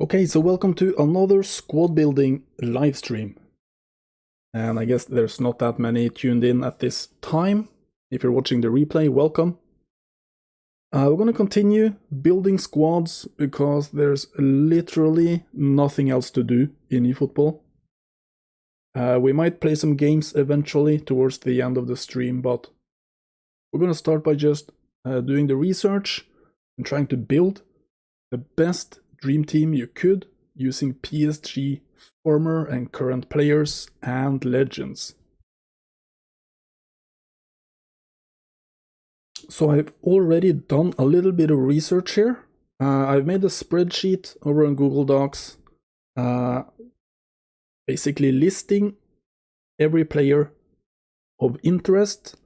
Okay, so welcome to another squad building live stream. And I guess there's not that many tuned in at this time. If you're watching the replay, welcome. We're going to continue building squads because there's literally nothing else to do in eFootball. We might play some games eventually towards the end of the stream, but we're going to start by just doing the research and trying to build the best dream team you could using PSG former and current players and legends. So I've already done a little bit of research here. I've made a spreadsheet over on Google Docs, basically listing every player of interest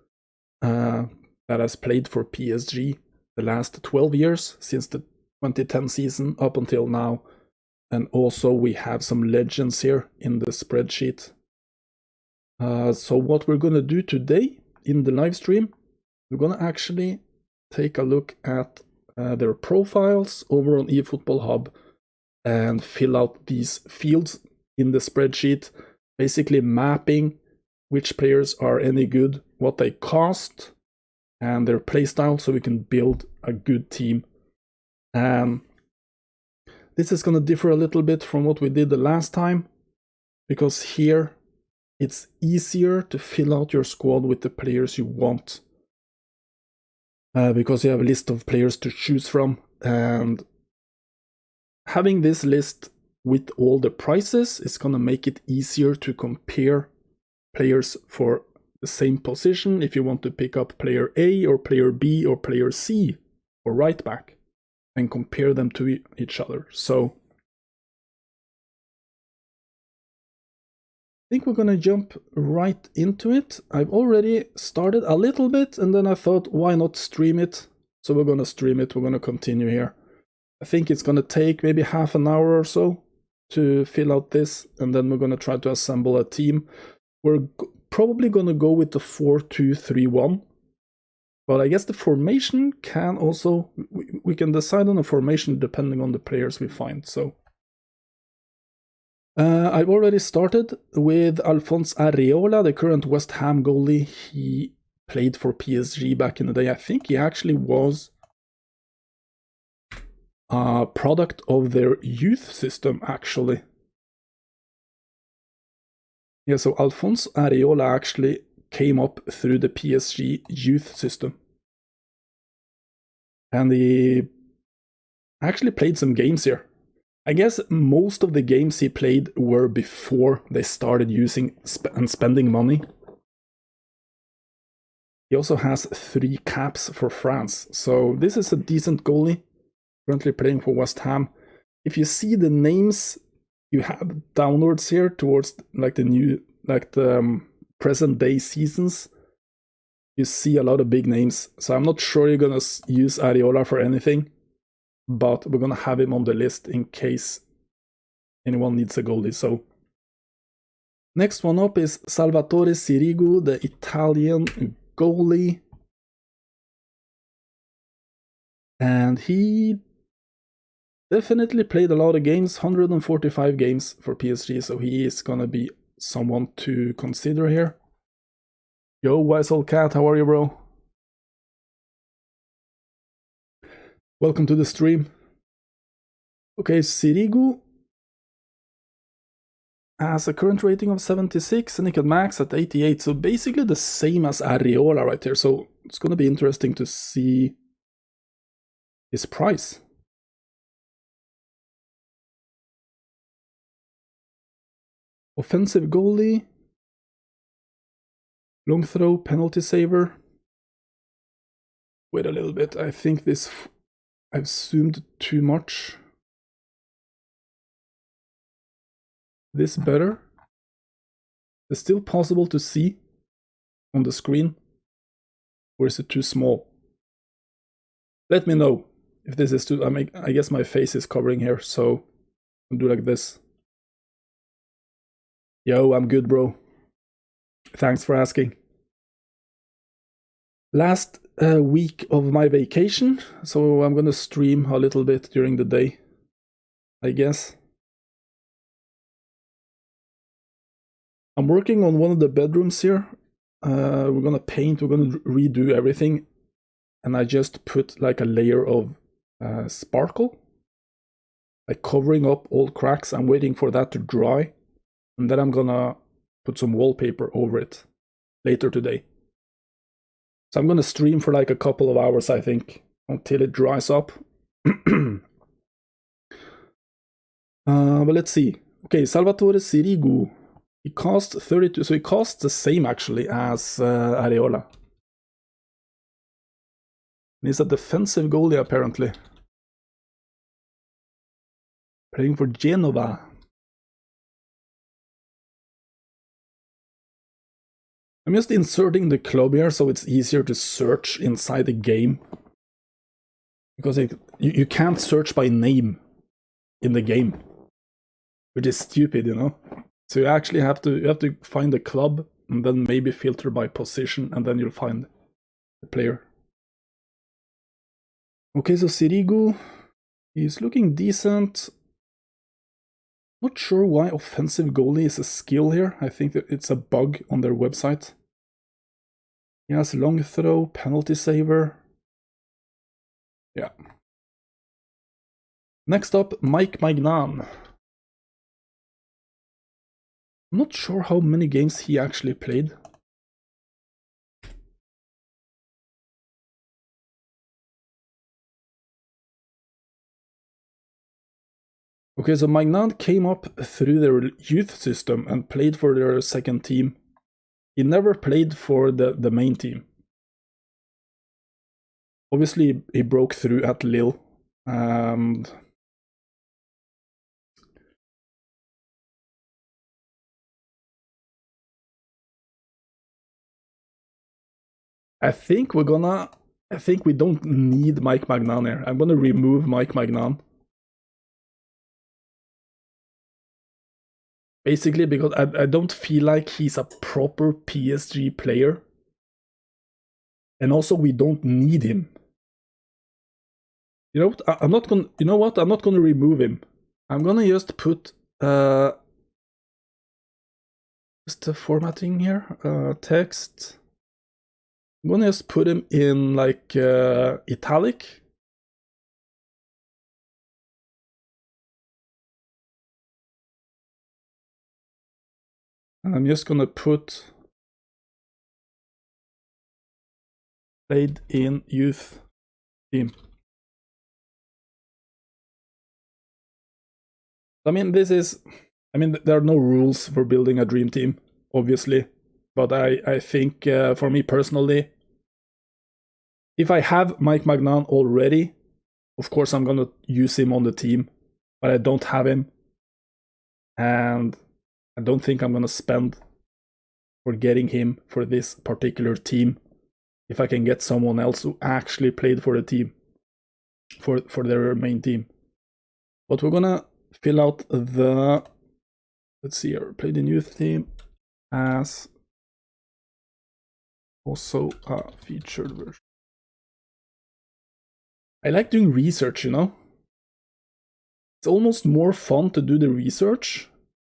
that has played for PSG the last 12 years since the 2010 season up until now. And also we have some legends here in the spreadsheet. So what we're going to do today in the live stream, we're going to actually take a look at their profiles over on eFootball Hub and fill out these fields in the spreadsheet, basically mapping which players are any good, what they cost, and their playstyle, so we can build a good team. This is going to differ a little bit from what we did the last time, because here it's easier to fill out your squad with the players you want, because you have a list of players to choose from, and having this list with all the prices is going to make it easier to compare players for the same position if you want to pick up player A or player B or player C or right back and compare them to each other. So I think we're going to jump right into it. I've already started a little bit and then I thought, why not stream it? So we're going to stream it. We're going to continue here. I think it's going to take maybe half an hour or so to fill out this, and then we're going to try to assemble a team. We're probably going to go with the 4-2-3-1. But I guess the formation can also, we can decide on a formation depending on the players we find. So I've already started with Alphonse Areola, the current West Ham goalie. He played for PSG back in the day. I think he actually was a product of their youth system, actually. Yeah, so Alphonse Areola actually came up through the PSG youth system. And he actually played some games here. I guess most of the games he played were before they started using and spending money. He also has 3 caps for France. So this is a decent goalie, currently playing for West Ham. If you see the names you have downwards here towards like the present day seasons, you see a lot of big names. So I'm not sure you're going to use Areola for anything, but we're going to have him on the list in case anyone needs a goalie. So next one up is Salvatore Sirigu, the Italian goalie. And he definitely played a lot of games, 145 games for PSG, so he is going to be someone to consider here. Yo, Wise Old Cat, how are you, bro? Welcome to the stream. Okay, Sirigu has a current rating of 76 and he can max at 88, so basically the same as Areola right here. So it's going to be interesting to see his price. Offensive goalie, long throw, penalty saver. Wait a little bit, I think this, I've zoomed too much. This better? It's still possible to see on the screen, or is it too small? Let me know if this is too, I guess my face is covering here, so I'll do like this. Yo, I'm good, bro. Thanks for asking. Last week of my vacation, so I'm gonna stream a little bit during the day. I guess. I'm working on one of the bedrooms here. We're gonna paint, we're gonna redo everything. And I just put like a layer of sparkle, like covering up all cracks. I'm waiting for that to dry. And then I'm gonna put some wallpaper over it later today. So I'm gonna stream for like a couple of hours, I think, until it dries up. But let's see. Okay, Salvatore Sirigu. He cost 32, so he costs the same actually as Areola. And he's a defensive goalie apparently. Playing for Genova. I'm just inserting the club here so it's easier to search inside the game. Because you can't search by name in the game. Which is stupid, you know? So you actually have to find the club and then maybe filter by position and then you'll find the player. Okay, so Sirigu, he's looking decent. Not sure why offensive goalie is a skill here. I think that it's a bug on their website. He has long throw, penalty saver. Yeah. Next up, Mike Magnum. I'm not sure how many games he actually played. Okay, so Magnum came up through their youth system and played for their second team. He never played for the main team. Obviously, he broke through at Lille. And I think we don't need Mike Magnum here. I'm gonna remove Mike Magnum. Basically because I don't feel like he's a proper PSG player. And also we don't need him. You know what? I'm not gonna remove him. I'm gonna just put just the formatting here. Text. I'm gonna just put him in like italic. And I'm just gonna put played in youth team. I mean, there are no rules for building a dream team, obviously. But I think for me personally, if I have Mike Magnum already, of course I'm gonna use him on the team. But I don't have him. And I don't think I'm gonna spend for getting him for this particular team if I can get someone else who actually played for the team, for their main team. But we're gonna fill out the, let's see here, played in youth team as also a featured version. I like doing research, you know? It's almost more fun to do the research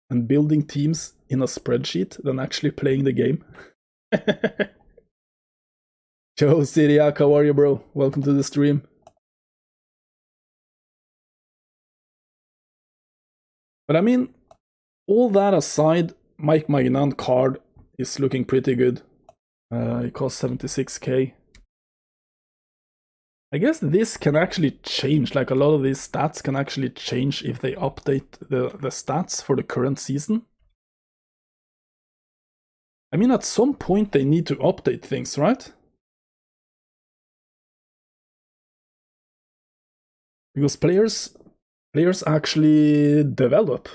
and building teams in a spreadsheet than actually playing the game. Joe Syriac, how are you, bro? Welcome to the stream. But I mean, all that aside, Mike Magnum card is looking pretty good. It costs 76k. I guess this can actually change, like a lot of these stats can actually change if they update the stats for the current season. I mean, at some point they need to update things, right? Because players actually develop.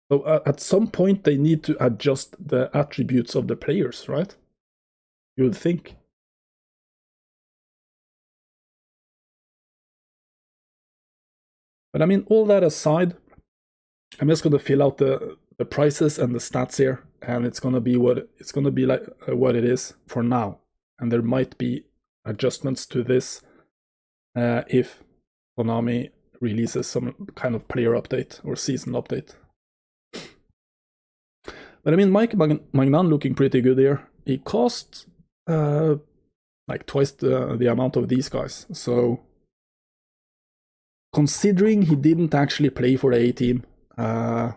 So at some point they need to adjust the attributes of the players, right? You would think. But I mean, all that aside, I'm just gonna fill out the prices and the stats here, and it's gonna be what it is for now. And there might be adjustments to this if Konami releases some kind of player update or season update. But I mean, Mike Magnum looking pretty good here. He cost like twice the amount of these guys. So considering he didn't actually play for the A team, I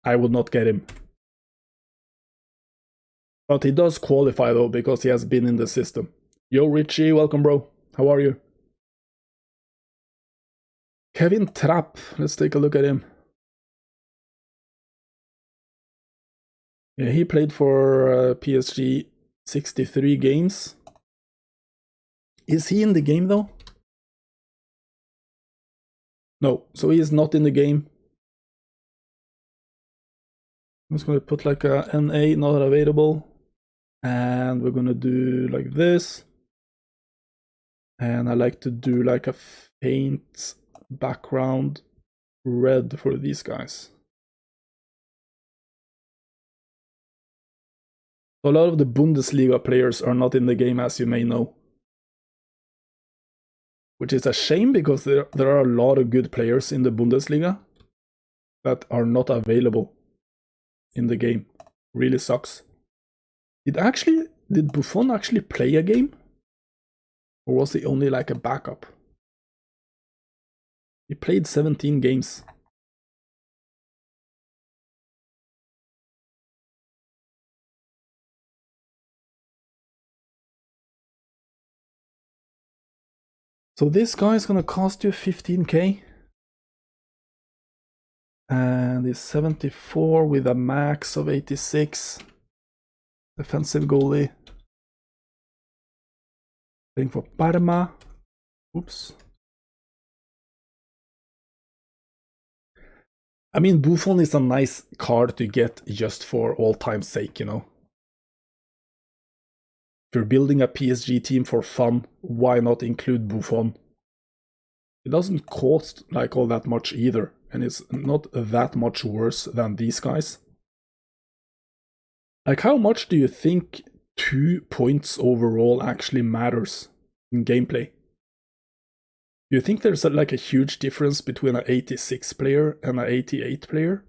would not get him. But he does qualify though, because he has been in the system. Yo, Richie, welcome, bro. How are you? Kevin Trapp, let's take a look at him. Yeah, he played for PSG 63 games. Is he in the game though? No, so he is not in the game. I'm just going to put like a NA, not available. And we're going to do like this. And I like to do like a faint background red for these guys. A lot of the Bundesliga players are not in the game, as you may know. Which is a shame, because there are a lot of good players in the Bundesliga that are not available in the game. Really sucks. Did Buffon actually play a game? Or was he only like a backup? He played 17 games. So this guy is gonna cost you 15k. And he's 74 with a max of 86. Defensive goalie. Playing for Parma. Oops. I mean, Buffon is a nice card to get just for all time's sake, you know. If you're building a PSG team for fun, why not include Buffon? It doesn't cost like all that much either, and it's not that much worse than these guys. Like, how much do you think 2 points overall actually matters in gameplay? Do you think there's like a huge difference between an 86 player and an 88 player?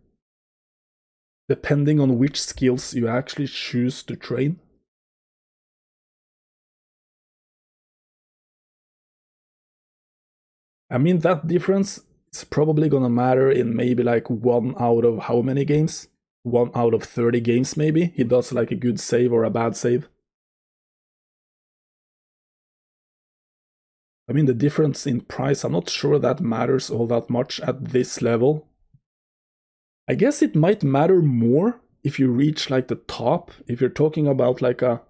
Depending on which skills you actually choose to train? I mean, that difference is probably gonna matter in maybe like 1 out of how many games? 1 out of 30 games maybe? He does like a good save or a bad save. I mean, the difference in price, I'm not sure that matters all that much at this level. I guess it might matter more if you reach like the top, if you're talking about like a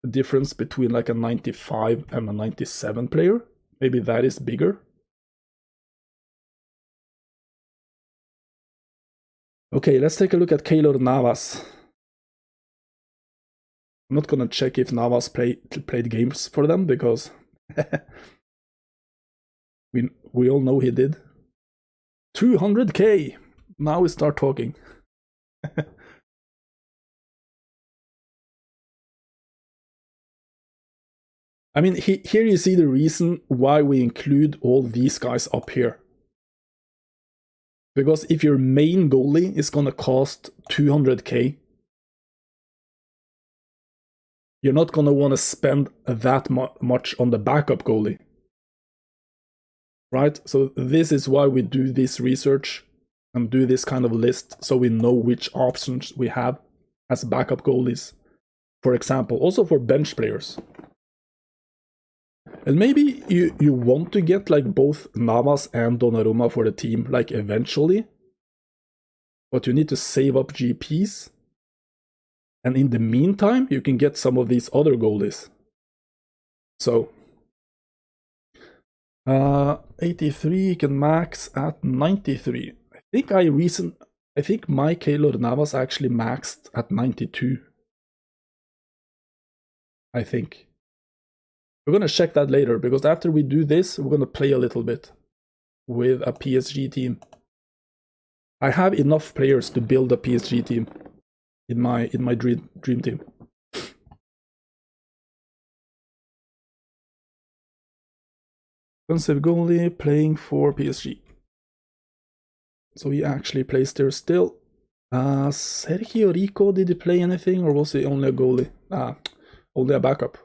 difference between like a 95 and a 97 player. Maybe that is bigger. Okay, let's take a look at Keylor Navas. I'm not gonna check if Navas played games for them, because we all know he did. 200k! Now we start talking. I mean, here you see the reason why we include all these guys up here. Because if your main goalie is gonna cost 200k, you're not gonna want to spend that much on the backup goalie. Right? So this is why we do this research and do this kind of list, so we know which options we have as backup goalies. For example, also for bench players. And maybe you want to get like both Navas and Donnarumma for the team, like eventually. But you need to save up GPs. And in the meantime, you can get some of these other goalies. So 83 can max at 93. I think my Keylor Navas actually maxed at 92. I think. We're gonna check that later, because after we do this, we're gonna play a little bit with a PSG team. I have enough players to build a PSG team in my dream team. Defensive goalie playing for PSG. So he actually plays there still. Sergio Rico, did he play anything or was he only a goalie? Only a backup.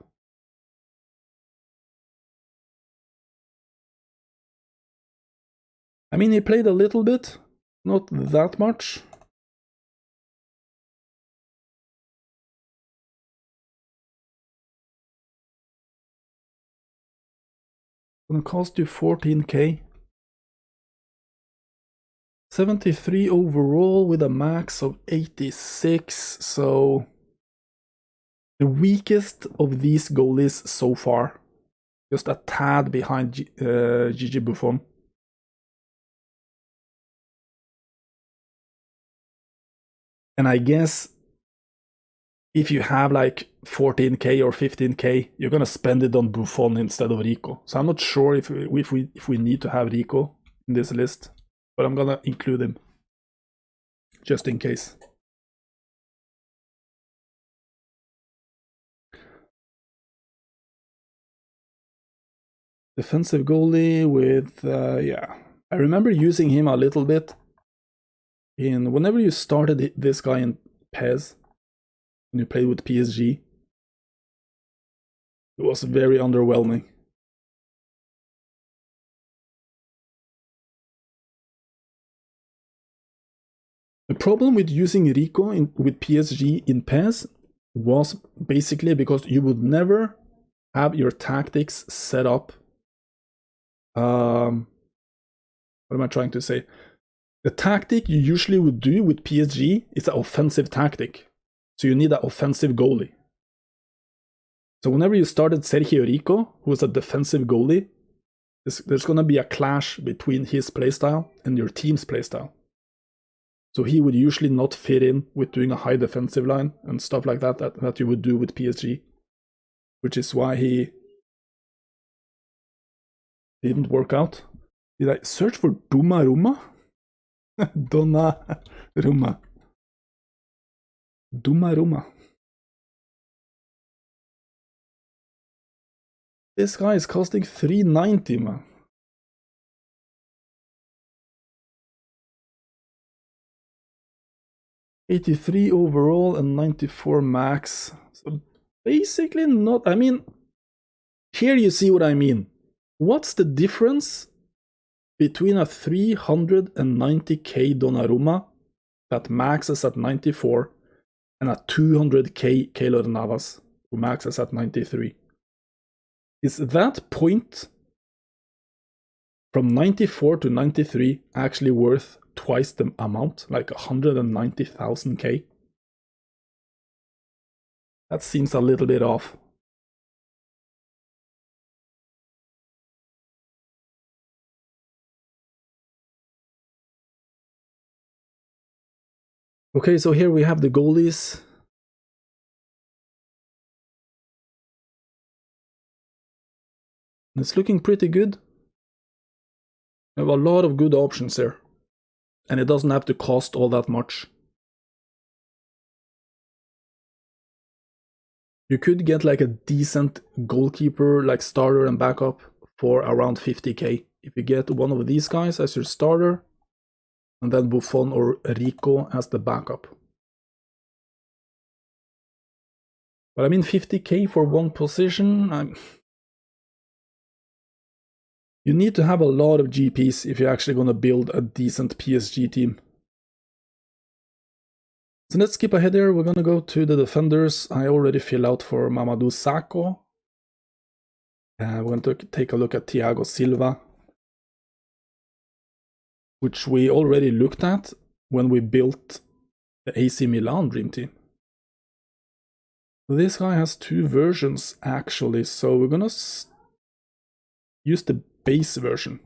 I mean, he played a little bit, not that much. Gonna cost you 14k. 73 overall with a max of 86, so the weakest of these goalies so far. Just a tad behind Gigi Buffon. And I guess if you have like 14k or 15k, you're gonna spend it on Buffon instead of Rico. So I'm not sure if we need to have Rico in this list, but I'm gonna include him just in case. Defensive goalie with yeah, I remember using him a little bit in whenever you started this guy in PES when you played with PSG. It was very underwhelming. The problem with using Rico with PSG in PES was basically because you would never have your tactics set up. What am I trying to say? The tactic you usually would do with PSG is an offensive tactic. So you need an offensive goalie. So whenever you started Sergio Rico, who was a defensive goalie, there's going to be a clash between his playstyle and your team's playstyle. So he would usually not fit in with doing a high defensive line and stuff like that you would do with PSG. Which is why he didn't work out. Did I search for Donnarumma? Donnarumma. Donnarumma. This guy is costing 390, man. $83 overall and 94 max. So basically not, I mean, here you see what I mean. What's the difference between a 390k Donnarumma that maxes at 94 and a 200k Keylor Navas who maxes at 93? Is that point from 94 to 93 actually worth twice the amount, like 190,000k? That seems a little bit off. Okay, so here we have the goalies. It's looking pretty good. We have a lot of good options there. And it doesn't have to cost all that much. You could get like a decent goalkeeper, like starter and backup, for around 50k. If you get one of these guys as your starter, and then Buffon or Rico as the backup. But I mean 50k for one position, you need to have a lot of GPs if you're actually going to build a decent PSG team. So let's skip ahead here. We're going to go to the defenders. I already fill out for Mamadou Sakho. We're going to take a look at Thiago Silva, which we already looked at when we built the AC Milan Dream Team. This guy has two versions actually, so we're going to use the base version.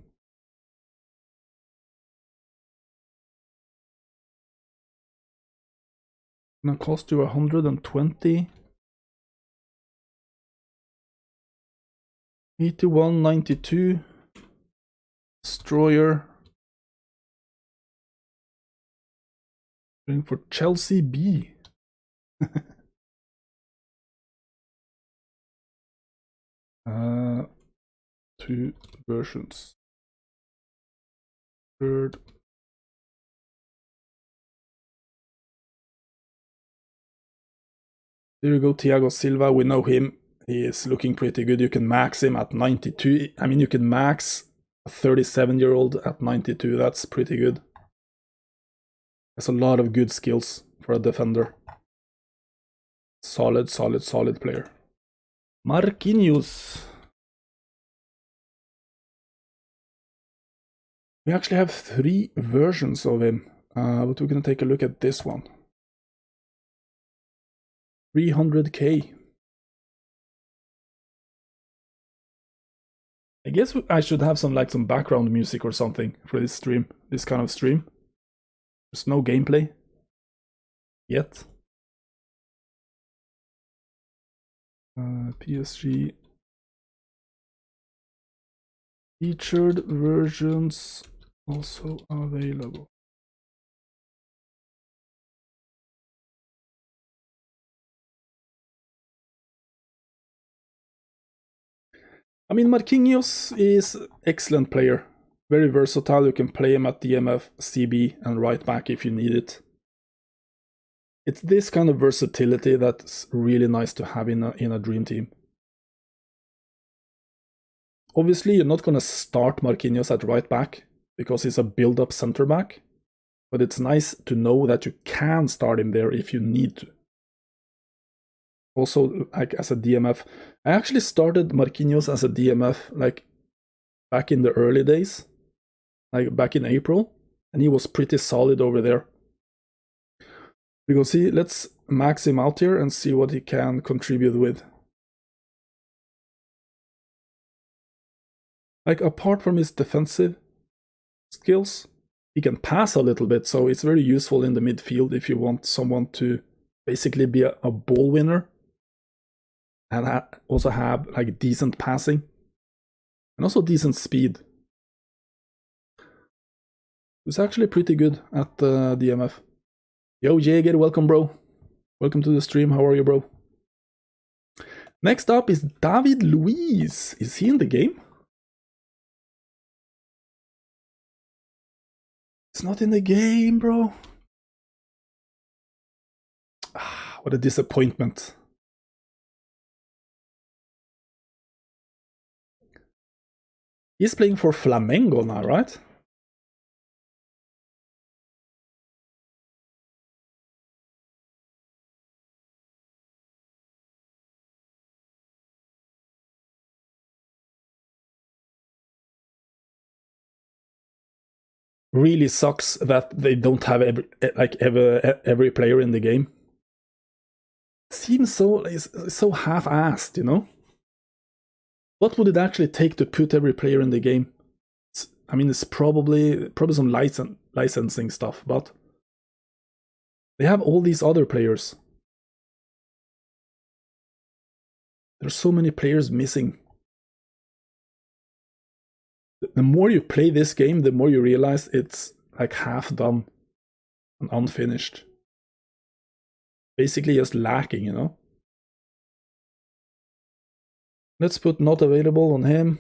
Gonna cost you 120. 81.92. Destroyer. Going for Chelsea B. 2 versions. Third. There you go, Thiago Silva. We know him. He is looking pretty good. You can max him at 92. I mean, you can max a 37-year-old at 92. That's pretty good. That's a lot of good skills for a defender. Solid player. Marquinhos. We actually have 3 versions of him, but we're going to take a look at this one. 300k. I guess I should have some background music or something for this stream, this kind of stream. There's no gameplay yet. PSG featured versions also available. I mean, Marquinhos is an excellent player. Very versatile. You can play him at DMF, CB, and right back if you need it. It's this kind of versatility that's really nice to have in a dream team. Obviously, you're not going to start Marquinhos at right back because he's a build-up center back, but it's nice to know that you can start him there if you need to. Also, as a DMF, I actually started Marquinhos as a DMF back in the early days, back in April, and he was pretty solid over there. Because let's max him out here and see what he can contribute with. Apart from his defensive skills, he can pass a little bit, so it's very useful in the midfield if you want someone to basically be a ball winner and also have decent passing and also decent speed. It's actually pretty good at DMF. Yo, Jaeger, welcome, bro. Welcome to the stream. How are you, bro? Next up is David Luiz. Is he in the game? It's not in the game, bro. What a disappointment. He's playing for Flamengo now, right? Really sucks that they don't have every player in the game. It seems so half-assed, you know? What would it actually take to put every player in the game? I mean, it's probably some licensing stuff, but they have all these other players. There's so many players missing. The more you play this game, the more you realize it's half done and unfinished. Basically just lacking, you know? Let's put not available on him.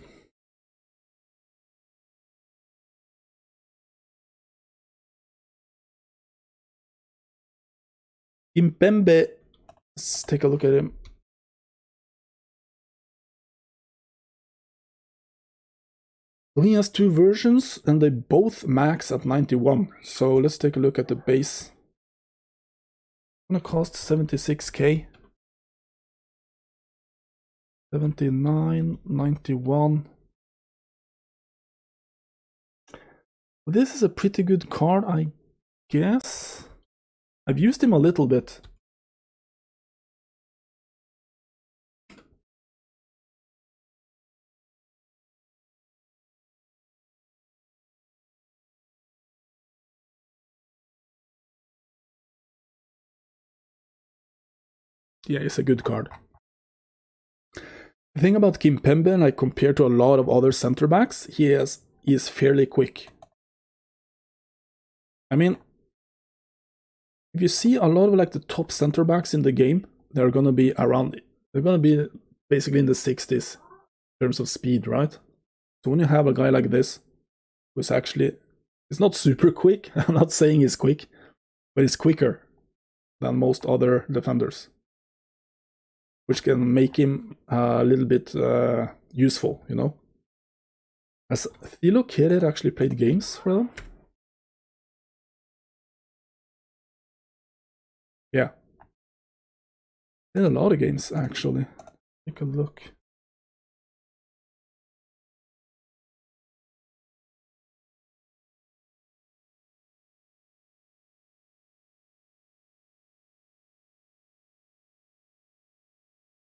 Kimpembe, let's take a look at him. He has 2 versions and they both max at 91. So let's take a look at the base. Gonna cost 76k. 79, 91. This is a pretty good card, I guess. I've used him a little bit. Yeah, it's a good card. The thing about Kimpembe, compared to a lot of other center backs, he is fairly quick. I mean, if you see a lot of the top center backs in the game, they're gonna be basically in the 60s in terms of speed, right? So when you have a guy like this, who's actually, he's not super quick, I'm not saying he's quick, but he's quicker than most other defenders, which can make him a little bit useful, you know. Has Thilo Kehrer actually played games for them? Yeah. Played a lot of games, actually. Take a look.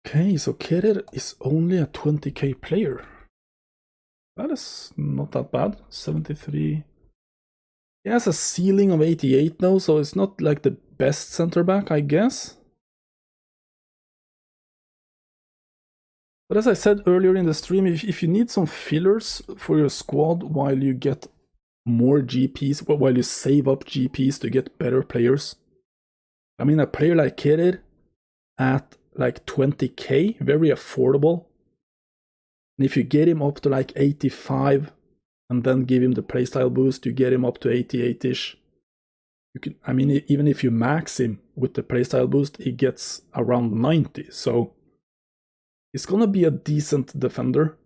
Okay, so Kehrer is only a 20k player. That is not that bad. 73. He has a ceiling of 88 now, so it's not like the best center back, I guess. But as I said earlier in the stream, if you need some fillers for your squad while you get more GPs, while you save up GPs to get better players, I mean, a player like Kehrer at like 20k, very affordable. And if you get him up to like 85 and then give him the playstyle boost, you get him up to 88-ish. You can, I mean, even if you max him with the playstyle boost, he gets around 90. So he's gonna be a decent defender.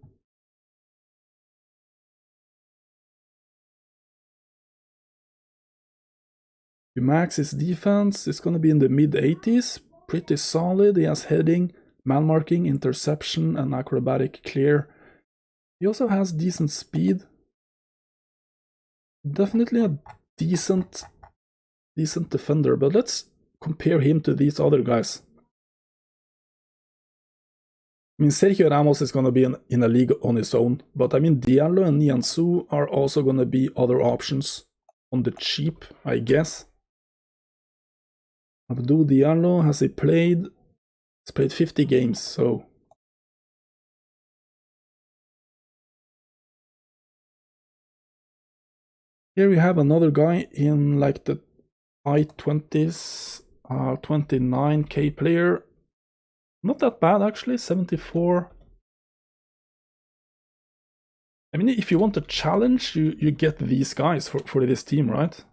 You max his defense, it's gonna be in the mid 80s. Pretty solid. He has heading, man marking, interception, and acrobatic clear. He also has decent speed. Definitely a decent defender, but let's compare him to these other guys. I mean, Sergio Ramos is going to be in a league on his own, but I mean, Diallo and Nianzou are also going to be other options on the cheap, I guess. Abdou Diallo, has he played? He's played 50 games, so... Here we have another guy in like the high 20s, 29k player. Not that bad actually, 74. I mean, if you want a challenge, you get these guys for this team, right?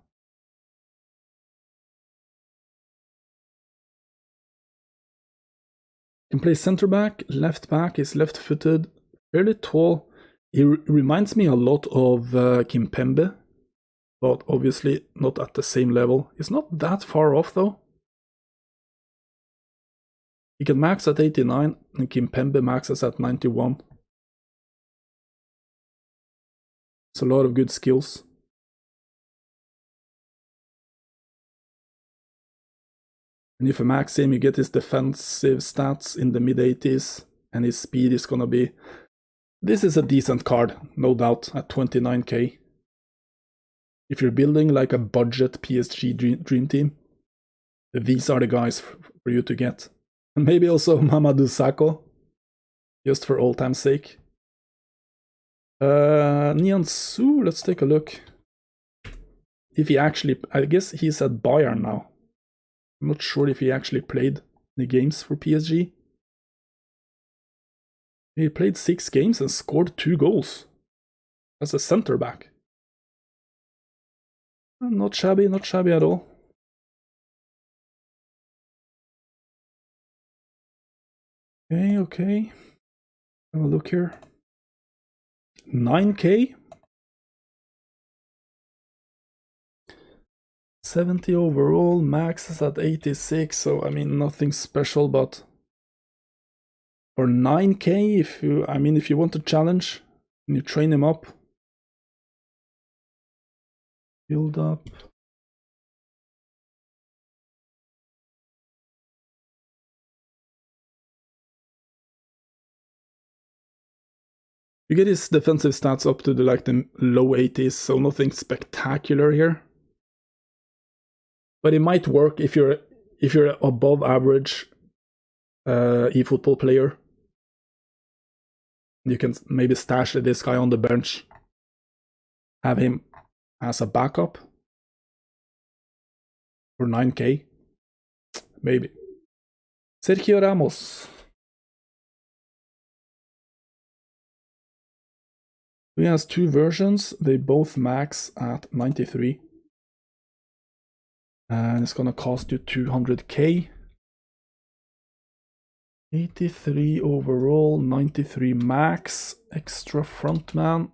Can play center back, left back, is left-footed, fairly tall. He reminds me a lot of Kimpembe, but obviously not at the same level. He's not that far off though. He can max at 89, and Kimpembe maxes at 91. It's a lot of good skills. And if you max him, you get his defensive stats in the mid-80s, and his speed is gonna be... This is a decent card, no doubt, at 29k. If you're building like a budget PSG Dream Team, these are the guys for you to get. And maybe also Mamadou Sakho, just for old time's sake. Nianzou, let's take a look. If he actually... I guess he's at Bayern now. I'm not sure if he actually played the games for PSG. He played 6 games and scored 2 goals. As a center back. Not shabby at all. Okay. Have a look here. 9k. 70 overall, max is at 86, so I mean nothing special, but for 9k, if you want to challenge and you train him up, build up. You get his defensive stats up to the low 80s, so nothing spectacular here. But it might work if you're above average eFootball player. You can maybe stash this guy on the bench, have him as a backup for 9k, maybe. Sergio Ramos. He has two versions. They both max at 93. And it's gonna cost you 200k. 83 overall, 93 max, extra frontman.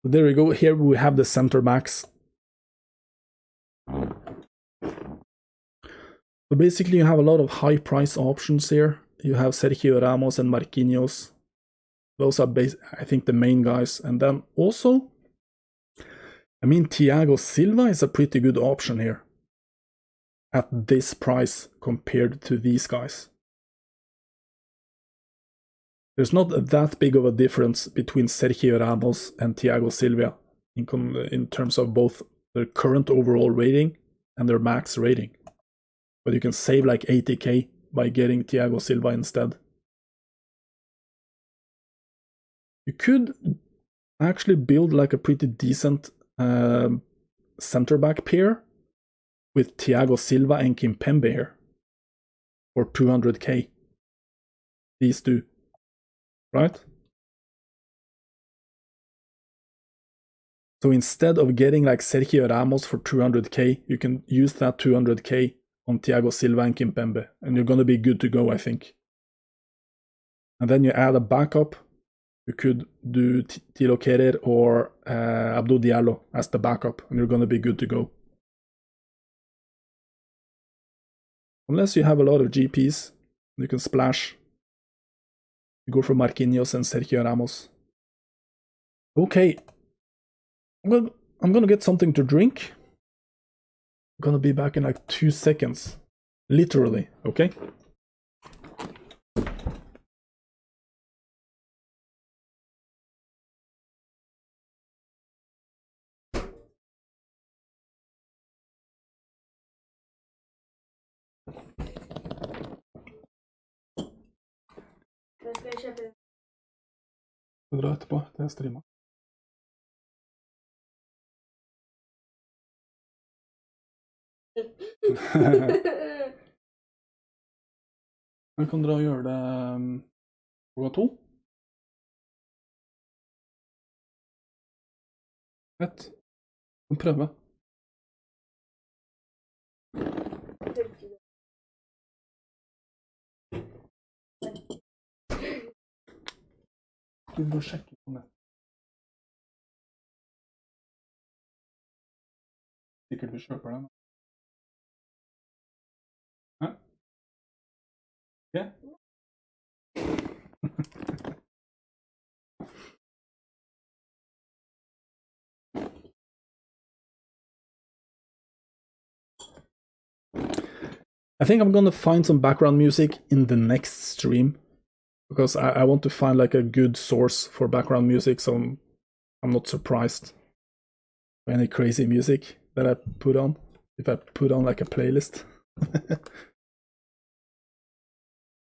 There we go. Here we have the center backs. So basically you have a lot of high price options here. You have Sergio Ramos and Marquinhos. Those are, I think, the main guys. And then also, I mean, Thiago Silva is a pretty good option here at this price compared to these guys. There's not that big of a difference between Sergio Ramos and Thiago Silva in terms of both their current overall rating and their max rating. But you can save like 80k by getting Thiago Silva instead. You could actually build like a pretty decent center back pair with Thiago Silva and Kimpembe here for 200k. These two, right? So instead of getting like Sergio Ramos for 200k, you can use that 200k on Thiago Silva and Kimpembe, and you're gonna be good to go, I think. And then you add a backup. You could do Tilo Kehrer or Abdou Diallo as the backup, and you're gonna be good to go. Unless you have a lot of GPs, you can splash. You go for Marquinhos and Sergio Ramos. Okay, I'm gonna get something to drink. I'm gonna be back in like 2 seconds, literally. Okay. Dra etterpå. Det er streama. Vi kan dra og gjøre det klokka 2. Rett. Vi prøver. Vi må sjekke på nett. Sikkert vi kjøper den. Hæ? Ja? I think I'm gonna find some background music in the next stream, because I want to find like a good source for background music, so I'm not surprised by any crazy music that I put on, if I put on like a playlist.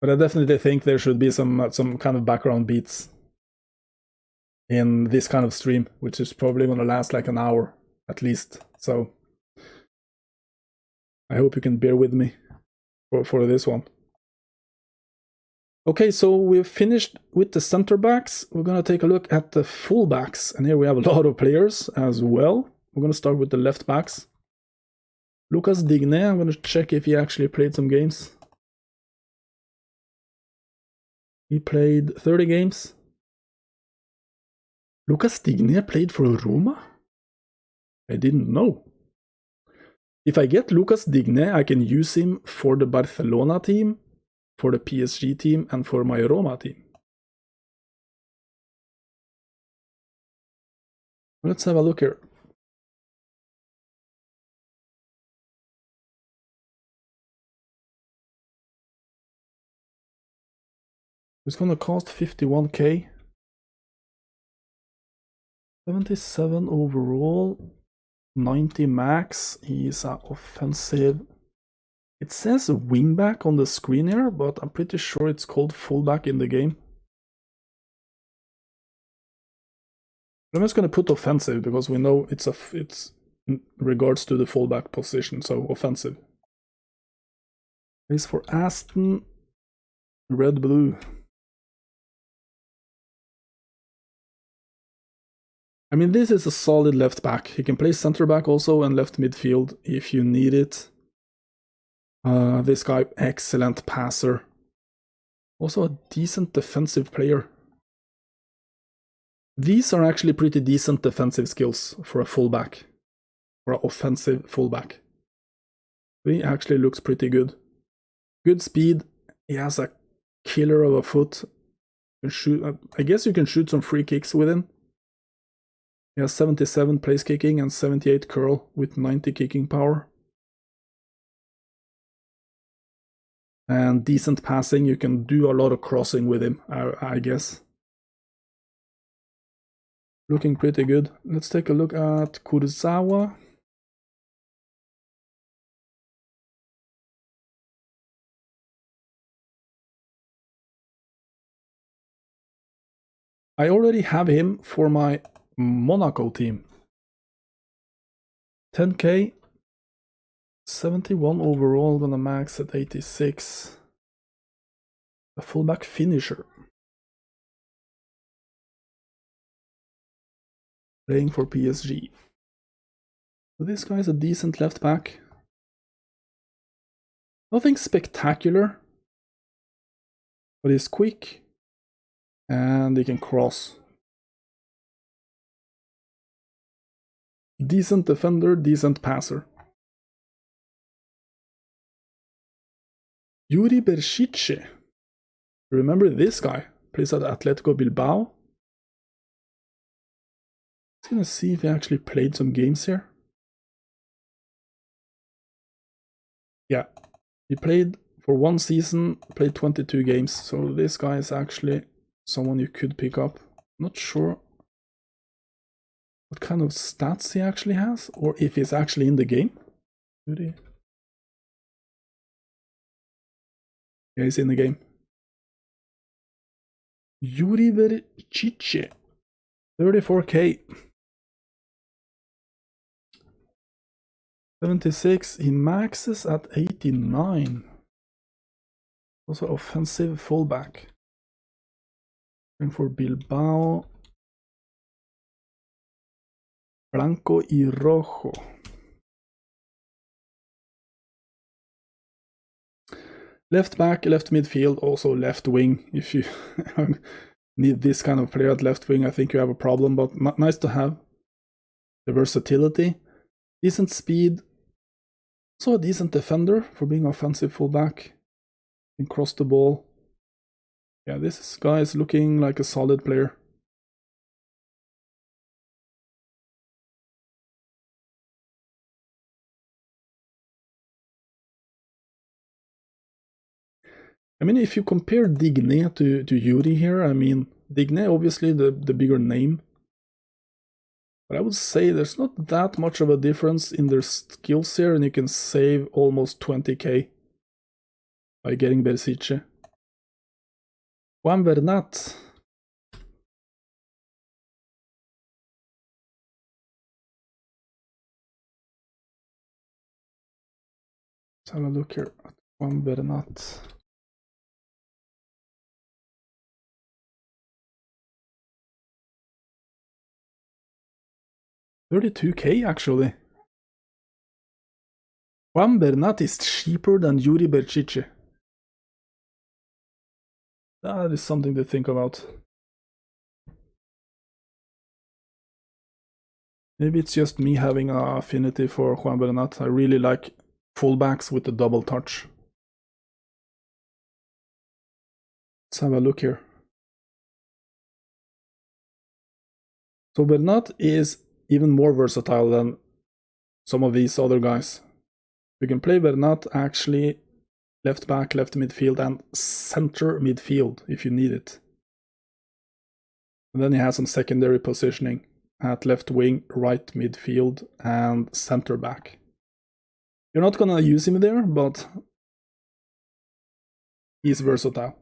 But I definitely think there should be some kind of background beats in this kind of stream, which is probably gonna last like an hour at least. So I hope you can bear with me for this one. Okay, so we've finished with the center backs. We're gonna take a look at the full backs, and here we have a lot of players as well. We're gonna start with the left backs. Lucas Digne, I'm gonna check if he actually played some games. He played 30 games. Lucas Digne played for Roma? I didn't know. If I get Lucas Digne, I can use him for the Barcelona team, for the PSG team, and for my Roma team. Let's have a look here. It's gonna cost 51k. 77 overall. 90 max. He's an offensive. It says wingback on the screen here, but I'm pretty sure it's called fullback in the game. I'm just gonna put offensive because we know it's in regards to the fullback position, so offensive. Plays for Aston, red-blue. I mean, this is a solid left back. He can play center back also and left midfield if you need it. This guy, excellent passer. Also a decent defensive player. These are actually pretty decent defensive skills for a fullback. For an offensive fullback. He actually looks pretty good. Good speed. He has a killer of a foot. You can shoot, I guess you can shoot some free kicks with him. He has 77 place kicking and 78 curl with 90 kicking power. And decent passing. You can do a lot of crossing with him, I guess. Looking pretty good. Let's take a look at Kurozawa. I already have him for my Monaco team. 10k, 71 overall, gonna max at 86. A fullback finisher. Playing for PSG. So this guy's a decent left back. Nothing spectacular, but he's quick and he can cross. Decent defender, decent passer. Yuri Berchiche. Remember this guy? Plays at Atletico Bilbao. Let's gonna see if he actually played some games here. Yeah, he played for one season, played 22 games. So this guy is actually someone you could pick up. Not sure what kind of stats he actually has, or if he's actually in the game. Yeah, he's in the game. Yuri Berchiche, 34k. 76, he maxes at 89. Also offensive fullback. And for Bilbao. Blanco y rojo. Left back, left midfield, also left wing. If you need this kind of player at left wing, I think you have a problem, but nice to have. The versatility. Decent speed. Also a decent defender for being offensive fullback. Can cross the ball. Yeah, this guy is looking like a solid player. I mean, if you compare Digne to Yuri here, I mean, Digne obviously the bigger name. But I would say there's not that much of a difference in their skills here, and you can save almost 20k by getting Berchiche. Juan Bernat. Let's have a look here at Juan Bernat. $32k actually. Juan Bernat is cheaper than Yuri Berchiche. That is something to think about. Maybe it's just me having an affinity for Juan Bernat. I really like fullbacks with the double touch. Let's have a look here. So Bernat is even more versatile than some of these other guys. You can play Bernat actually left back, left midfield, and center midfield if you need it. And then he has some secondary positioning at left wing, right midfield, and center back. You're not gonna use him there, but he's versatile.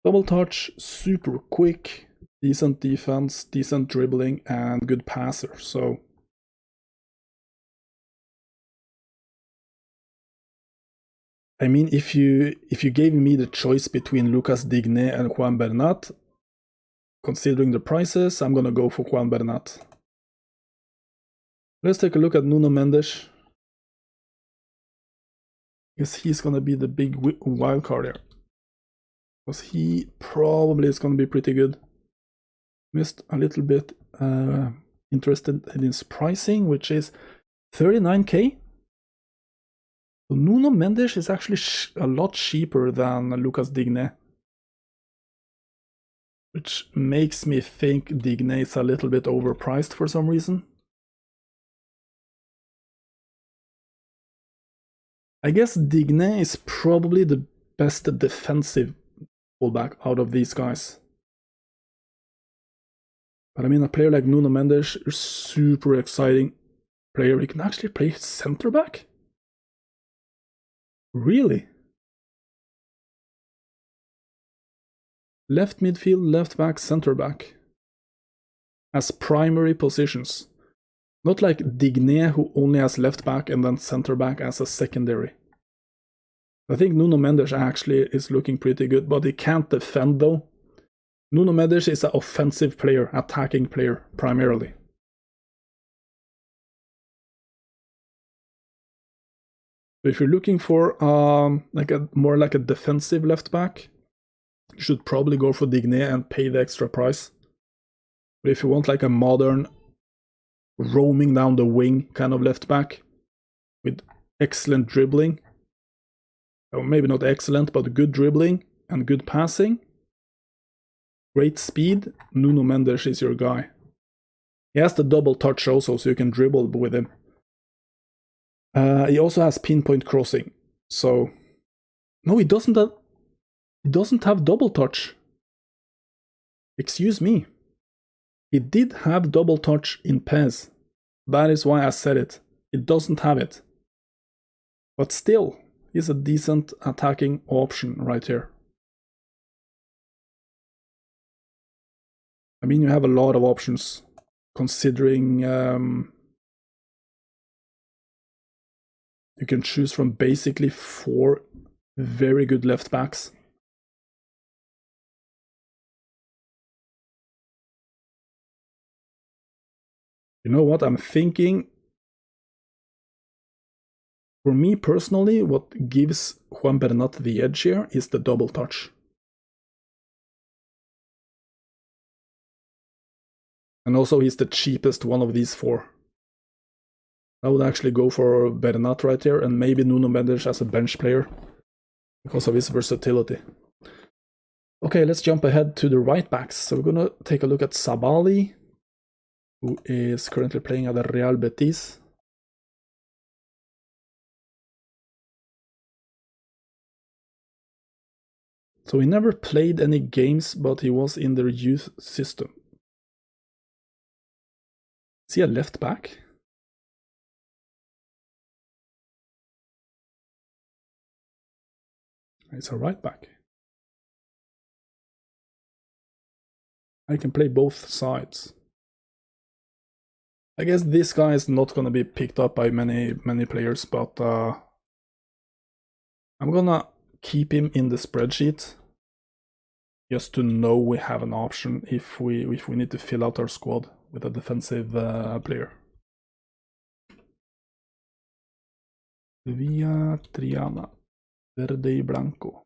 Double touch, super quick, decent defense, decent dribbling, and good passer. So I mean, if you gave me the choice between Lucas Digne and Juan Bernat, considering the prices, I'm gonna go for Juan Bernat. Let's take a look at Nuno Mendes. I guess he's gonna be the big wild card here, because he probably is gonna be pretty good. Missed a little bit interested in his pricing, which is 39k. So Nuno Mendes is actually a lot cheaper than Lucas Digne, which makes me think Digne is a little bit overpriced for some reason. I guess Digne is probably the best defensive fullback out of these guys. But I mean, a player like Nuno Mendes is super exciting player. He can actually play center back? Really? Left midfield, left back, center back. As primary positions. Not like Digne, who only has left back and then center back as a secondary. I think Nuno Mendes actually is looking pretty good, but he can't defend though. Nuno Mendes is an offensive player, attacking player, primarily. So if you're looking for more like a defensive left back, you should probably go for Digne and pay the extra price. But if you want like a modern, roaming down the wing kind of left back with excellent dribbling, or maybe not excellent, but good dribbling and good passing, great speed, Nuno Mendes is your guy. He has the double touch also, so you can dribble with him. He also has pinpoint crossing, so no, he doesn't have double touch. Excuse me. He did have double touch in PES. That is why I said it. It doesn't have it. But still, he's a decent attacking option right here. I mean, you have a lot of options, considering you can choose from basically 4 very good left backs. You know what I'm thinking? For me personally, what gives Juan Bernat the edge here is the double touch. And also he's the cheapest one of these 4. I would actually go for Bernat right here, and maybe Nuno Mendes as a bench player, because of his versatility. Okay, let's jump ahead to the right backs. So we're gonna take a look at Sabali, who is currently playing at the Real Betis. So he never played any games, but he was in their youth system. Is he a left back? He's a right back. I can play both sides. I guess this guy is not going to be picked up by many players, but I'm gonna keep him in the spreadsheet just to know we have an option if we need to fill out our squad with a defensive player. Via Triana, Verde y Blanco.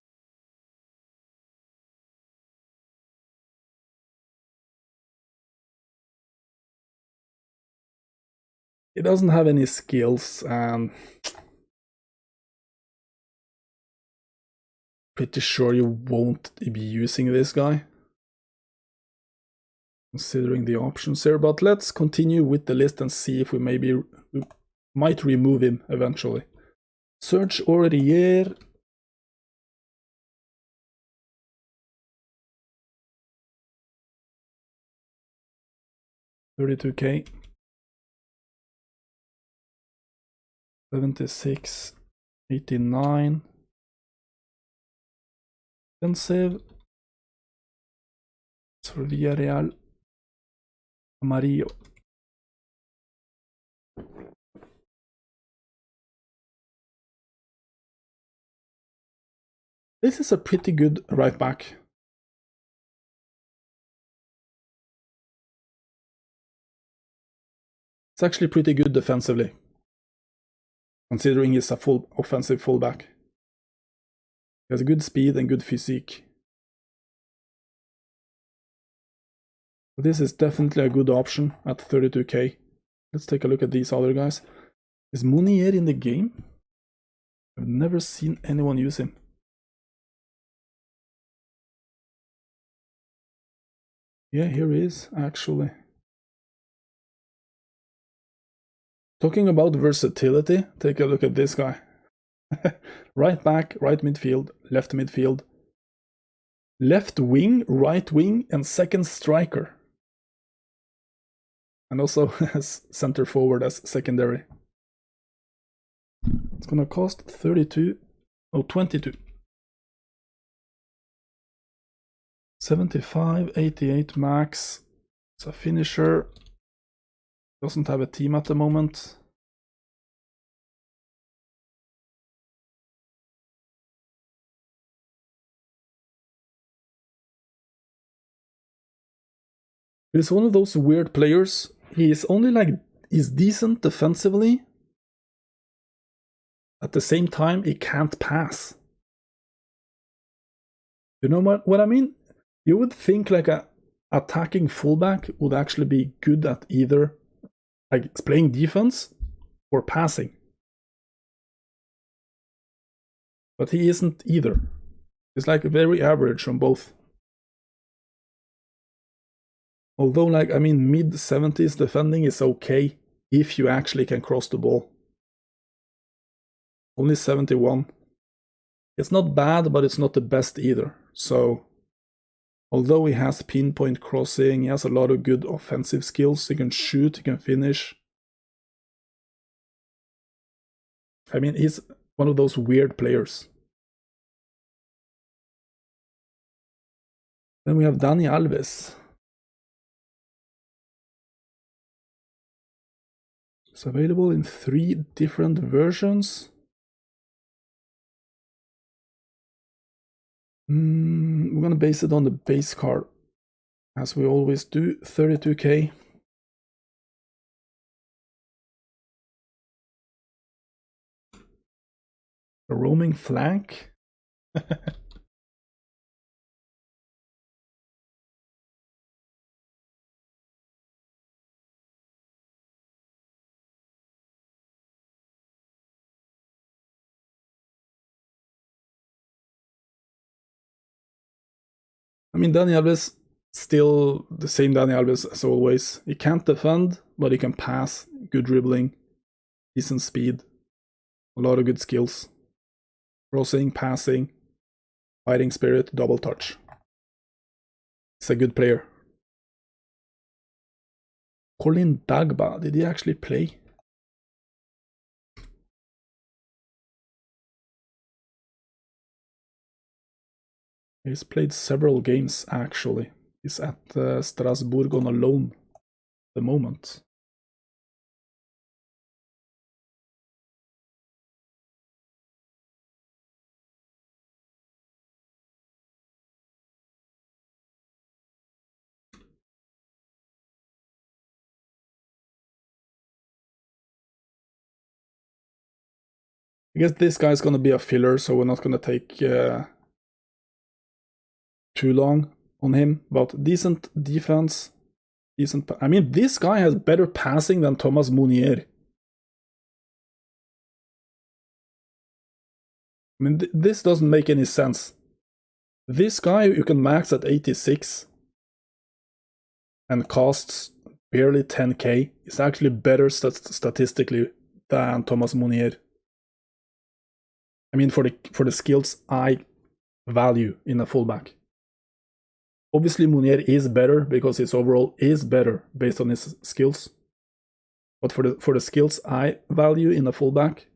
He doesn't have any skills, and pretty sure you won't be using this guy, considering the options here. But let's continue with the list and see if we might remove him eventually. Serge Aurier. $32K. 76, 89. Expensive. It's for Villarreal. Amarillo. This is a pretty good right back. It's actually pretty good defensively, considering he's a full offensive fullback. He has good speed and good physique. But this is definitely a good option at 32k. Let's take a look at these other guys. Is Mounier in the game? I've never seen anyone use him. Yeah, here he is, actually. Talking about versatility, take a look at this guy. Right back, right midfield, left midfield, left wing, right wing, and second striker. And also has center forward as secondary. It's gonna cost 22, oh, 22. 75, 88 max. It's a finisher. Doesn't have a team at the moment. He's one of those weird players. He's only like, he's decent defensively. At the same time, he can't pass. You know what I mean? You would think like a attacking fullback would actually be good at either like playing defense or passing. But he isn't either. He's like very average on both. Although, like, I mean, mid-70s defending is okay if you actually can cross the ball. Only 71. It's not bad, but it's not the best either. So, although he has pinpoint crossing, he has a lot of good offensive skills. He can shoot, he can finish. I mean, he's one of those weird players. Then we have Dani Alves. It's available in 3 different versions. We're gonna base it on the base card, as we always do. 32k. A roaming flank. I mean, Dani Alves, still the same Dani Alves as always. He can't defend, but he can pass, good dribbling, decent speed, a lot of good skills. Crossing, passing, fighting spirit, double touch. He's a good player. Colin Dagba, did he actually play? He's played several games, actually. He's at Strasbourg on a loan at the moment. I guess this guy's gonna be a filler, so we're not gonna take too long on him, but decent defense, decent. I mean, this guy has better passing than Thomas Mounier. I mean, this doesn't make any sense. This guy you can max at 86 and costs barely 10k is actually better statistically than Thomas Mounier. I mean, for the skills I value in a fullback. Obviously, Mounier is better because his overall is better based on his skills. But for the skills I value in a fullback,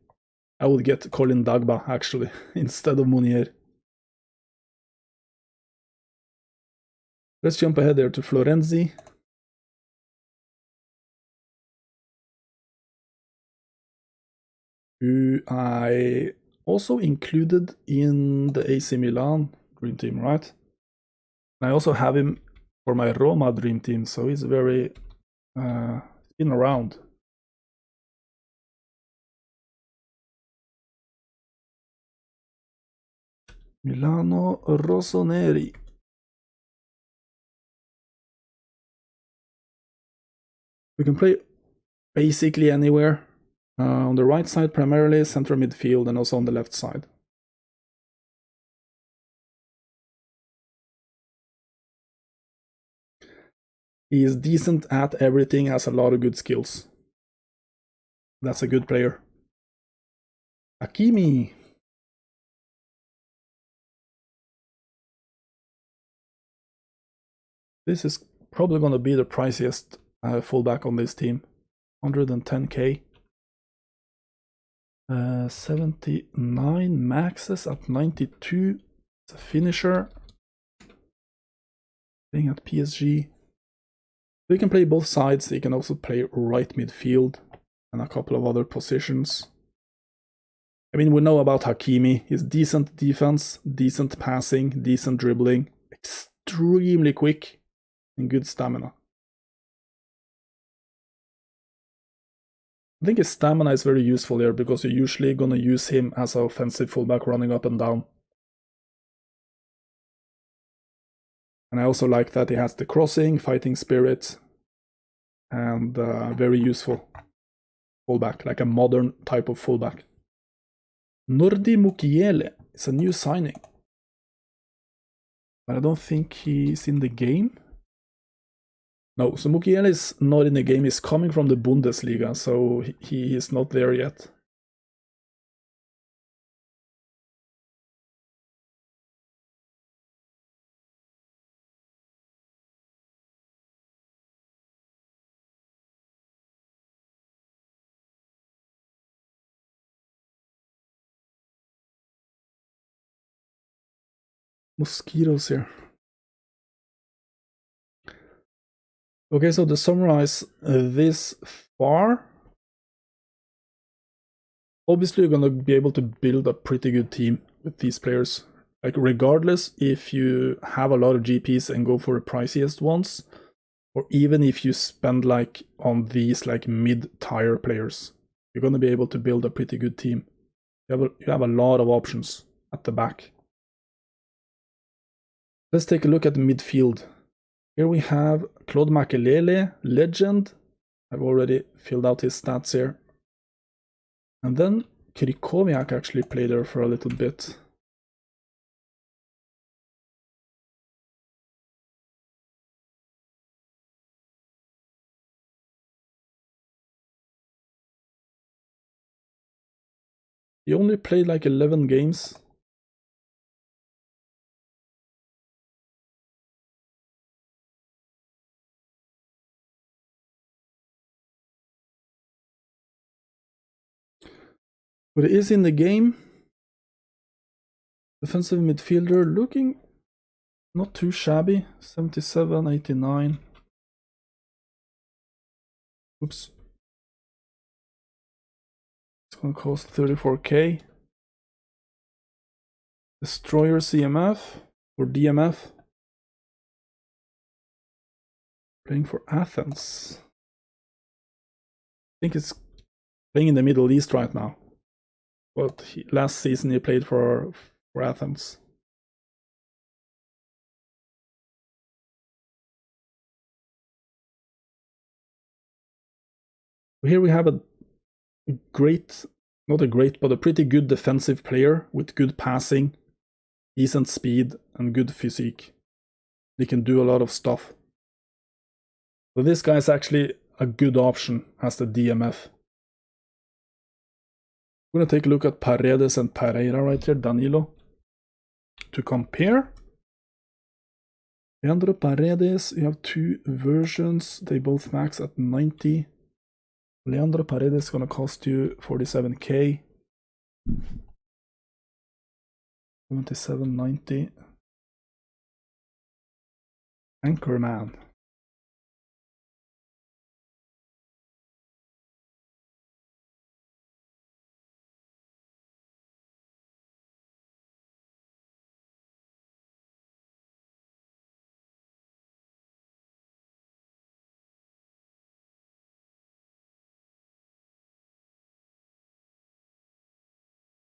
I would get Colin Dagba actually instead of Mounier. Let's jump ahead there to Florenzi. Who I also included in the AC Milan Dream Team, right? And I also have him for my Roma Dream Team, so he's very been around. Milano Rossoneri. We can play basically anywhere. On the right side primarily, center midfield, and also on the left side. He is decent at everything, has a lot of good skills. That's a good player. Hakimi. This is probably going to be the priciest fullback on this team. 110k. 79 maxes at 92. It's a finisher. Playing at PSG. So he can play both sides. He can also play right midfield and a couple of other positions. I mean, we know about Hakimi. He's decent defense, decent passing, decent dribbling, extremely quick, and good stamina. I think his stamina is very useful here because you're usually going to use him as an offensive fullback running up and down. And I also like that he has the crossing, fighting spirit, and very useful fullback, like a modern type of fullback. Nordi Mukiele is a new signing. But I don't think he's in the game. No, so Mukiele is not in the game. He's coming from the Bundesliga, so he is not there yet. Mosquitoes here. Okay, so to summarize this far, obviously you're going to be able to build a pretty good team with these players. Like regardless if you have a lot of GPs and go for the priciest ones, or even if you spend like on these like mid-tier players, you're going to be able to build a pretty good team. You have a lot of options at the back. Let's take a look at the midfield. Here we have Claude Makelele, legend. I've already filled out his stats here. And then Krychowiak actually played there for a little bit. He only played like 11 games. But he is in the game. Defensive midfielder, looking not too shabby. 77, 89. Oops. It's gonna cost 34k. Destroyer CMF or DMF. Playing for Athens. I think it's playing in the Middle East right now. But last season he played for Athens. Here we have a great, not a great, but a pretty good defensive player with good passing, decent speed, and good physique. He can do a lot of stuff. So this guy is actually a good option as the DMF. We're going to take a look at Paredes and Pereira right here, Danilo. To compare, Leandro Paredes, you have two versions. They both max at 90. Leandro Paredes is going to cost you 47k. 77.90. Anchorman.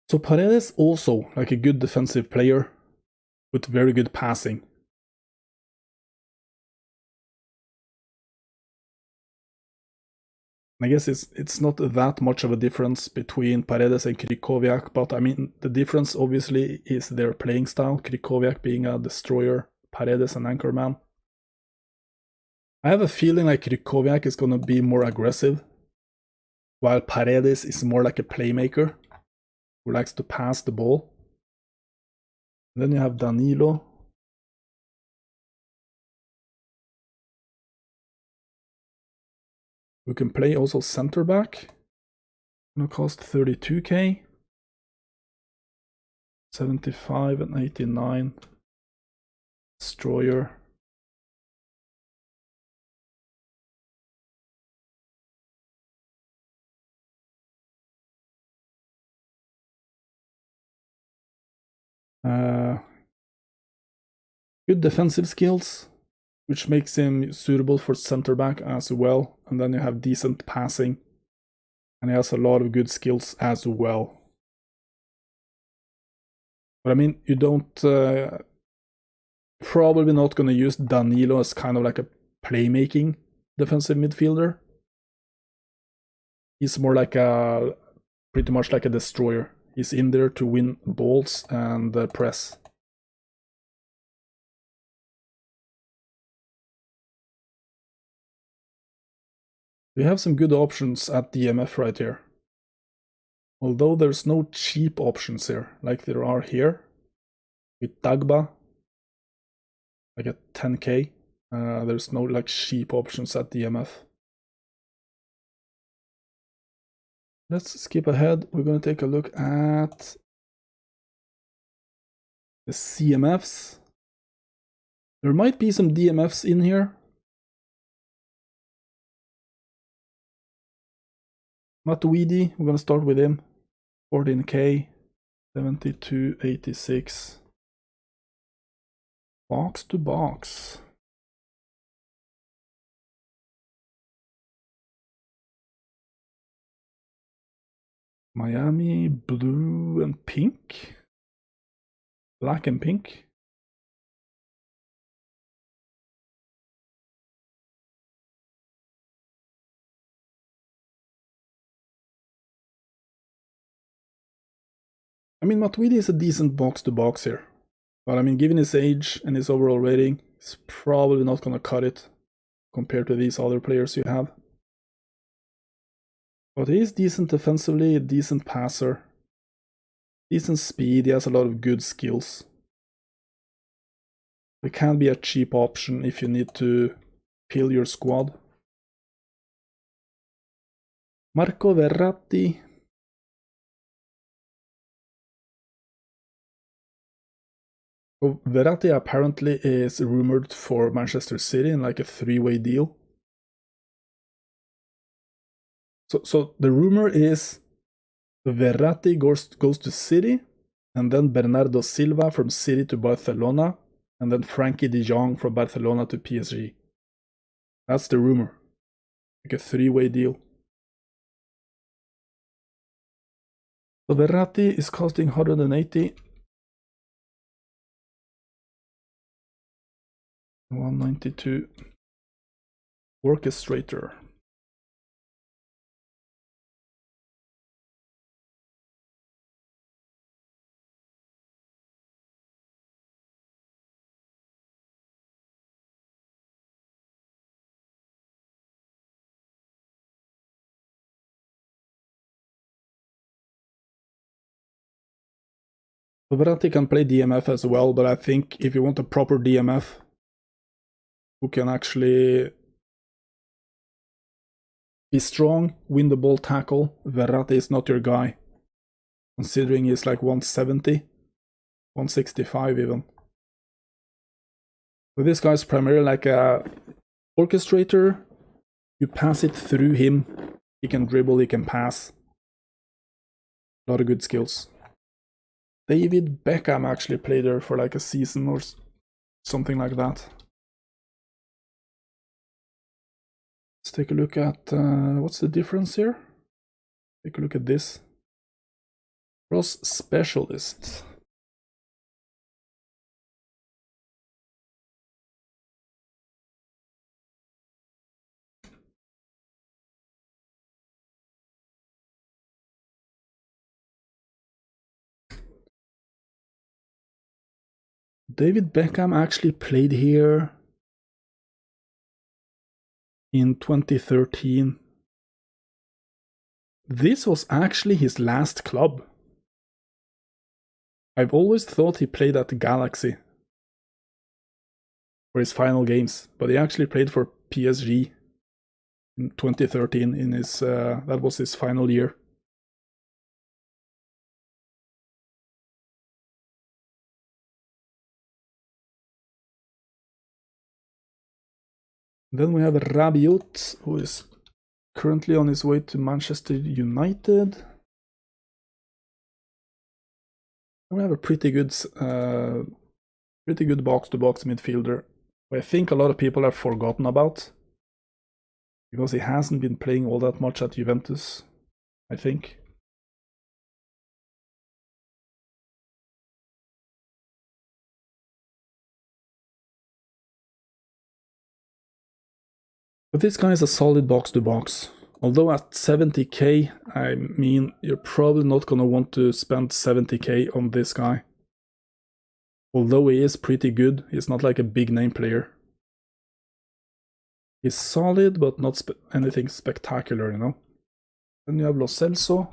So Paredes also like a good defensive player with very good passing. I guess it's not that much of a difference between Paredes and Krychowiak, but I mean the difference obviously is their playing style. Krychowiak being a destroyer, Paredes an anchorman. I have a feeling like Krychowiak is gonna be more aggressive, while Paredes is more like a playmaker who likes to pass the ball. And then you have Danilo. Who can play also center back. Gonna cost 32k. 75 and 89. Destroyer. Good defensive skills, which makes him suitable for center back as well. And then you have decent passing, and he has a lot of good skills as well. But I mean, you don't probably not going to use Danilo as kind of like a playmaking defensive midfielder. He's more like a pretty much like a destroyer. He's in there to win balls and press. We have some good options at DMF right here. Although there's no cheap options here, like there are here. With Dagba, like at 10k. There's no like cheap options at DMF. Let's skip ahead. We're going to take a look at the Cmfs. There might be some DMFs in here. Matuidi, we're going to start with him. 14k, 72.86. Box to box. Miami, blue and pink. Black and pink. I mean, Matuidi is a decent box to box here. But I mean, given his age and his overall rating, he's probably not going to cut it compared to these other players you have. But he is decent defensively, a decent passer, decent speed, he has a lot of good skills. It can be a cheap option if you need to fill your squad. Marco Verratti. So Verratti apparently is rumored for Manchester City in like a three-way deal. So the rumor is Verratti goes to City, and then Bernardo Silva from City to Barcelona, and then Frankie de Jong from Barcelona to PSG. That's the rumor. Like a three-way deal. So Verratti is costing 180. 192. Orchestrator. Verratti can play DMF as well, but I think if you want a proper DMF who can actually be strong, win the ball tackle, Verratti is not your guy. Considering he's like 170, 165 even. But this guy's primarily like a orchestrator. You pass it through him. He can dribble, he can pass. A lot of good skills. David Beckham actually played there for like a season or something like that. Let's take a look at what's the difference here. Take a look at this. Cross specialist. David Beckham actually played here in 2013. This was actually his last club. I've always thought he played at Galaxy for his final games, but he actually played for PSG in 2013 in his that was his final year. Then we have Rabiot, who is currently on his way to Manchester United. We have a pretty good box-to-box midfielder who I think a lot of people have forgotten about because he hasn't been playing all that much at Juventus, I think. But this guy is a solid box-to-box. Although at 70k, I mean, you're probably not gonna want to spend 70k on this guy. Although he is pretty good, he's not like a big name player. He's solid, but not anything spectacular, you know. Then you have Lo Celso.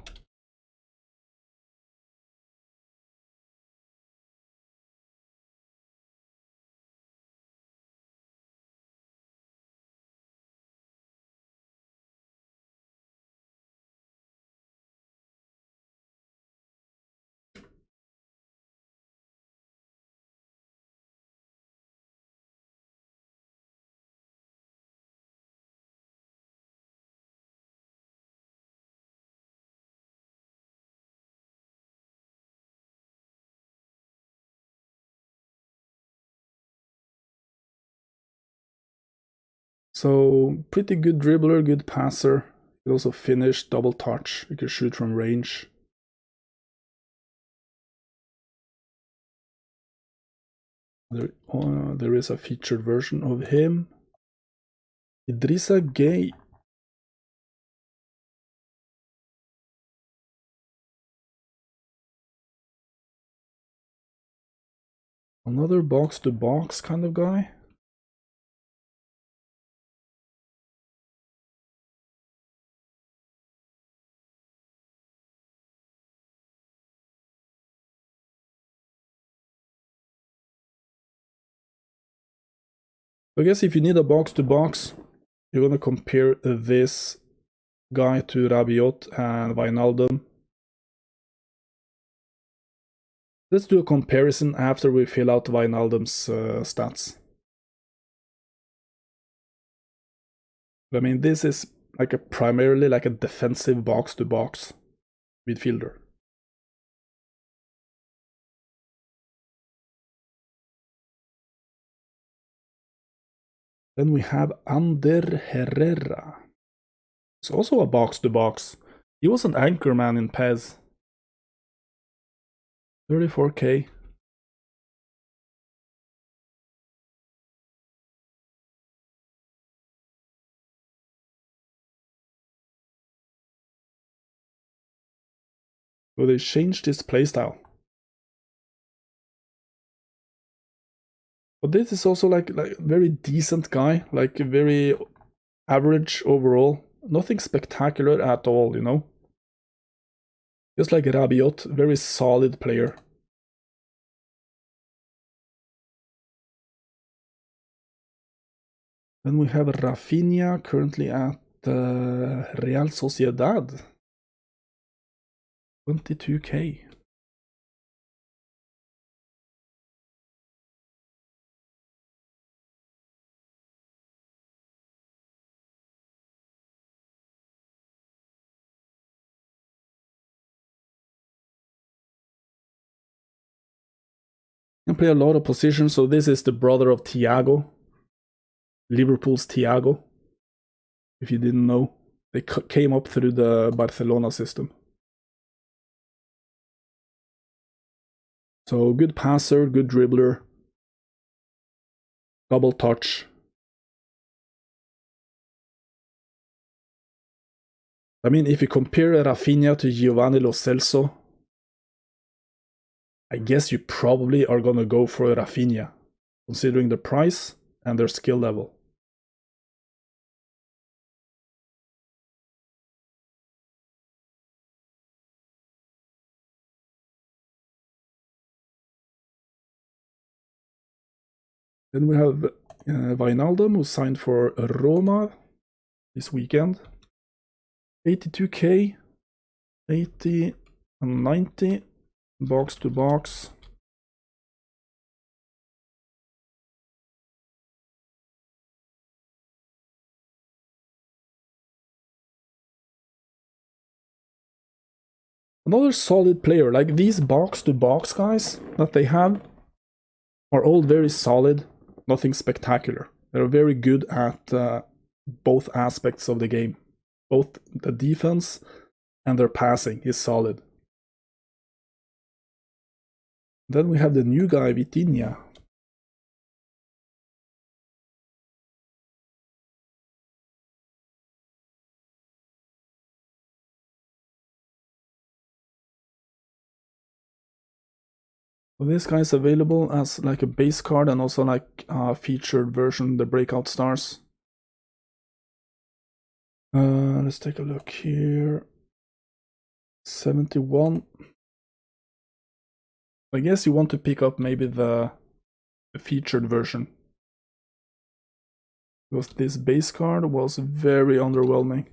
So, pretty good dribbler, good passer. He can also finish, double touch. He can shoot from range. There is a featured version of him. Idrissa Gueye. Another box-to-box kind of guy. I guess if you need a box-to-box, you're gonna compare this guy to Rabiot and Wijnaldum. Let's do a comparison after we fill out Wijnaldum's stats. I mean, this is like primarily like a defensive box-to-box midfielder. Then we have Ander Herrera. It's also a box-to-box. He was an anchor man in PES. 34k. So they changed his playstyle. But this is also like a very decent guy, like very average overall. Nothing spectacular at all, you know? Just like Rabiot, very solid player. Then we have Rafinha, currently at Real Sociedad. 22k. Can play a lot of positions, so this is the brother of Thiago. Liverpool's Thiago. If you didn't know, they came up through the Barcelona system. So good passer, good dribbler, double touch. I mean, if you compare Rafinha to Giovanni Lo Celso, I guess you probably are gonna go for Rafinha, considering the price and their skill level. Then we have Wijnaldum, who signed for Roma this weekend. 82k, 80 and 90, box to box. Another solid player, like these box to box guys that they have are all very solid, nothing spectacular. They're very good at both aspects of the game. Both the defense and their passing is solid. Then we have the new guy, Vitinha. So this guy is available as like a base card and also like a featured version, the Breakout Stars. Let's take a look here. 71. I guess you want to pick up maybe the featured version, because this base card was very underwhelming.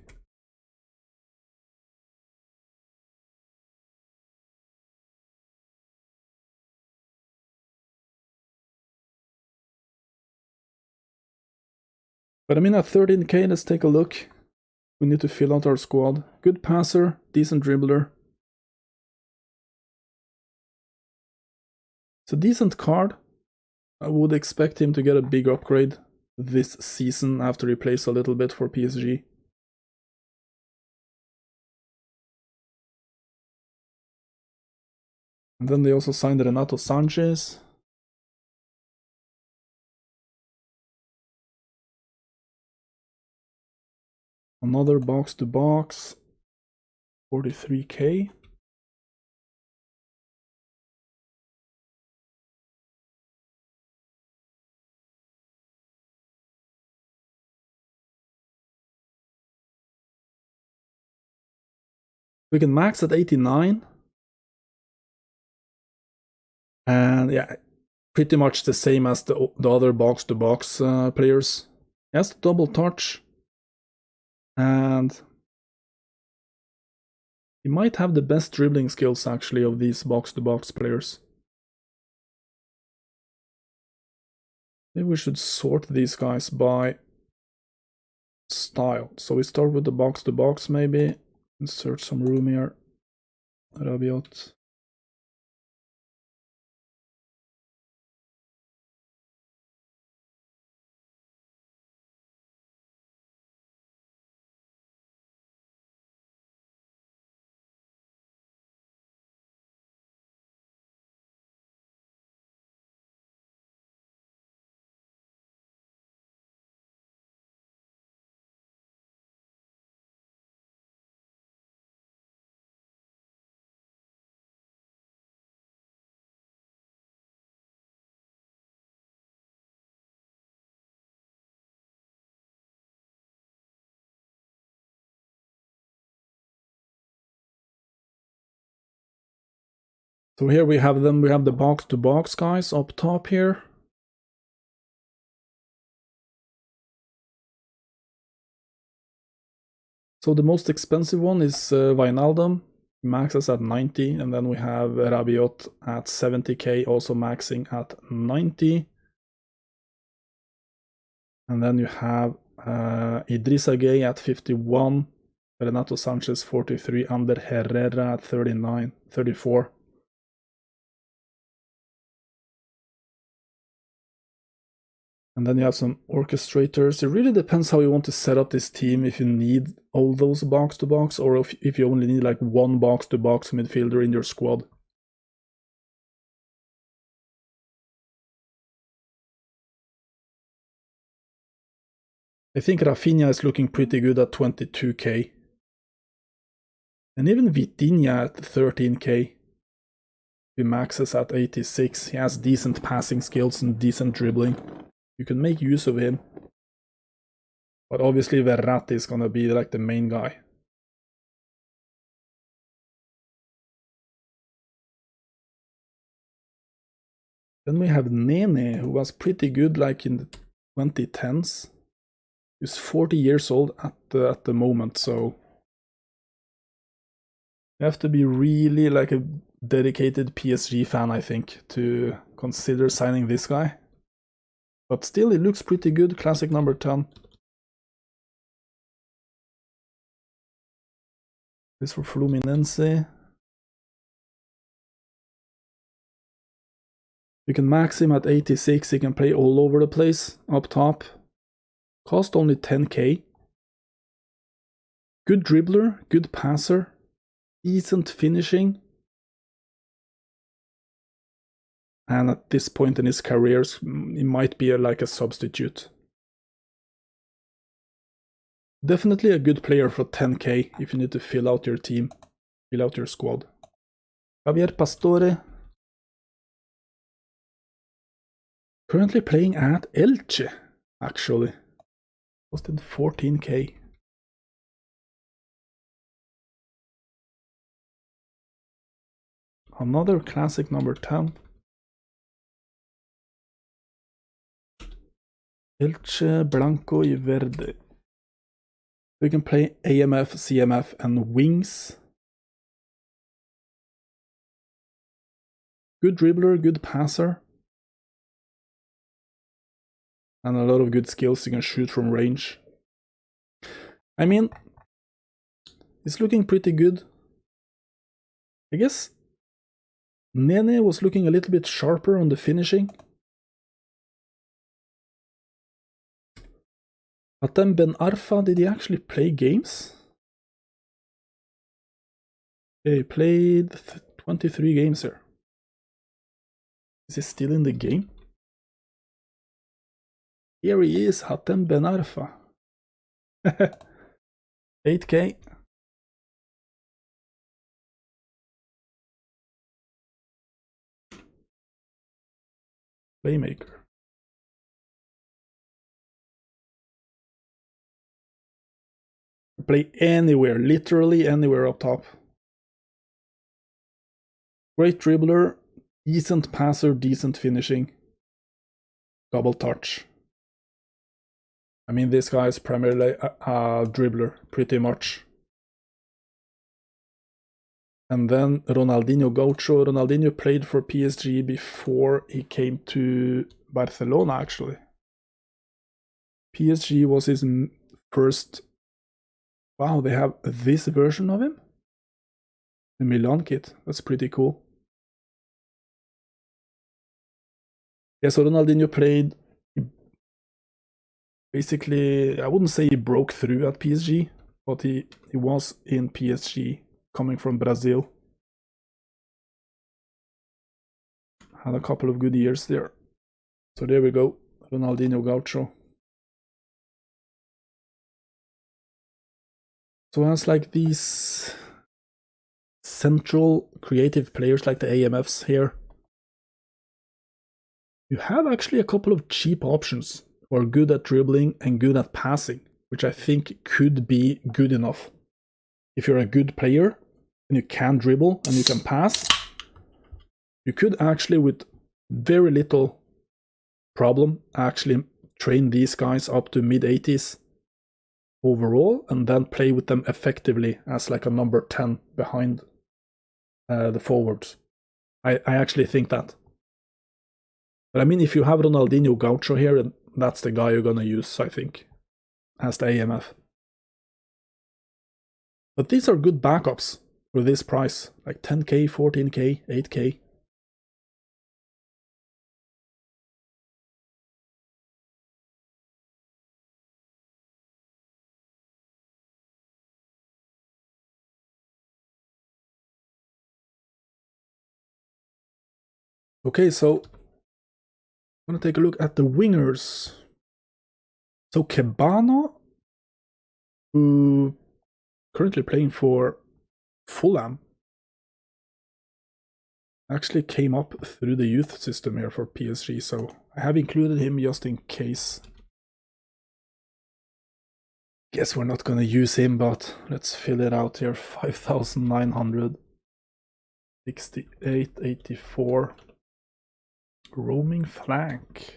But I mean, at 13k, let's take a look. We need to fill out our squad. Good passer, decent dribbler. It's a decent card. I would expect him to get a big upgrade this season after he plays a little bit for PSG. And then they also signed Renato Sanchez. Another box to box, 43k. We can max at 89. And yeah, pretty much the same as the other box to box players. He has the double touch. And he might have the best dribbling skills actually of these box to box players. Maybe we should sort these guys by style. So we start with the box to box maybe. Insert some room here. Rabiot. So here we have them. We have the box to box guys up top here. So the most expensive one is Wijnaldum, maxes at 90, and then we have Rabiot at 70k, also maxing at 90. And then you have Idrissa Gueye at 51, Renato Sanchez 43, Ander Herrera at 39, 34. And then you have some orchestrators. It really depends how you want to set up this team, if you need all those box to box, or if you only need like one box to box midfielder in your squad. I think Rafinha is looking pretty good at 22k. And even Vitinha at 13k. He maxes at 86. He has decent passing skills and decent dribbling. You can make use of him. But obviously Verratti is gonna be like the main guy. Then we have Nene, who was pretty good like in the 2010s. He's 40 years old at the moment, so you have to be really like a dedicated PSG fan, I think, to consider signing this guy. But still, he looks pretty good. Classic number 10. This for Fluminense. You can max him at 86. He can play all over the place up top. Cost only 10k. Good dribbler, good passer, decent finishing. And at this point in his career, he might be like a substitute. Definitely a good player for 10k if you need to fill out your team, fill out your squad. Javier Pastore. Currently playing at Elche, actually. Costed 14k. Another classic number 10. Elche Blanco y Verde. We can play AMF, CMF, and wings. Good dribbler, good passer. And a lot of good skills. You can shoot from range. I mean, it's looking pretty good. I guess Nene was looking a little bit sharper on the finishing. But then Ben Arfa, did he actually play games? He played 23 games here. Is he still in the game? Here he is, Hatem Ben Arfa. 8k. Playmaker. Play anywhere, literally anywhere up top. Great dribbler, decent passer, decent finishing. Double touch. I mean, this guy is primarily a dribbler, pretty much. And then Ronaldinho Gaucho. Ronaldinho played for PSG before he came to Barcelona, actually. PSG was his first... Wow, they have this version of him? The Milan kit. That's pretty cool. Yeah, so Ronaldinho played... Basically, I wouldn't say he broke through at PSG, but he was in PSG, coming from Brazil. Had a couple of good years there. So there we go, Ronaldinho Gaucho. So as like these central creative players like the AMFs here, you have actually a couple of cheap options who are good at dribbling and good at passing, which I think could be good enough. If you're a good player and you can dribble and you can pass, you could actually, with very little problem, actually train these guys up to mid-80s overall and then play with them effectively as like a number 10 behind the forwards. I actually think that. But I mean, if you have Ronaldinho Gaucho here, that's the guy you're gonna use, I think, as the AMF. But these are good backups for this price, like 10k, 14k, 8k. Okay, so I'm gonna take a look at the wingers. So Kebano, who currently playing for Fulham, actually came up through the youth system here for PSG, so I have included him just in case. Guess we're not gonna use him, but let's fill it out here. 5,968, 84. Roaming flank.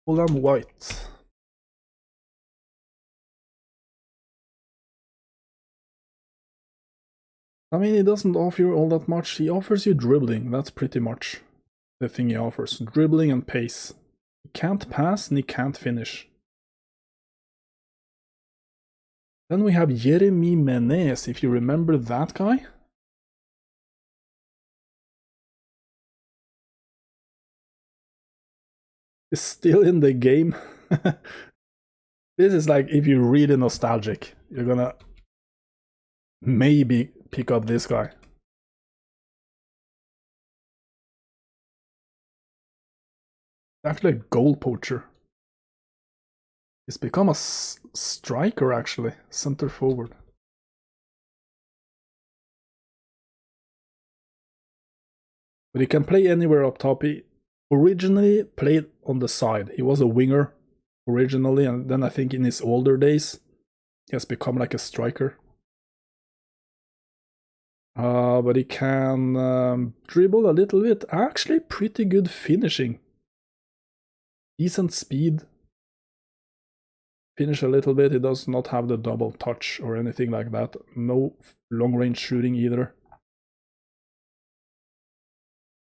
Fulham white. I mean, he doesn't offer you all that much. He offers you dribbling. That's pretty much the thing he offers. Dribbling and pace. He can't pass and he can't finish. Then we have Jeremy Menez, if you remember that guy. Is still in the game. This is like, if you're really nostalgic, you're gonna maybe pick up this guy. Actually a goal poacher. He's become a striker, actually, center forward. But he can play anywhere up top. He originally played on the side. He was a winger originally, and then I think in his older days, he has become like a striker. But he can dribble a little bit. Actually, pretty good finishing. Decent speed. Finish a little bit. He does not have the double touch or anything like that. No long range shooting either.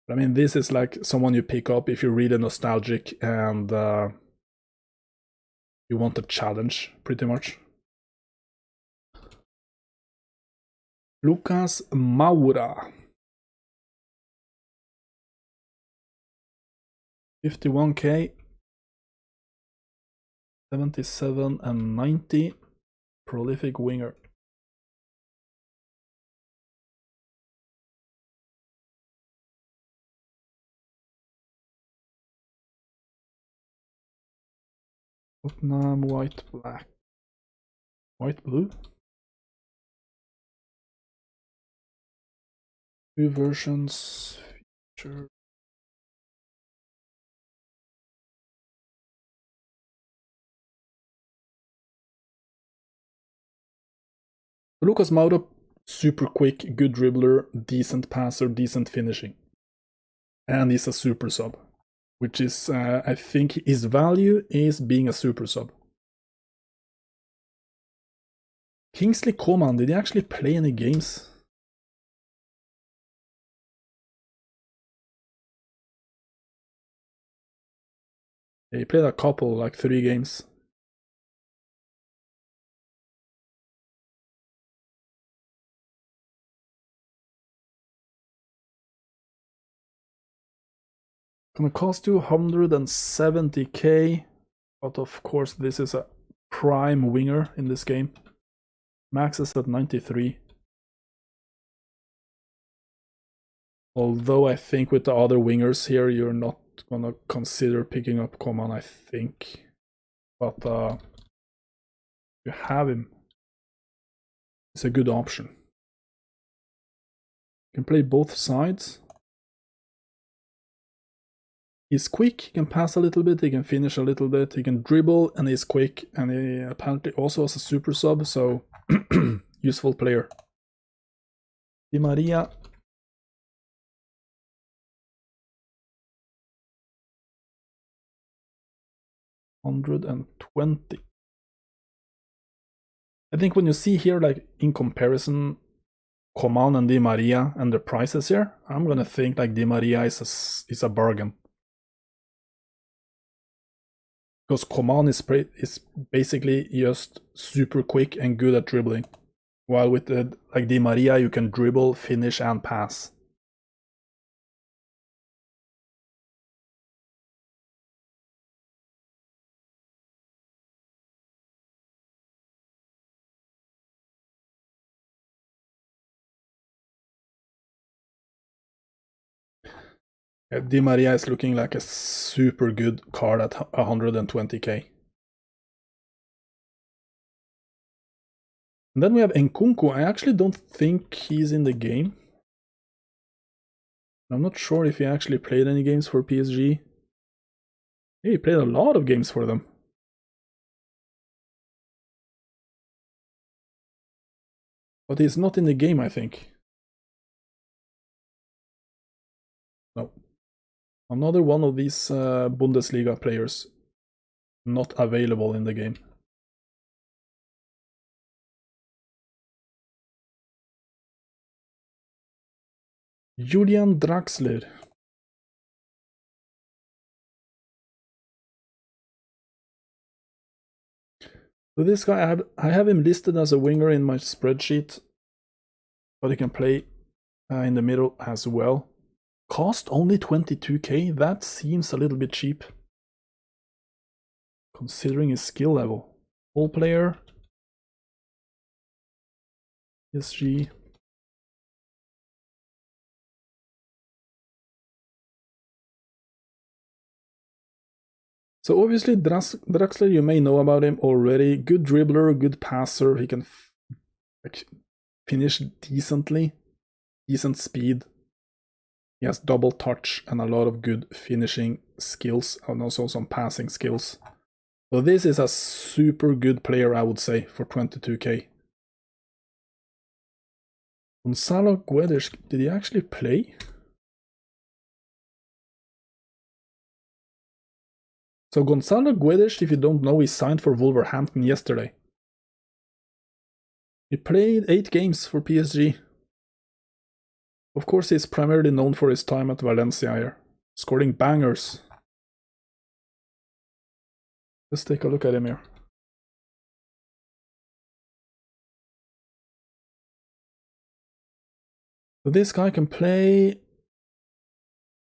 But I mean, this is like someone you pick up if you're really nostalgic and you want a challenge, pretty much. Lucas Moura. 51k. 77 and 90. Prolific winger. Tottenham, white, black. White, blue? Two versions. Feature. Lucas Moura, super quick, good dribbler, decent passer, decent finishing. And he's a super sub, which is, I think his value is being a super sub. Kingsley Coman, did he actually play any games? Yeah, he played a couple, like 3 games. Gonna cost you 170k, but of course this is a prime winger in this game. Max is at 93. Although I think with the other wingers here, you're not gonna consider picking up Coman, I think. But you have him. It's a good option. You can play both sides. He's quick, he can pass a little bit, he can finish a little bit, he can dribble, and he's quick, and he apparently also has a super sub, so useful player. Di Maria. 120. I think when you see here, like in comparison, Coman and Di Maria and the prices here, I'm gonna think like Di Maria is a bargain. Because Coman is basically just super quick and good at dribbling. While with like Di Maria, you can dribble, finish, and pass. Di Maria is looking like a super good card at 120k. And then we have Nkunku. I actually don't think he's in the game. I'm not sure if he actually played any games for PSG. Yeah, he played a lot of games for them. But he's not in the game, I think. No. Another one of these Bundesliga players not available in the game. Julian Draxler. So this guy, I have him listed as a winger in my spreadsheet, but he can play in the middle as well. Cost only 22k, that seems a little bit cheap, considering his skill level. All player, PSG. So obviously Draxler, you may know about him already. Good dribbler, good passer. He can finish decently, decent speed. He has double touch and a lot of good finishing skills and also some passing skills. So this is a super good player, I would say, for 22k. Gonzalo Quiddish, did he actually play? So Gonzalo Quiddish, if you don't know, he signed for Wolverhampton yesterday. He played 8 games for PSG. Of course, he's primarily known for his time at Valencia here, scoring bangers. Let's take a look at him here. So this guy can play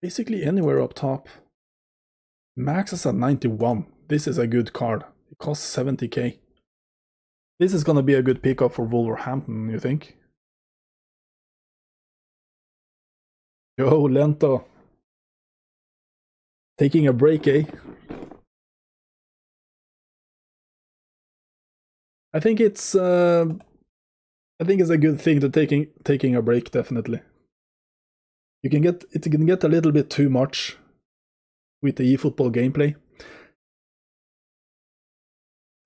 basically anywhere up top. Max is at 91. This is a good card. It costs 70k. This is gonna be a good pickup for Wolverhampton, you think? Yo, Lento. Taking a break, eh? I think it's a good thing to taking a break, definitely. It can get a little bit too much with the eFootball gameplay.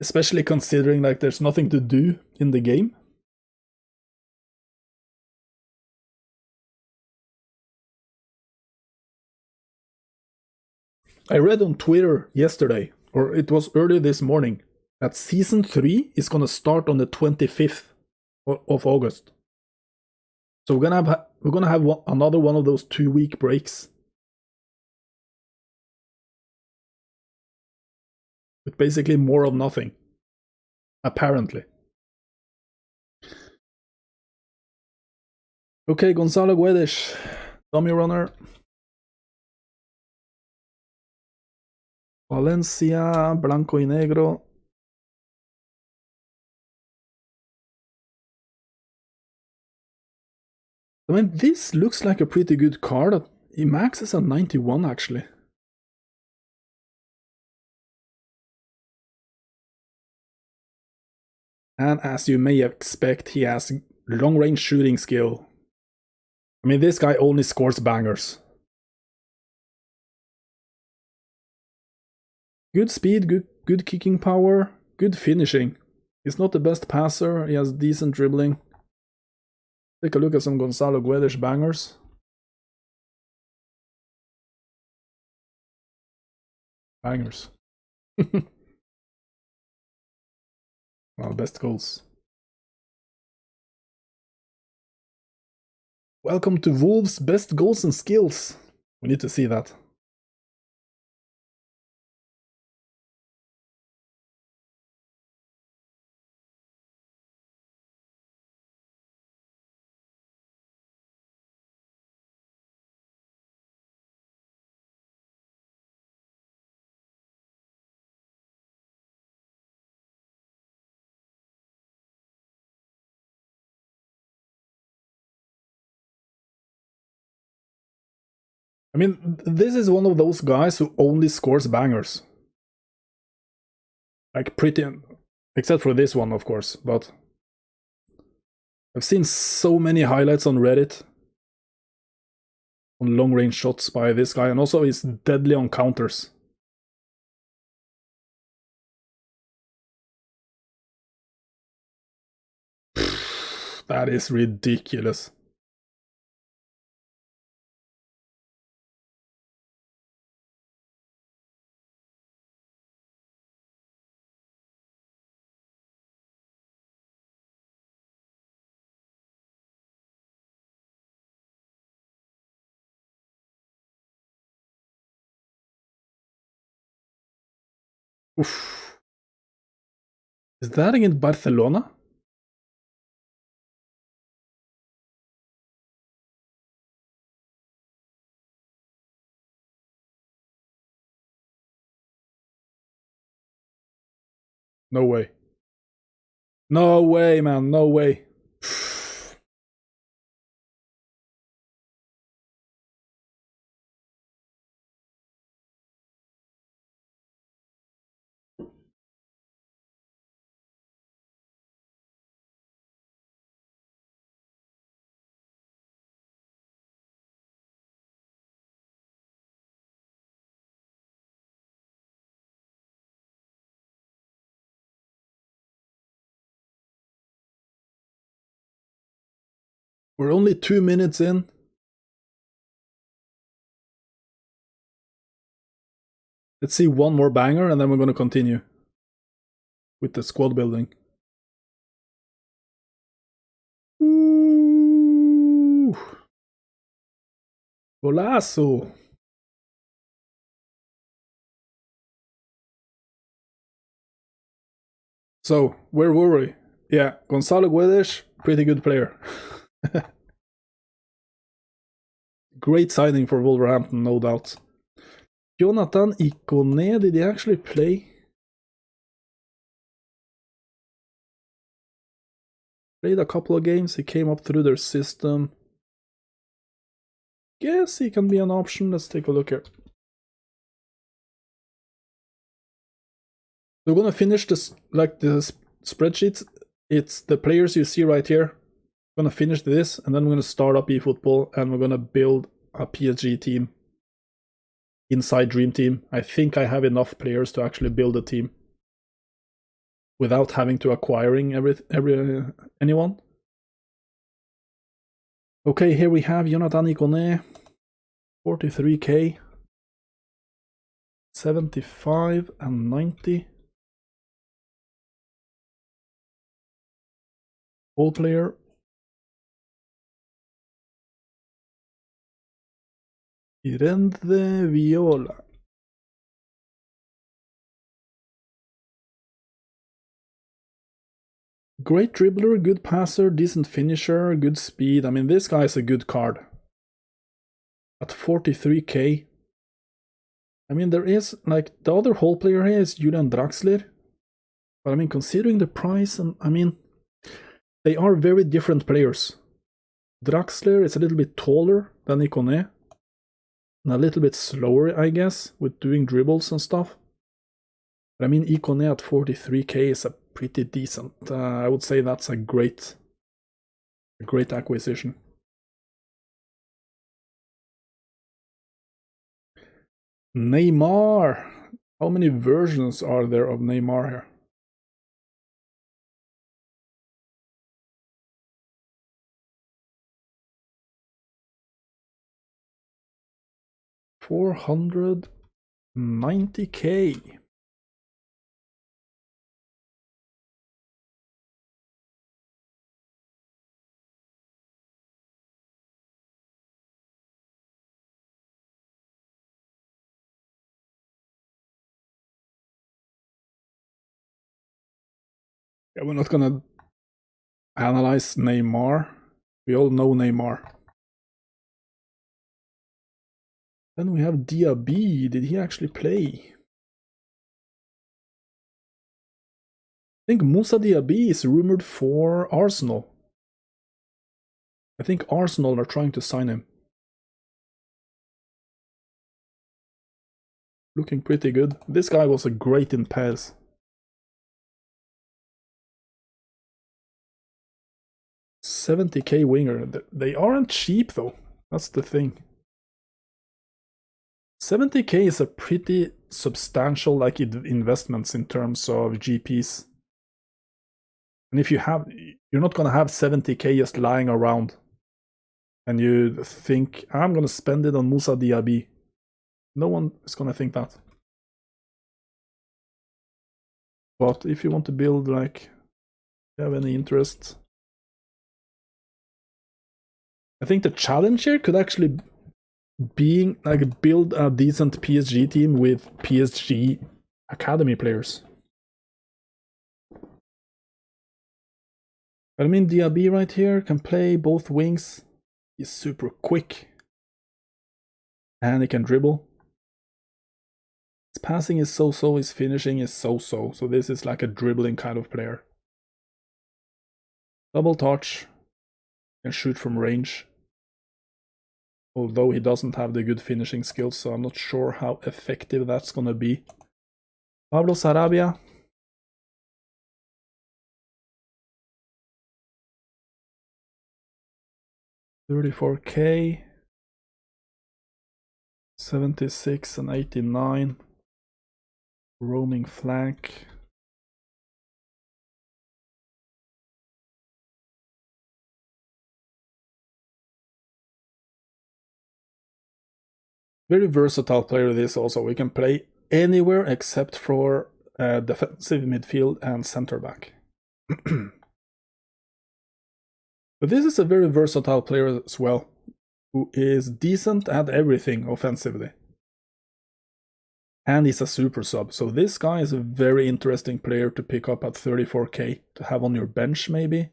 Especially considering like there's nothing to do in the game. I read on Twitter yesterday, or it was early this morning, that Season 3 is gonna start on the 25th of August. So we're gonna have another one of those 2-week breaks. With basically more of nothing. Apparently. Okay, Gonzalo Quiddish, dummy runner. Valencia, blanco y negro. I mean, this looks like a pretty good card. He maxes at 91 actually. And as you may expect, he has long-range shooting skill. I mean, this guy only scores bangers. Good speed, good kicking power, good finishing. He's not the best passer, he has decent dribbling. Take a look at some Gonzalo Quiddish bangers. Bangers. Well, best goals. Welcome to Wolves' best goals and skills. We need to see that. I mean, this is one of those guys who only scores bangers. Like pretty, except for this one, of course, but I've seen so many highlights on Reddit on long-range shots by this guy, and also he's deadly on counters. That is ridiculous. Oof. Is that against Barcelona? No way. No way, man. No way. We're only 2 minutes in. Let's see one more banger and then we're going to continue with the squad building. Ooh. Golazo. So, where were we? Yeah, Gonzalo Quiddish, pretty good player. Great signing for Wolverhampton, no doubt. Jonathan Ikone, did he actually play? Played a couple of games, he came up through their system. Guess he can be an option, let's take a look here. We're gonna finish this, like the spreadsheets. It's the players you see right here. We're gonna finish this, and then we're gonna start up eFootball, and we're gonna build a PSG team. Inside Dream Team. I think I have enough players to actually build a team without having to acquiring anyone. Okay, here we have Jonathan Ikone, 43k, 75 and 90. All player. Irende Viola. Great dribbler, good passer, decent finisher, good speed. I mean, this guy is a good card. At 43k. I mean, there is, like, the other whole player here is Julian Draxler. But I mean, considering the price, and I mean, they are very different players. Draxler is a little bit taller than Ikone. And a little bit slower, I guess, with doing dribbles and stuff. But I mean, Ikone at 43k is a pretty decent. I would say that's a great acquisition. Neymar. How many versions are there of Neymar here? $490k. Yeah, we're not gonna analyze Neymar. We all know Neymar. Then we have Diaby. Did he actually play? I think Moussa Diaby is rumored for Arsenal. I think Arsenal are trying to sign him. looking pretty good. This guy was a great in PES. $70k winger. They aren't cheap though. That's the thing. 70k is a pretty substantial like investments in terms of GPs. And if you're not gonna have 70k just lying around and you think, I'm gonna spend it on Moussa Diaby. No one is gonna think that. But if you want to build, like, you have any interest, I think the challenge here could actually be like build a decent PSG team with PSG academy players. But I mean, Diaby right here can play both wings. He's super quick. And he can dribble. His passing is so-so, his finishing is so-so. So this is like a dribbling kind of player. Double touch. Can shoot from range. Although he doesn't have the good finishing skills, so I'm not sure how effective that's gonna be. Pablo Sarabia. $34k. 76 and 89. Roaming flank. Very versatile player this also. We can play anywhere except for defensive midfield and center back. But this is a very versatile player as well, who is decent at everything offensively. And he's a super sub, so this guy is a very interesting player to pick up at 34k, to have on your bench maybe.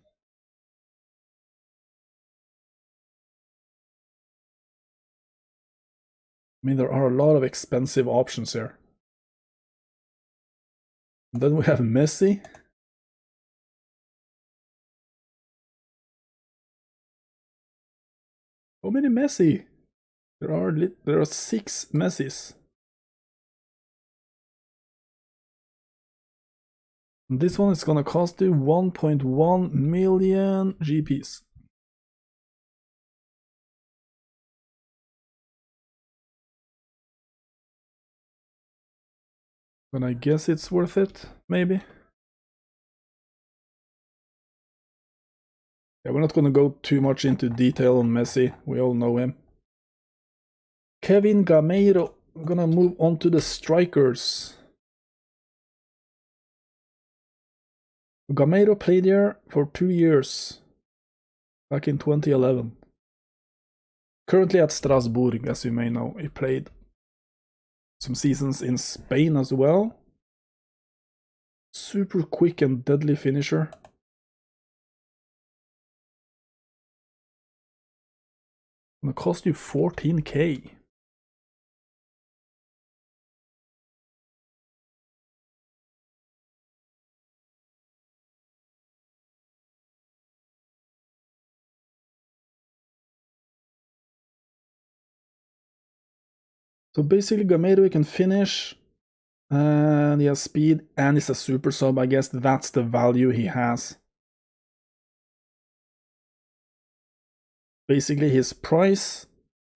I mean, there are a lot of expensive options here. And then we have Messi. How many Messi? There are 6 Messis. And this one is gonna cost you 1.1 million GPs. And I guess it's worth it, maybe. Yeah, we're not gonna go too much into detail on Messi. We all know him. Kevin Gameiro. I'm gonna move on to the strikers. Gameiro played here for 2 years, back in 2011. Currently at Strasbourg, as you may know. He played some seasons in Spain as well. Super quick and deadly finisher. Gonna cost you 14k. So basically Gameiro can finish, and he has speed, and he's a super sub. I guess that's the value he has. Basically his price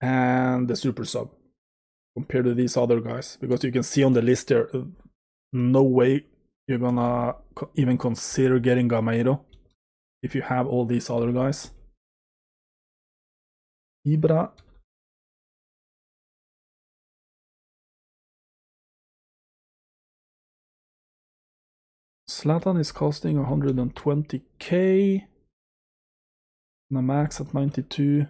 and the super sub compared to these other guys, because you can see on the list there, no way you're gonna even consider getting Gameiro if you have all these other guys. Ibra. Zlatan is costing 120k. The max at 92.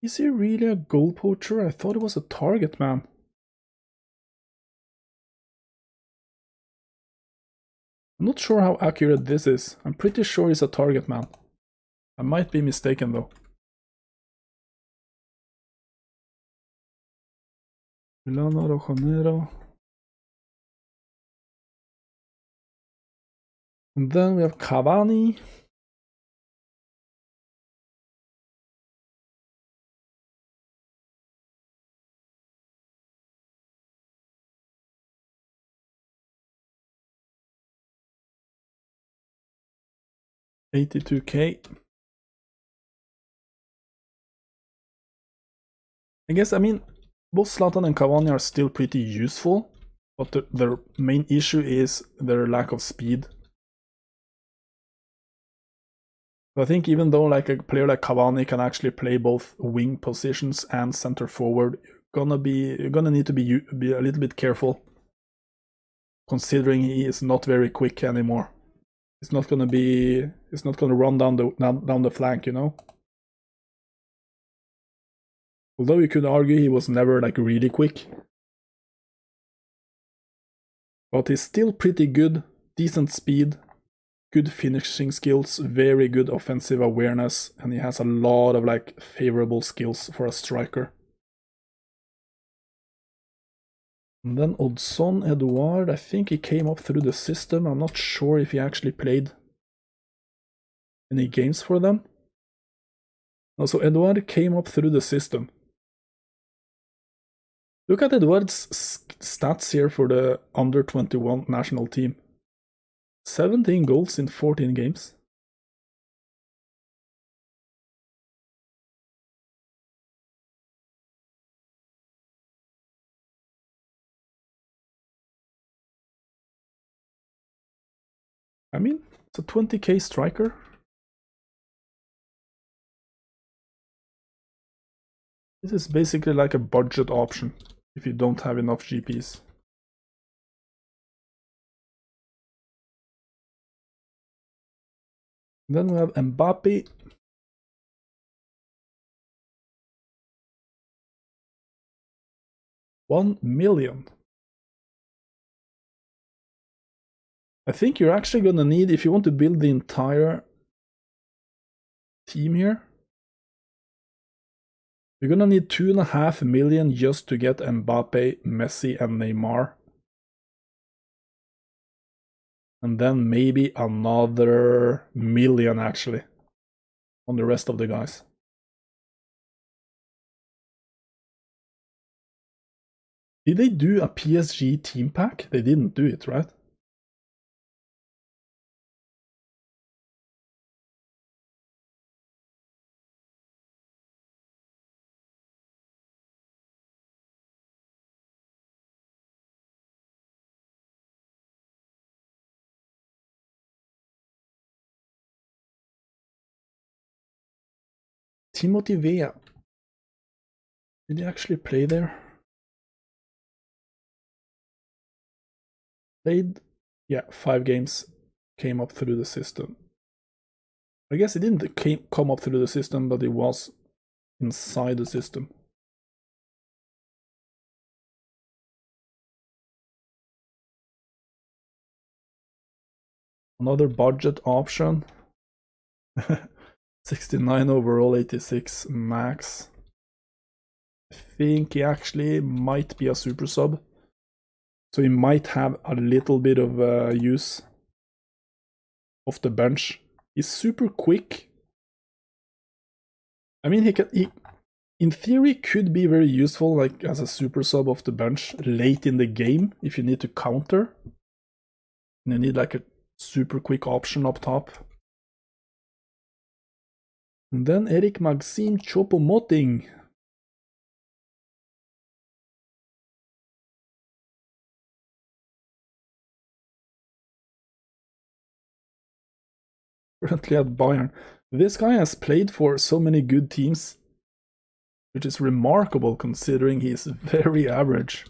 Is he really a goal poacher? I thought it was a target man. I'm not sure how accurate this is. I'm pretty sure he's a target man. I might be mistaken though. Milano Rojonero. And then we have Cavani. 82k. I guess, I mean, both Zlatan and Cavani are still pretty useful, but their main issue is their lack of speed. I think even though like a player like Cavani can actually play both wing positions and center forward, you're gonna need to be a little bit careful, considering he is not very quick anymore. It's not gonna run down the flank, you know. Although you could argue he was never like really quick, but he's still pretty good, decent speed, good finishing skills, very good offensive awareness, and he has a lot of like favorable skills for a striker. And then Oddson Edouard, I think he came up through the system. I'm not sure if he actually played any games for them. Also, Edouard came up through the system. Look at Edouard's stats here for the under-21 national team. 17 goals in 14 games. I mean, it's a 20k striker. This is basically like a budget option if you don't have enough GPs. Then we have Mbappe. $1 million. I think you're actually gonna need, if you want to build the entire team here, you're gonna need $2.5 million just to get Mbappe, Messi, and Neymar. And then maybe another million actually on the rest of the guys. Did they do a PSG team pack? They didn't do it, right? Timothy Weah. Did he actually play there? Played, yeah, 5 games, came up through the system. I guess he didn't come up through the system, but he was inside the system. Another budget option. 69 overall, 86 max. I think he actually might be a super sub. So he might have a little bit of use off the bench. He's super quick. I mean, he in theory could be very useful like as a super sub off the bench late in the game if you need to counter. And you need like a super quick option up top. And then Eric Maxime Choupo-Moting. Currently at Bayern. This guy has played for so many good teams, which is remarkable considering he's very average.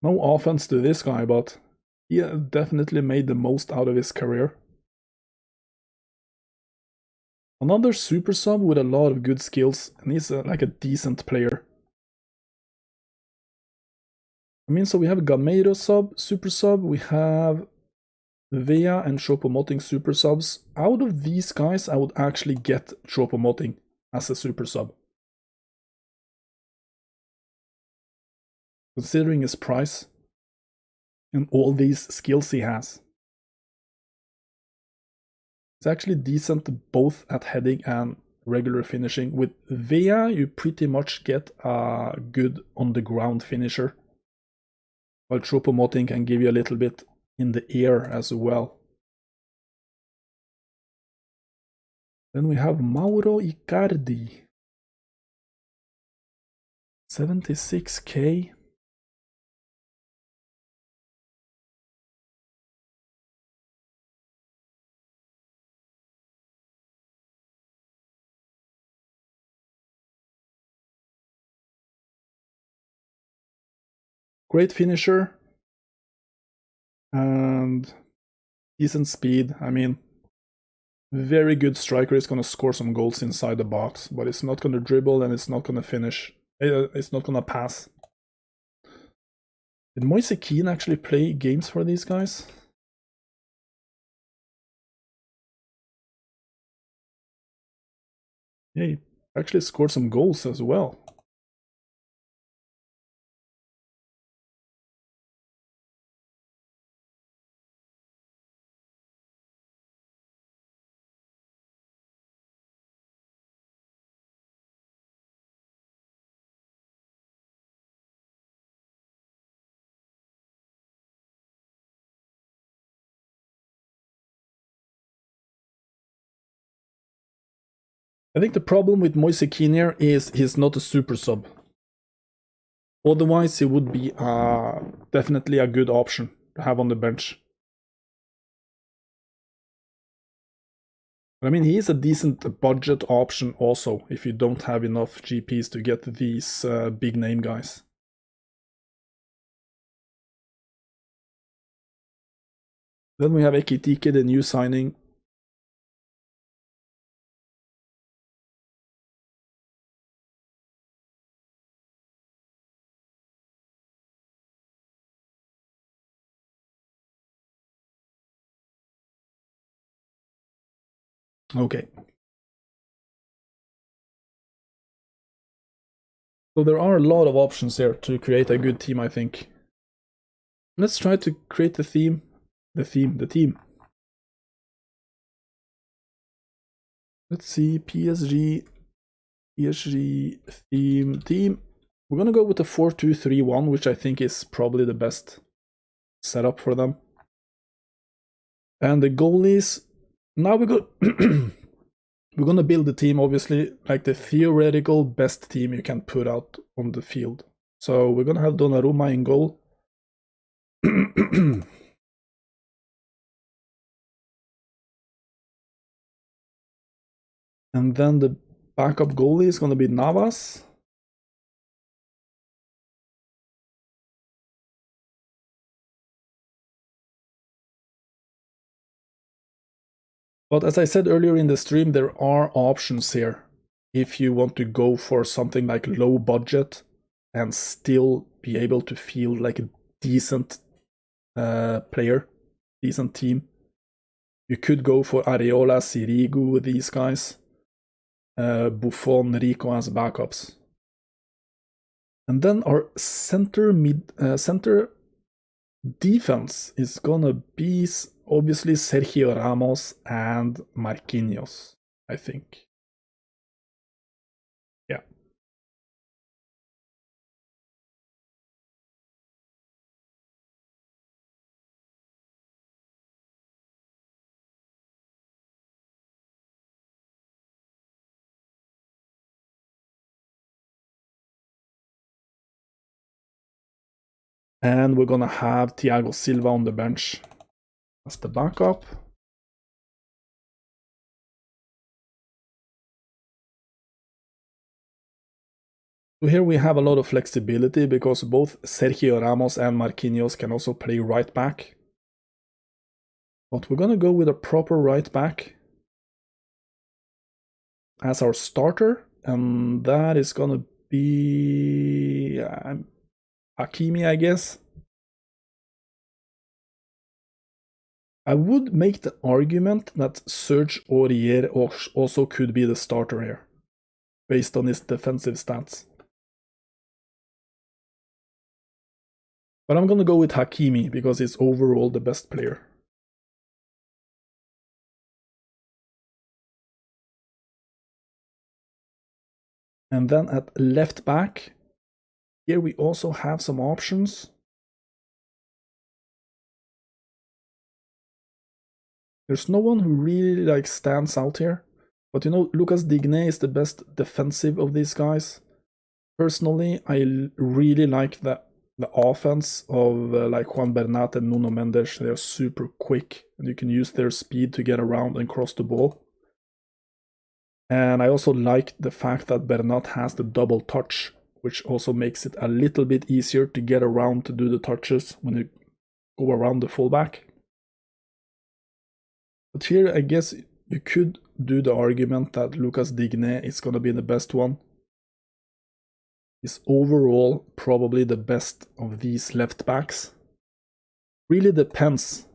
No offense to this guy, but he has definitely made the most out of his career. Another super sub with a lot of good skills, and he's like a decent player. I mean, so we have Gameiro super sub, we have Weah and Choupo-Moting super subs. Out of these guys, I would actually get Choupo-Moting as a super sub. Considering his price and all these skills he has. It's actually decent both at heading and regular finishing. With Weah, you pretty much get a good on-the-ground finisher, while Choupo-Moting can give you a little bit in the air as well. Then we have Mauro Icardi. 76k. Great finisher. And decent speed. I mean, very good striker. Is going to score some goals inside the box, but it's not going to dribble and it's not going to finish. It's not going to pass. Did Moise Kean actually play games for these guys? Yeah, he actually scored some goals as well. I think the problem with Moise Kean here is he's not a super sub. Otherwise, he would be definitely a good option to have on the bench. But I mean, he is a decent budget option also, if you don't have enough GPs to get these big name guys. Then we have Ekitike, the new signing. Okay. So there are a lot of options here to create a good team, I think. Let's try to create the theme. The team. Let's see, PSG team. We're gonna go with the 4-2-3-1, which I think is probably the best setup for them. And the goalies. Now we go. We're gonna build the team, obviously, like the theoretical best team you can put out on the field. So we're gonna have Donnarumma in goal. And then the backup goalie is gonna be Navas. But as I said earlier in the stream, there are options here. If you want to go for something like low budget and still be able to feel like a decent player, decent team, you could go for Areola, Sirigu, these guys. Buffon, Rico as backups. And then our center defense is gonna be obviously Sergio Ramos and Marquinhos, I think. Yeah. And we're gonna have Thiago Silva on the bench as the backup. So here we have a lot of flexibility because both Sergio Ramos and Marquinhos can also play right back. But we're gonna go with a proper right back as our starter, and that is gonna be Hakimi, I guess. I would make the argument that Serge Aurier also could be the starter here, based on his defensive stats. But I'm gonna go with Hakimi because he's overall the best player. And then at left back, here we also have some options. There's no one who really like stands out here. But you know, Lucas Digne is the best defensive of these guys. Personally, I really like the offense of like Juan Bernat and Nuno Mendes. They're super quick, and you can use their speed to get around and cross the ball. And I also like the fact that Bernat has the double touch, which also makes it a little bit easier to get around to do the touches when you go around the fullback. But here, I guess you could do the argument that Lucas Digne is going to be the best one. He's overall probably the best of these left backs. Really depends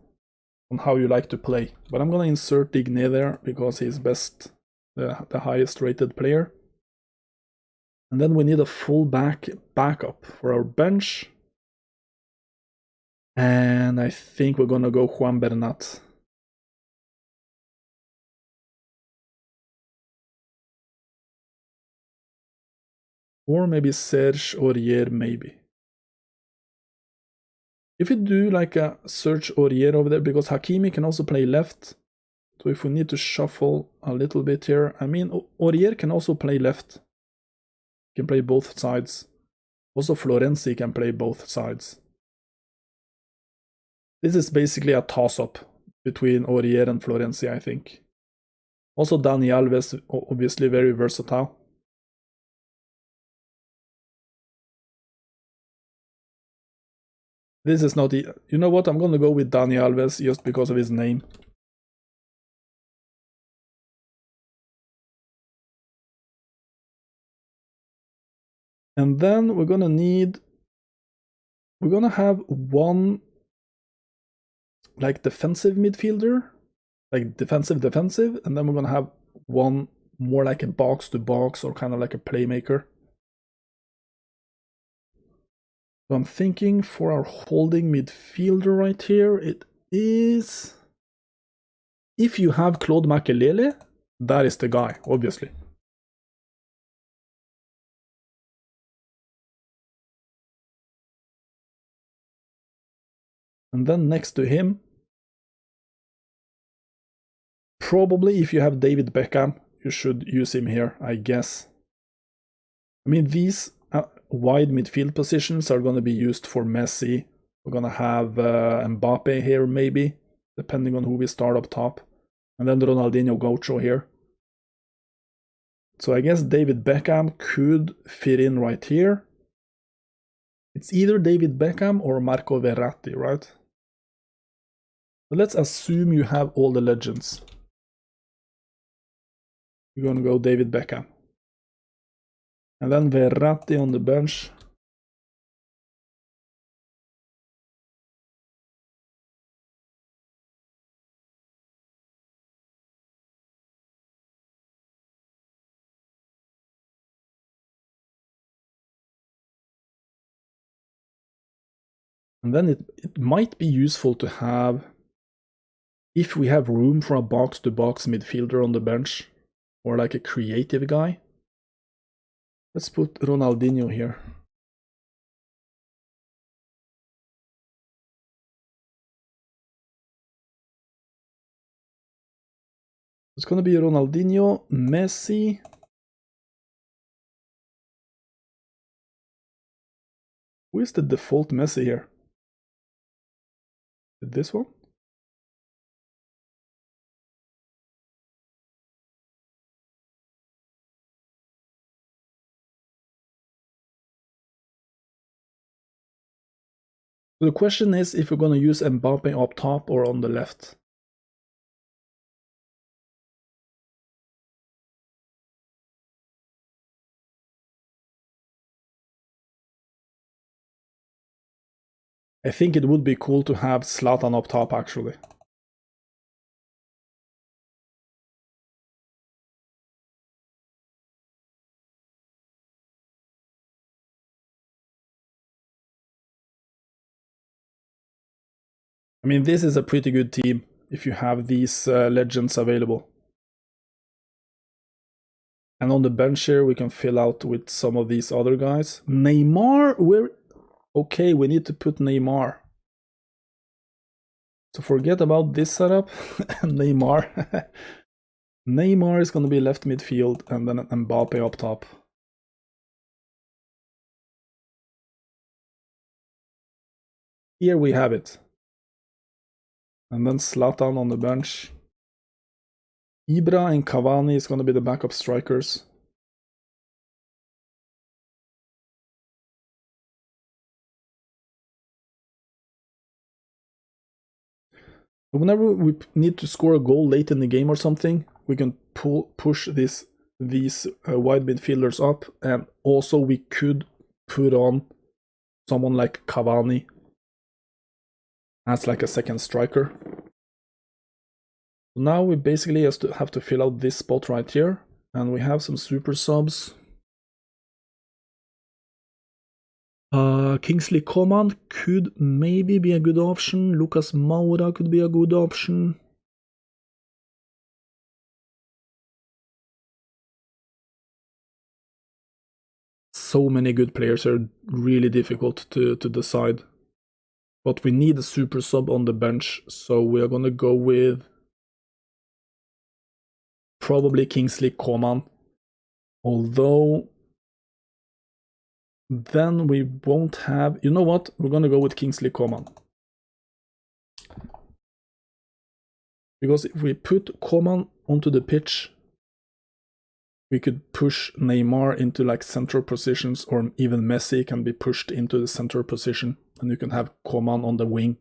on how you like to play. But I'm going to insert Digne there because he's best, the highest rated player. And then we need a fullback backup for our bench. And I think we're going to go Juan Bernat. Or maybe Serge Aurier, maybe. If we do like a Serge Aurier over there, because Hakimi can also play left. So if we need to shuffle a little bit here, I mean, Aurier can also play left. He can play both sides. Also Florenzi can play both sides. This is basically a toss-up between Aurier and Florenzi, I think. Also Dani Alves, obviously very versatile. This is not... You know what? I'm going to go with Dani Alves just because of his name. And then we're going to need... We're going to have one like defensive midfielder. Like defensive, and then we're going to have one more like a box-to-box or kind of like a playmaker. So I'm thinking for our holding midfielder right here, it is... If you have Claude Makelele, that is the guy, obviously. And then next to him, probably if you have David Beckham, you should use him here, I guess. I mean, these wide midfield positions are going to be used for Messi. We're going to have Mbappe here, maybe, depending on who we start up top. And then Ronaldinho Gaucho here. So I guess David Beckham could fit in right here. It's either David Beckham or Marco Verratti, right? But let's assume you have all the legends. You're going to go David Beckham. And then Verratti on the bench. And then it might be useful to have, if we have room for a box-to-box midfielder on the bench, or like a creative guy. Let's put Ronaldinho here. It's going to be Ronaldinho, Messi. Who is the default Messi here? This one? The question is if we're going to use Mbappe up top or on the left. I think it would be cool to have Zlatan up top, actually. I mean, this is a pretty good team if you have these legends available. And on the bench here, we can fill out with some of these other guys. Neymar, we're... Okay, we need to put Neymar. So forget about this setup. Neymar. Neymar is going to be left midfield, and then Mbappe up top. Here we have it. And then Zlatan on the bench. Ibra and Cavani is going to be the backup strikers. Whenever we need to score a goal late in the game or something, we can push these wide midfielders up, and also we could put on someone like Cavani as like a second striker. Now we basically have to fill out this spot right here, and we have some super subs. Kingsley Coman could maybe be a good option. Lucas Moura could be a good option. So many good players are really difficult to decide. But we need a super sub on the bench, so we are gonna go with probably Kingsley Coman. Although then we won't have... You know what? We're gonna go with Kingsley Coman. Because if we put Coman onto the pitch, we could push Neymar into like central positions, or even Messi can be pushed into the center position, and you can have Coman on the wing.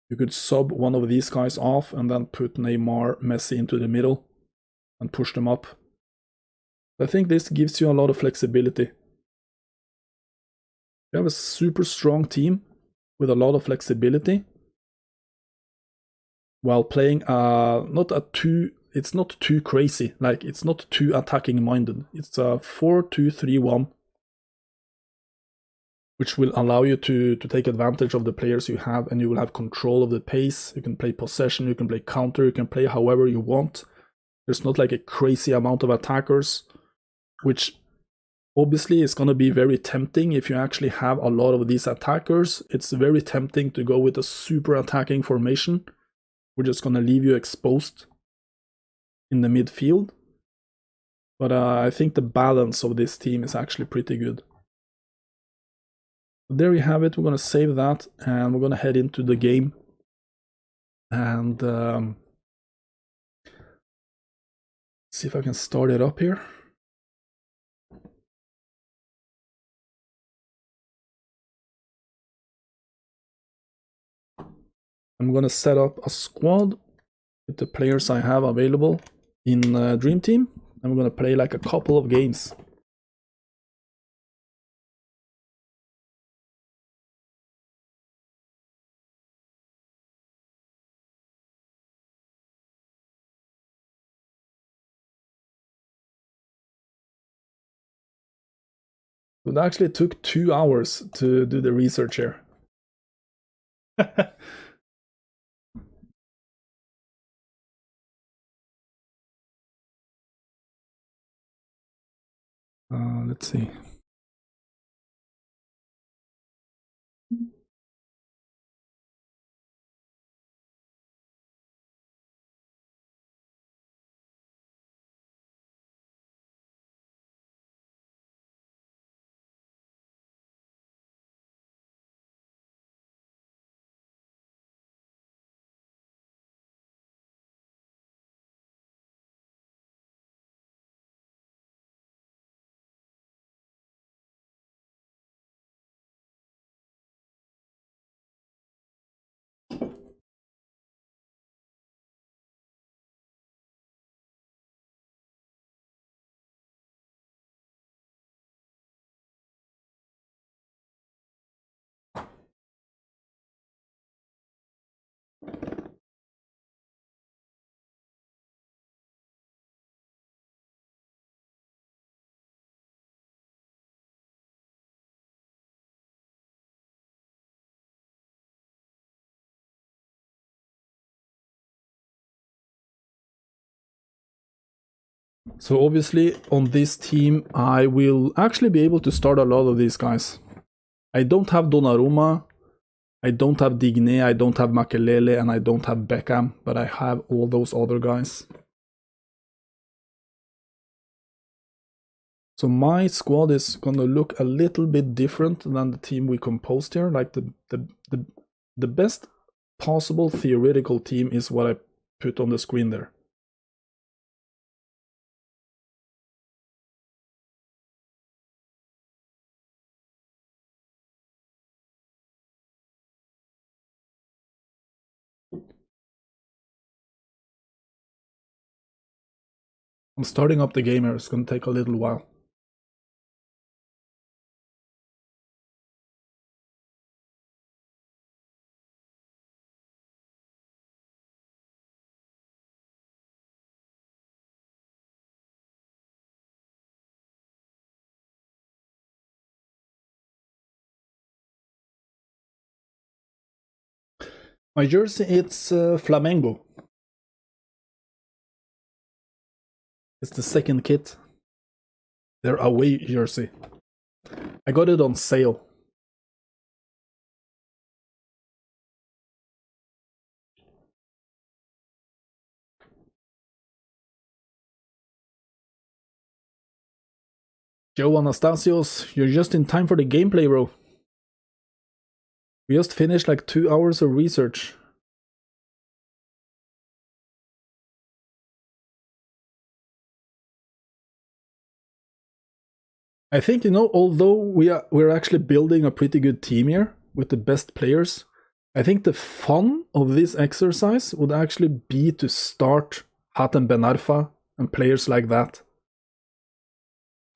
You could sub one of these guys off and then put Neymar, Messi into the middle and push them up. I think this gives you a lot of flexibility. You have a super strong team with a lot of flexibility, while playing it's not too crazy, like it's not too attacking minded. It's a 4-2-3-1, which will allow you to take advantage of the players you have, and you will have control of the pace. You can play possession, you can play counter, you can play however you want. There's not like a crazy amount of attackers, which obviously is going to be very tempting if you actually have a lot of these attackers. It's very tempting to go with a super attacking formation. We're just going to leave you exposed in the midfield. But I think the balance of this team is actually pretty good. There you have it. We're going to save that, and we're going to head into the game. And see if I can start it up here. I'm going to set up a squad with the players I have available in Dream Team, and we're going to play like a couple of games. It actually took 2 hours to do the research here. Let's see. So obviously on this team I will actually be able to start a lot of these guys. I don't have Donnarumma, I don't have Digne, I don't have Makelele, and I don't have Beckham, but I have all those other guys. So my squad is gonna look a little bit different than the team we composed here. Like the best possible theoretical team is what I put on the screen there. I'm starting up the game here. It's gonna take a little while. My jersey, it's Flamengo. It's the second kit. Their away jersey. I got it on sale. Joe Anastasios, you're just in time for the gameplay, bro. We just finished like 2 hours of research. I think, you know, although we're actually building a pretty good team here with the best players, I think the fun of this exercise would actually be to start Hatem Ben Arfa and players like that.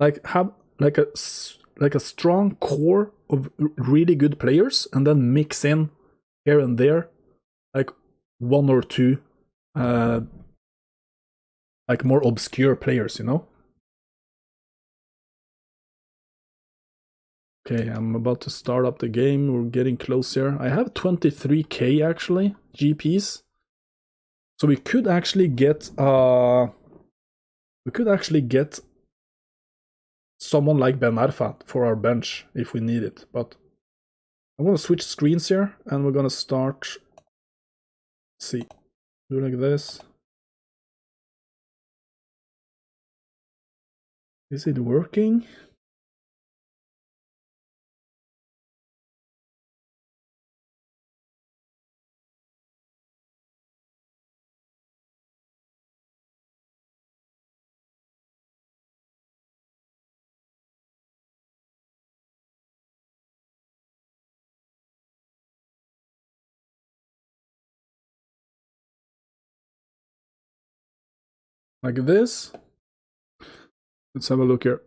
Like have like a strong core of really good players, and then mix in here and there like one or two like more obscure players, you know. Okay, I'm about to start up the game. We're getting close here. I have 23k actually GPs, so we could actually get someone like Ben Arfa for our bench if we need it. But I'm gonna switch screens here, and we're gonna start. Let's see, do like this. Is it working? Like this. Let's have a look here.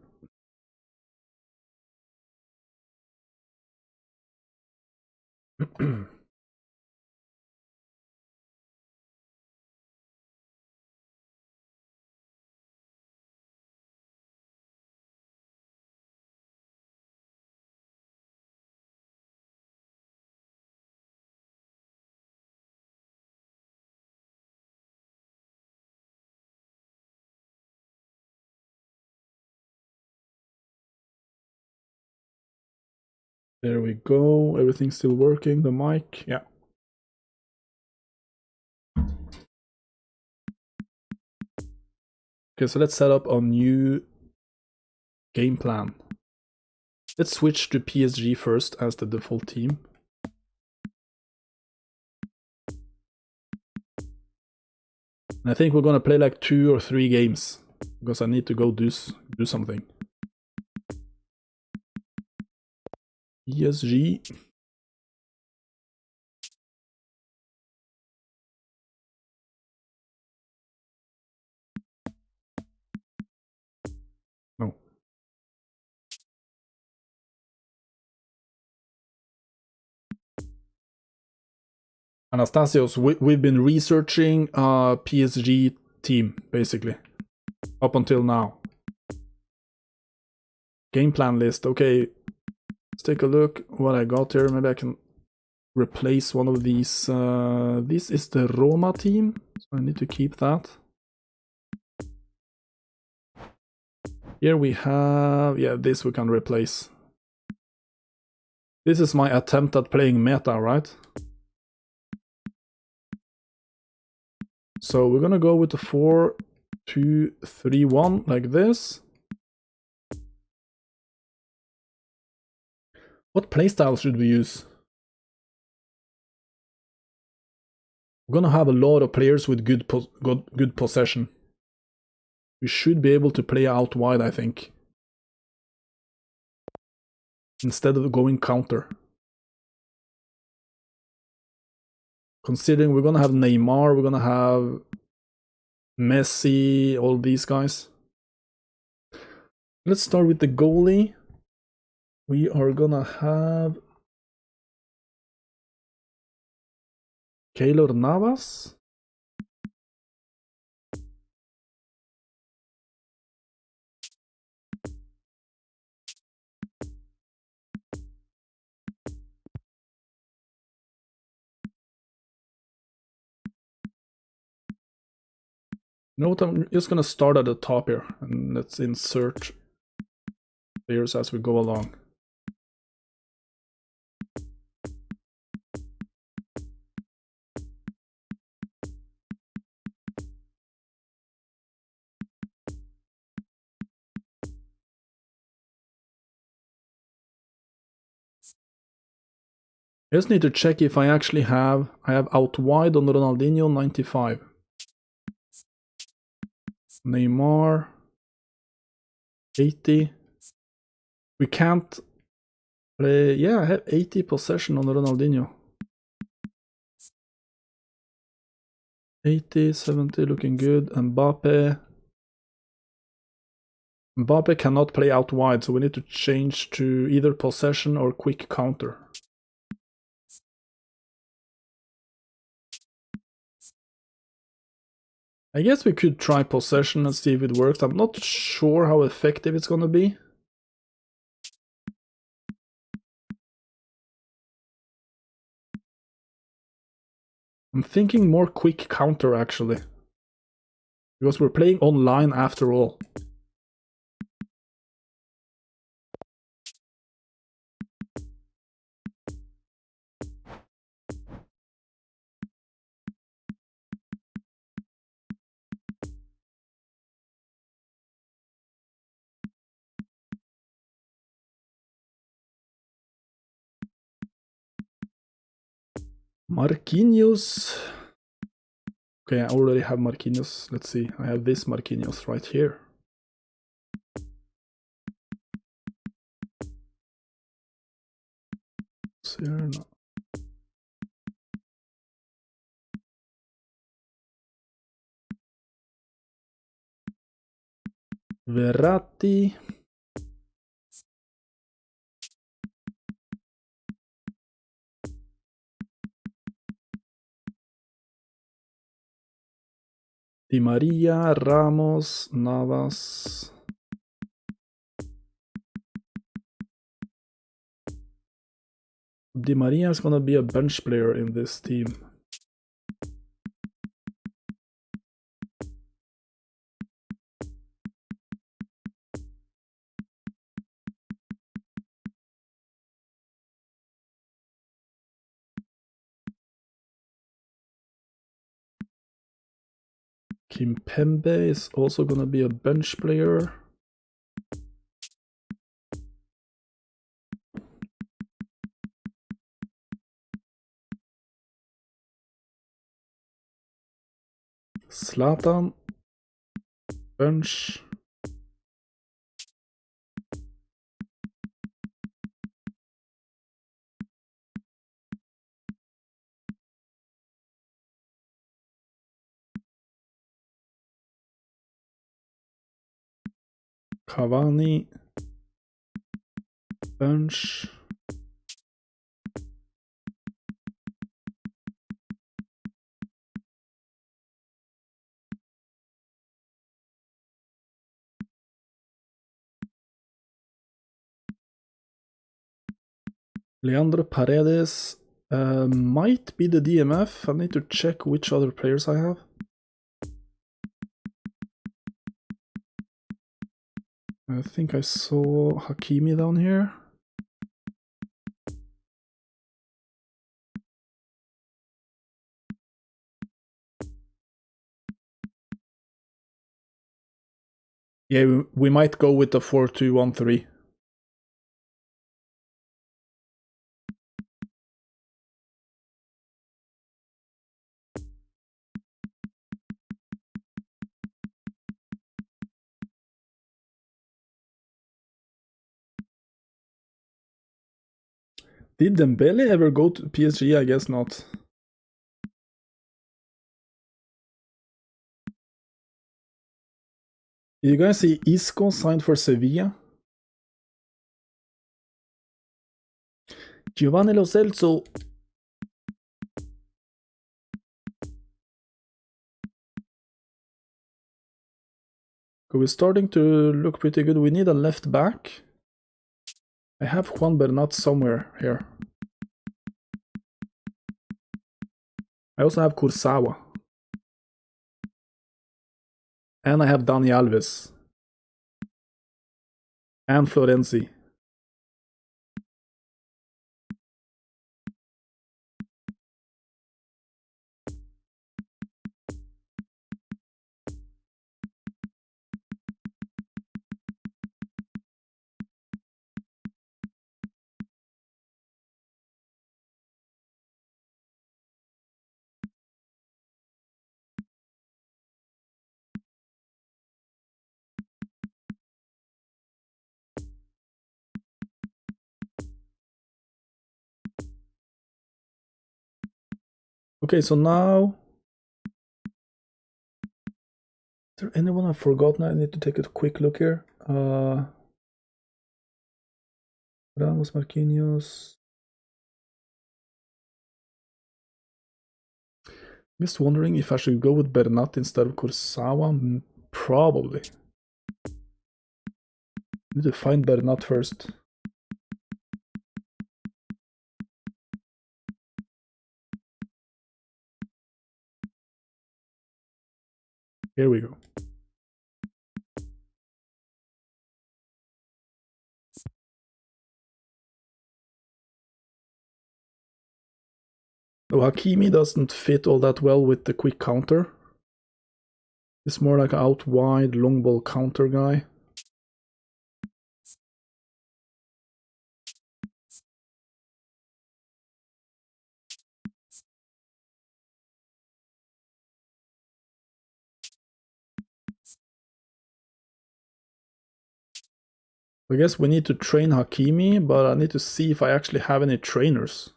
There we go. Everything's still working. The mic, yeah. Okay, so let's set up a new game plan. Let's switch to PSG first as the default team. And I think we're gonna play like 2 or 3 games because I need to go do something. PSG. No. Anastasios, we've been researching PSG team, basically, up until now. Game plan list, okay. Let's take a look what I got here. Maybe I can replace one of these. This is the Roma team, so I need to keep that. Here we have, yeah, this we can replace. This is my attempt at playing meta, right? So we're gonna go with the 4-2-3-1 like this. What playstyle should we use? We're gonna have a lot of players with good possession. We should be able to play out wide, I think, instead of going counter. Considering we're gonna have Neymar, we're gonna have Messi, all these guys. Let's start with the goalie. We are gonna have Keylor Navas. You know what, I'm just gonna start at the top here and let's insert players as we go along. I just need to check if I actually have out wide on Ronaldinho 95. Neymar 80. We can't play. Yeah, I have 80 possession on Ronaldinho. 80, 70 looking good. Mbappe cannot play out wide, so we need to change to either possession or quick counter. I guess we could try possession and see if it works. I'm not sure how effective it's gonna be. I'm thinking more quick counter actually, because we're playing online after all. Marquinhos. Okay, I already have Marquinhos. Let's see. I have this Marquinhos right here. Here, no. Verratti. Di Maria, Ramos, Navas. Di Maria is gonna be a bench player in this team. Kimpembe is also gonna be a bench player. Zlatan, bench. Cavani, bench. Leandro Paredes might be the DMF. I need to check which other players I have. I think I saw Hakimi down here. Yeah, we might go with the 4-2-1-3. Did Dembele ever go to PSG? I guess not. Did you guys see Isco signed for Sevilla? Giovanni Lo Celso. We're starting to look pretty good. We need a left back. I have Juan Bernat somewhere here. I also have Kurozawa. And I have Dani Alves. And Florenzi. Okay, so now... Is there anyone I've forgotten? I need to take a quick look here. Ramos, Marquinhos... Just wondering if I should go with Bernat instead of Kurozawa. Probably. Need to find Bernat first. Here we go. So Hakimi doesn't fit all that well with the quick counter. He's more like an out wide, long ball counter guy. I guess we need to train Hakimi, but I need to see if I actually have any trainers.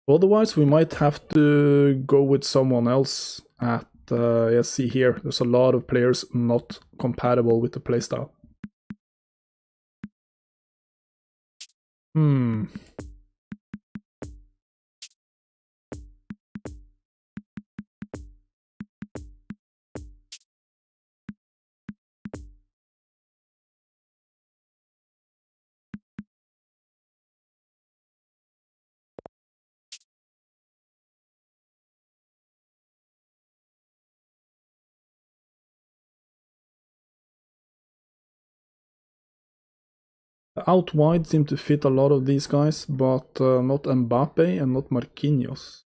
Otherwise, we might have to go with someone else at, yeah, see here, there's a lot of players not compatible with the playstyle. Out wide seem to fit a lot of these guys, but not Mbappe and not Marquinhos.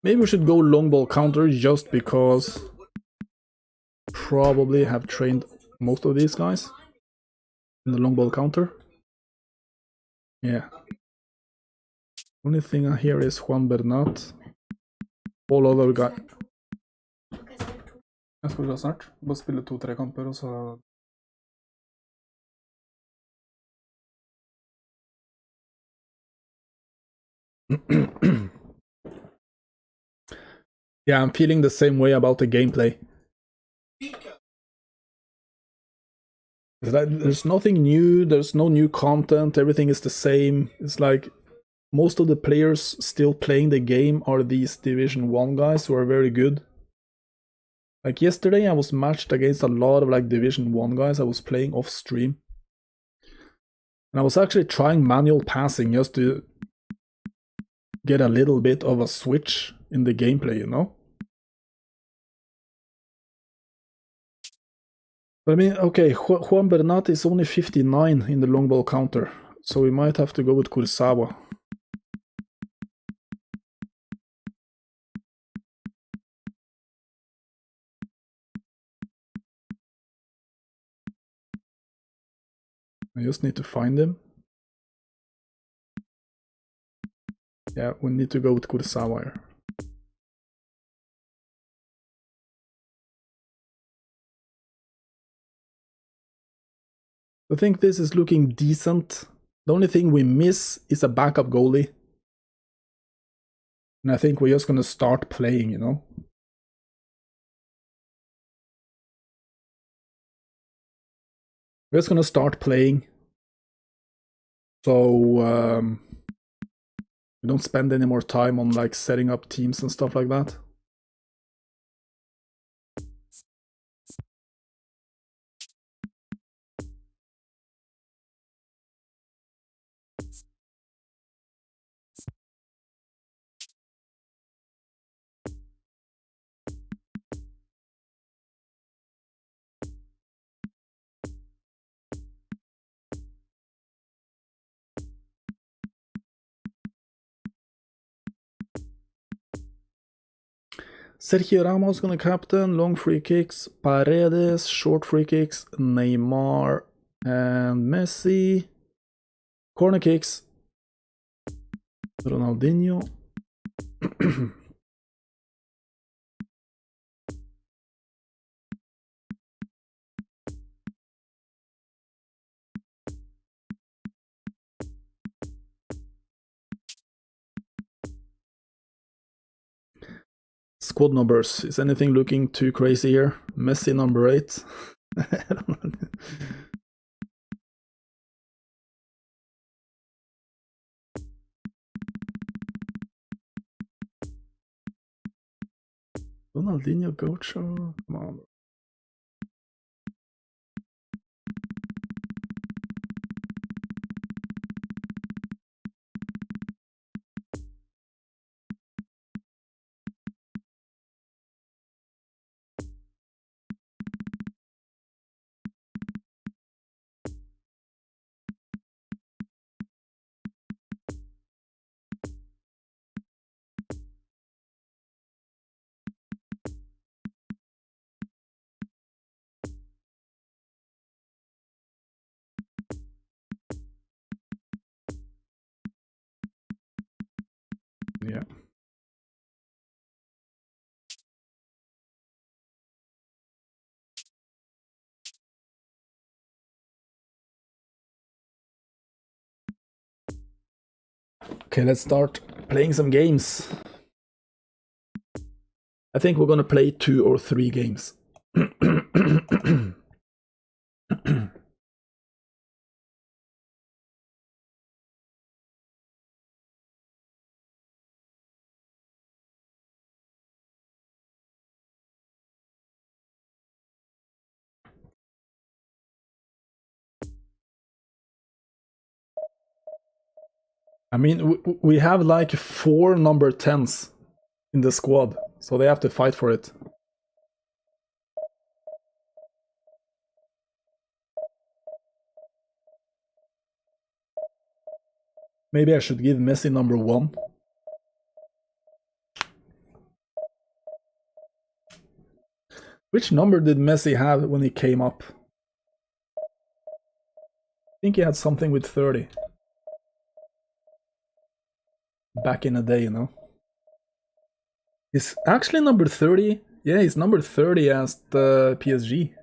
Maybe we should go long ball counter just because probably have trained most of these guys in the long ball counter. Yeah. Only thing I hear is Juan Bernat. All other guys. Jeg skal dra snart. Bare spille 2-3 kamper, og så... Yeah, I'm feeling the same way about the gameplay. There's nothing new, there's no new content, everything is the same. It's like most of the players still playing the game are these Division 1 guys who are very good. Like yesterday I was matched against a lot of like Division 1 guys I was playing off stream. And I was actually trying manual passing just to get a little bit of a switch in the gameplay, you know? But I mean, okay, Juan Bernat is only 59 in the long ball counter, so we might have to go with Kurozawa. I just need to find him. Yeah, we need to go with Kurozawa here. I think this is looking decent. The only thing we miss is a backup goalie. And I think we're just gonna start playing, you know? We're just gonna start playing. So we don't spend any more time on like setting up teams and stuff like that. Sergio Ramos gonna captain, long free kicks, Paredes, short free kicks, Neymar and Messi, corner kicks, Ronaldinho. Squad numbers. Is anything looking too crazy here? Messi number 8. Ronaldinho Gaucho. Come on. Yeah. Okay, let's start playing some games. I think we're gonna play 2 or 3 games. I mean, we have like 4 number 10s in the squad, so they have to fight for it. Maybe I should give Messi number 1. Which number did Messi have when he came up? I think he had something with 30. Back in the day, you know. He's actually number 30. Yeah, he's number 30 as the PSG.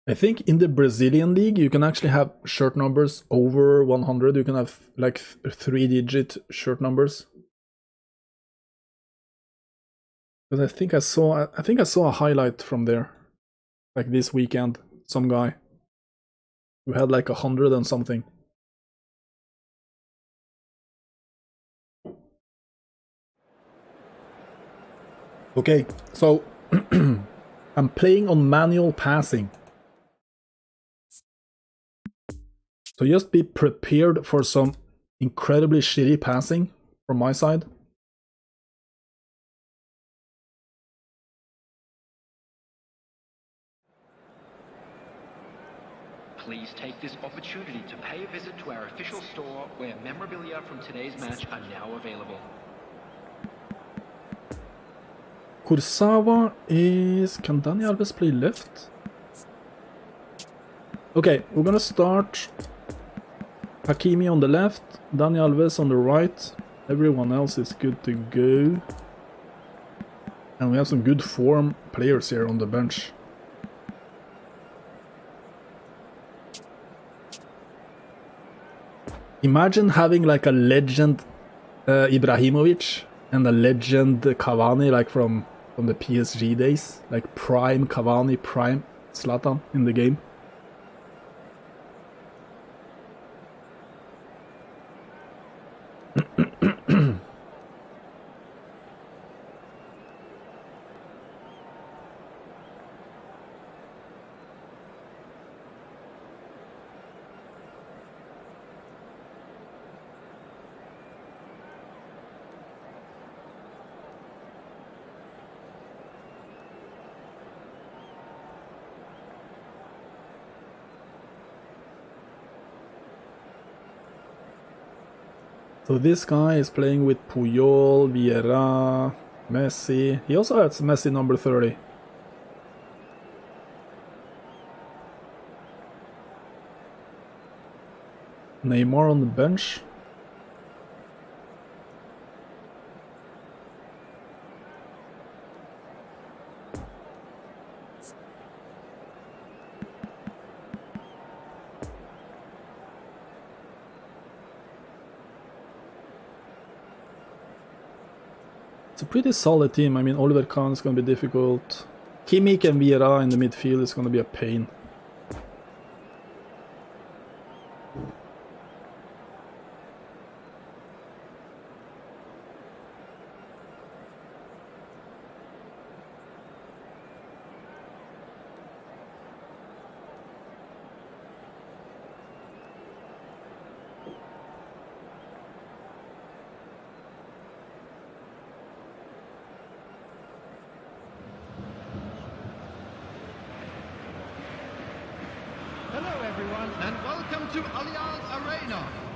I think in the Brazilian league you can actually have shirt numbers over 100. You can have like 3-digit shirt numbers. Because I think I saw a highlight from there, like this weekend. Some guy who had like 100 and something. Okay, so I'm playing on manual passing. So just be prepared for some incredibly shitty passing from my side. Please take this opportunity to pay a visit to our official store where memorabilia from today's match are now available. Kurozawa is... Can Dani Alves play left? Okay, we're gonna start Hakimi on the left, Dani Alves on the right. Everyone else is good to go. And we have some good form players here on the bench. Imagine having like a legend Ibrahimovic and a legend Cavani, like from the PSG days, like prime Cavani, prime Zlatan in the game. So this guy is playing with Puyol, Vieira, Messi. He also has Messi number 30. Neymar on the bench. It's a pretty solid team. I mean, Oliver Kahn is going to be difficult. Kimmich and Vieira in the midfield is going to be a pain.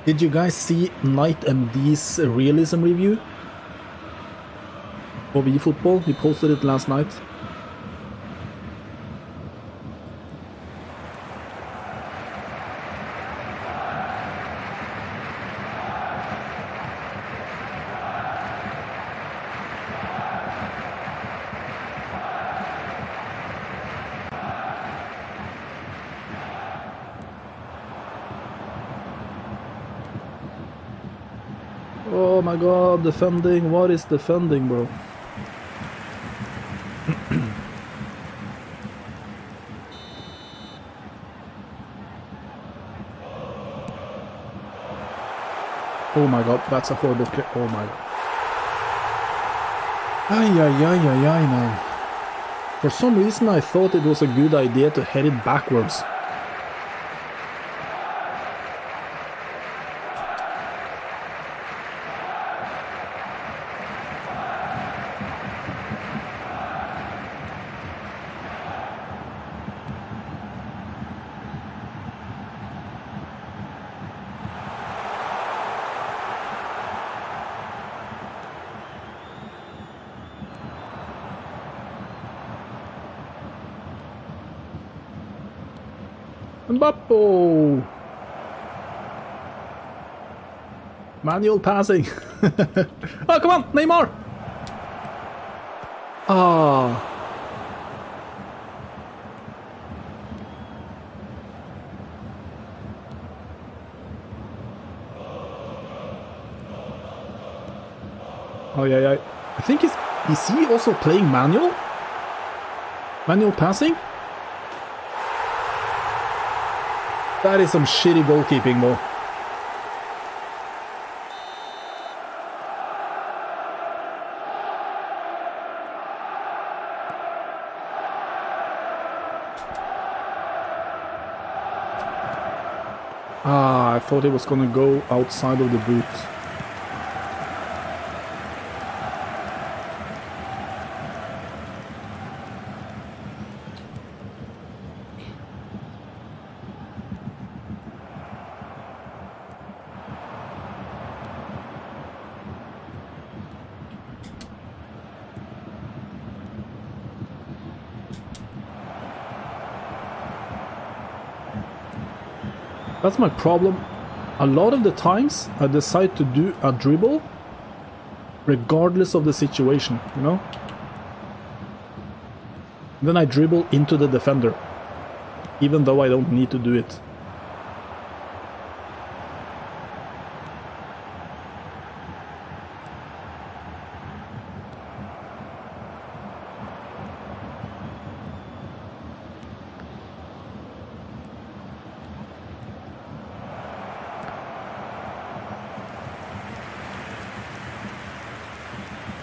Did you guys see Night MD's realism review of eFootball? He posted it last night. Oh my god, defending. What is defending, bro? Oh my god, that's a horrible kick. Oh my god. Ay, ay, ay, ay, ay, man. For some reason I thought it was a good idea to head it backwards. Mbappo! Manual passing. Oh, come on, Neymar! Ah. Oh, yeah. I think is he also playing manual? Manual passing? That is some shitty goalkeeping, though. Ah, I thought it was gonna go outside of the boot. That's my problem. A lot of the times I decide to do a dribble regardless of the situation, you know? Then I dribble into the defender, even though I don't need to do it.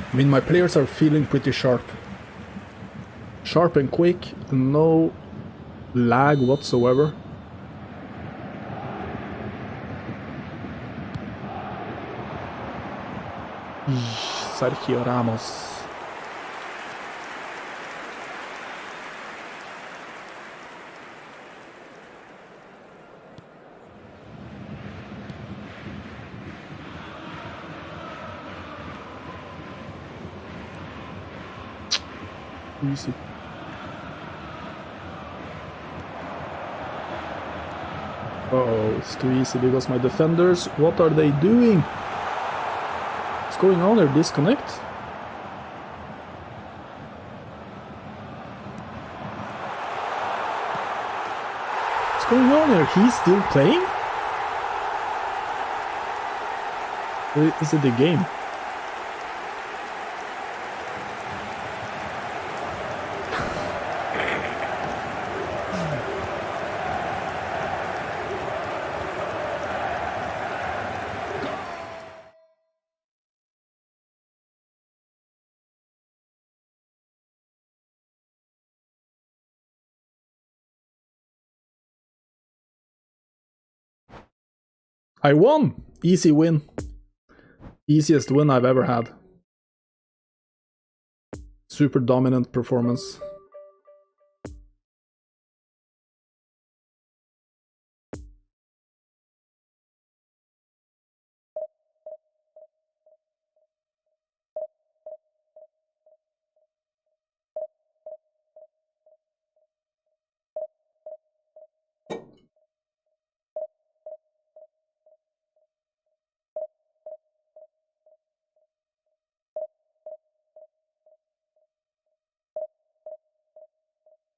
I mean, my players are feeling pretty sharp. Sharp and quick, no lag whatsoever. Sergio Ramos. Easy. Uh-oh, it's too easy because my defenders, what are they doing? What's going on there? Disconnect? What's going on here? He's still playing? Or is it the game? I won! Easy win. Easiest win I've ever had. Super dominant performance.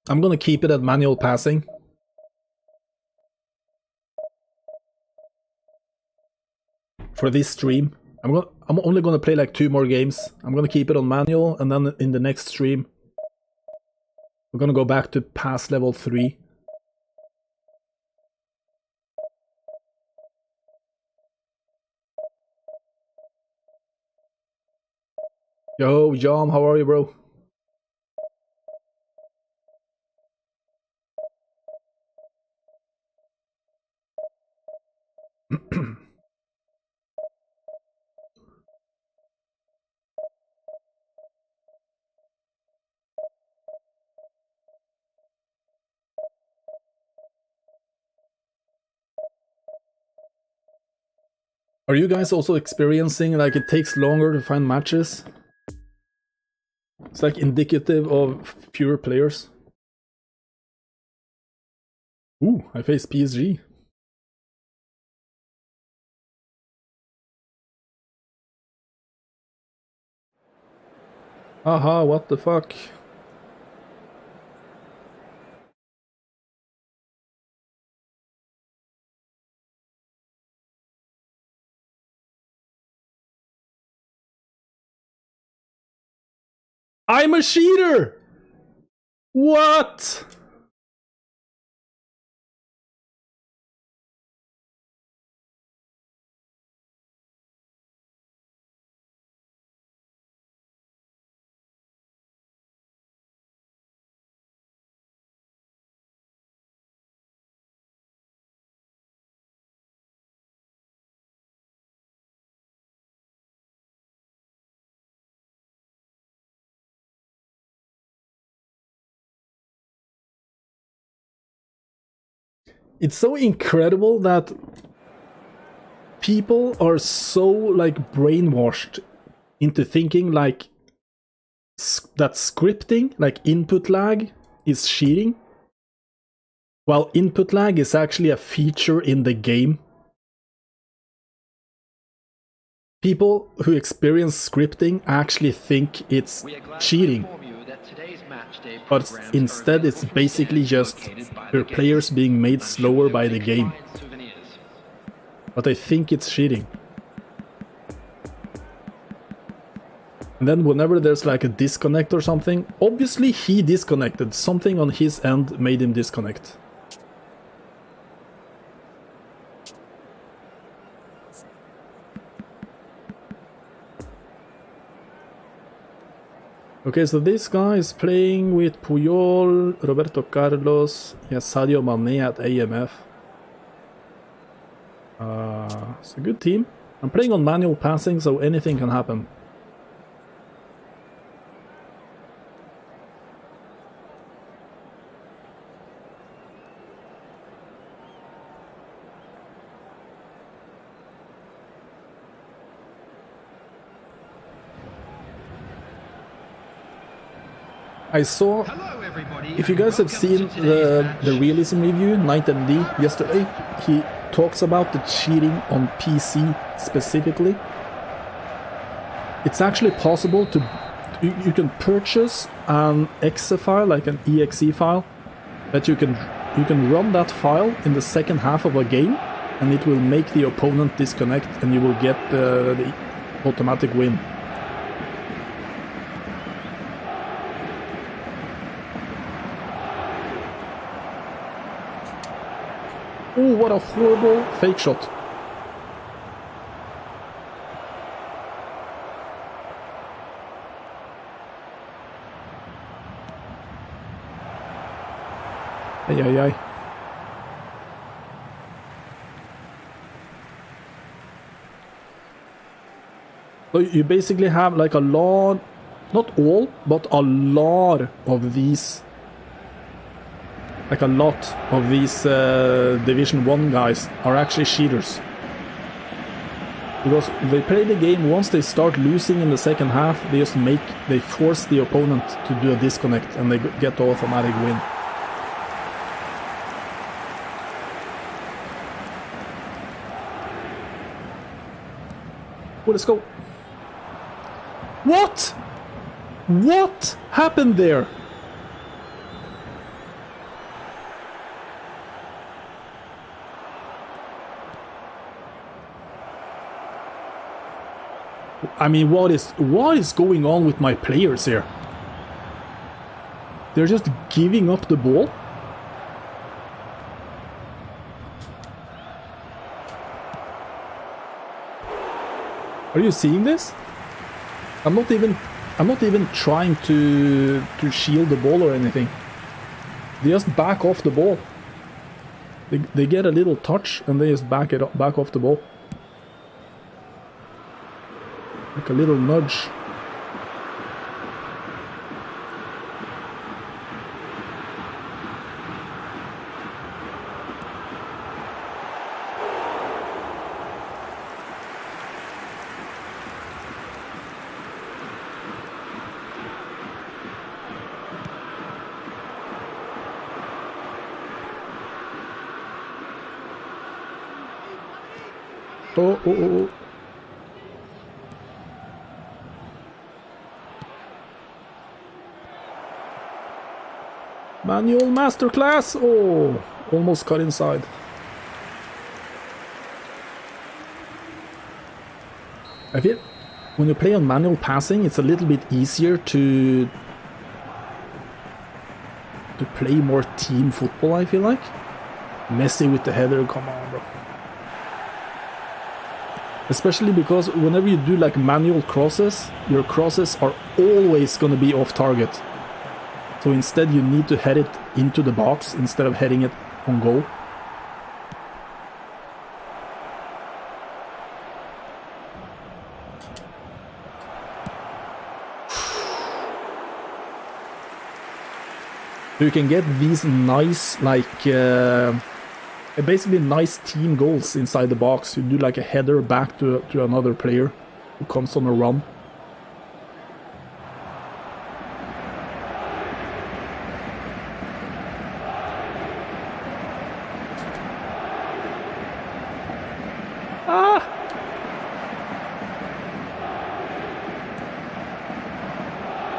I'm gonna keep it at manual passing. For this stream. I'm only gonna play like 2 more games. I'm gonna keep it on manual, and then in the next stream we're gonna go back to pass level 3. Yo, Jom, how are you, bro? Are you guys also experiencing like it takes longer to find matches? It's like indicative of fewer players. Ooh, I face PSG. Aha, what the fuck? I'm a cheater! What? It's so incredible that people are so like brainwashed into thinking like that scripting, like input lag, is cheating. While input lag is actually a feature in the game, people who experience scripting actually think it's cheating. But instead it's basically just your players being made slower by the game. But I think it's cheating. And then whenever there's like a disconnect or something, obviously he disconnected. Something on his end made him disconnect. Okay, so this guy is playing with Puyol, Roberto Carlos, he has Sadio Mane at AMF. It's a good team. I'm playing on manual passing, so anything can happen. I saw, if you guys have seen the realism review, Night and D, yesterday, he talks about the cheating on PC specifically. It's actually possible to, you can purchase an exe file, like an exe file, that you can run that file in the second half of a game, and it will make the opponent disconnect, and you will get the automatic win. Oh, what a horrible fake shot. Ay, ay, ay. So you basically have like a lot, not all, but a lot of these, like a lot of these Division 1 guys are actually cheaters. Because they play the game, once they start losing in the second half, they force the opponent to do a disconnect and they get the automatic win. Oh, let's go. What? What happened there? I mean, what is going on with my players here? They're just giving up the ball. Are you seeing this? I'm not even trying to shield the ball or anything. They just back off the ball. They get a little touch and they just back off the ball. Like a little nudge. Oh. Manual masterclass! Oh, almost cut inside. I feel when you play on manual passing, it's a little bit easier to play more team football, I feel like. Messi with the header, come on, bro. Especially because whenever you do like manual crosses, your crosses are always going to be off target. So instead you need to head it into the box instead of heading it on goal. So you can get these nice, like, basically nice team goals inside the box. You do like a header back to another player who comes on a run.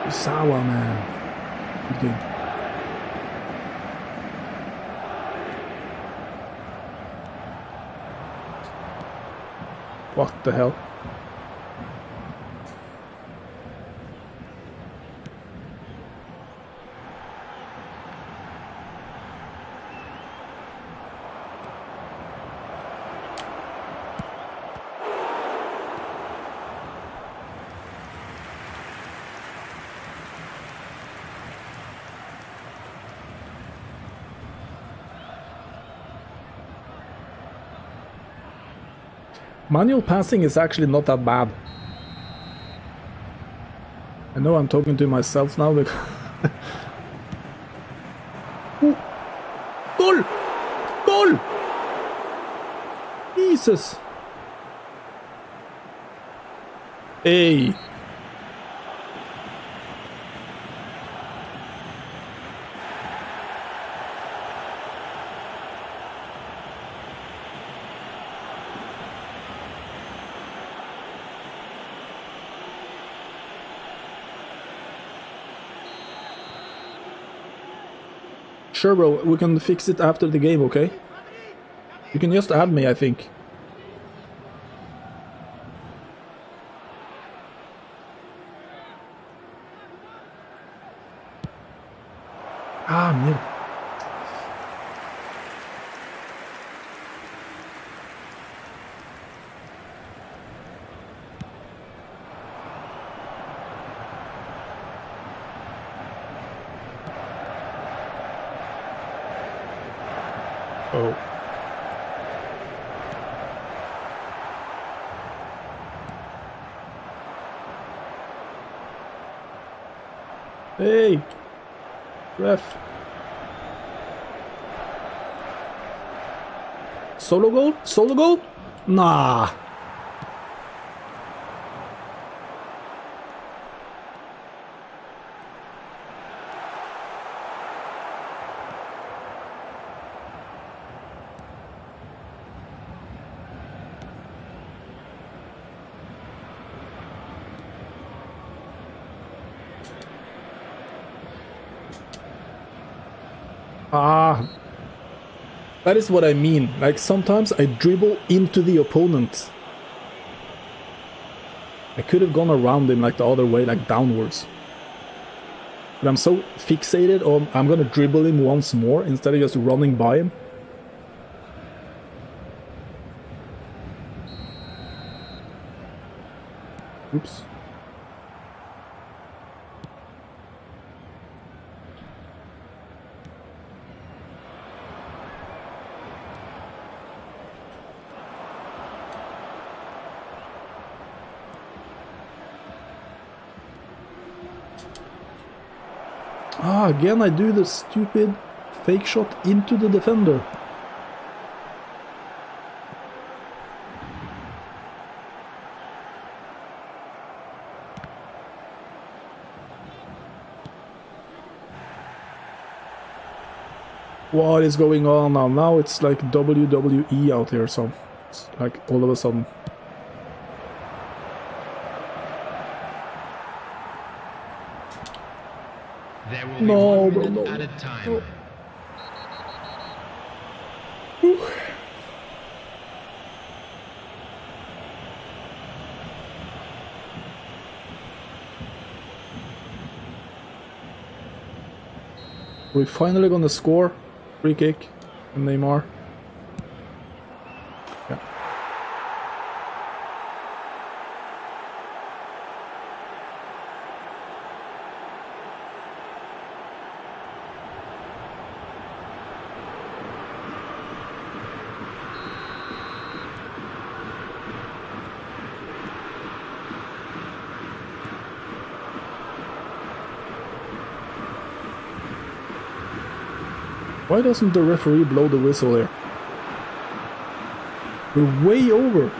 Kurozawa, man. Good. What the hell? Manual passing is actually not that bad. I know I'm talking to myself now because... Ooh. Goal! Goal! Jesus! Hey! Sure, bro, we can fix it after the game, okay? You can just add me, I think. Ah, merde. Oh. Hey! Ref. Solo goal? Solo goal? Nah. Ah, that is what I mean. Like, sometimes I dribble into the opponent. I could have gone around him like the other way, like downwards. But I'm so fixated on I'm gonna dribble him once more instead of just running by him. Oops. Ah, again I do the stupid fake shot into the defender. What is going on now? Now it's like WWE out here, so it's like all of a sudden. There will No, be 1 minute no. added time. Whew. We're finally gonna score. Free kick from Neymar. Yeah. Why doesn't the referee blow the whistle there? We're way over.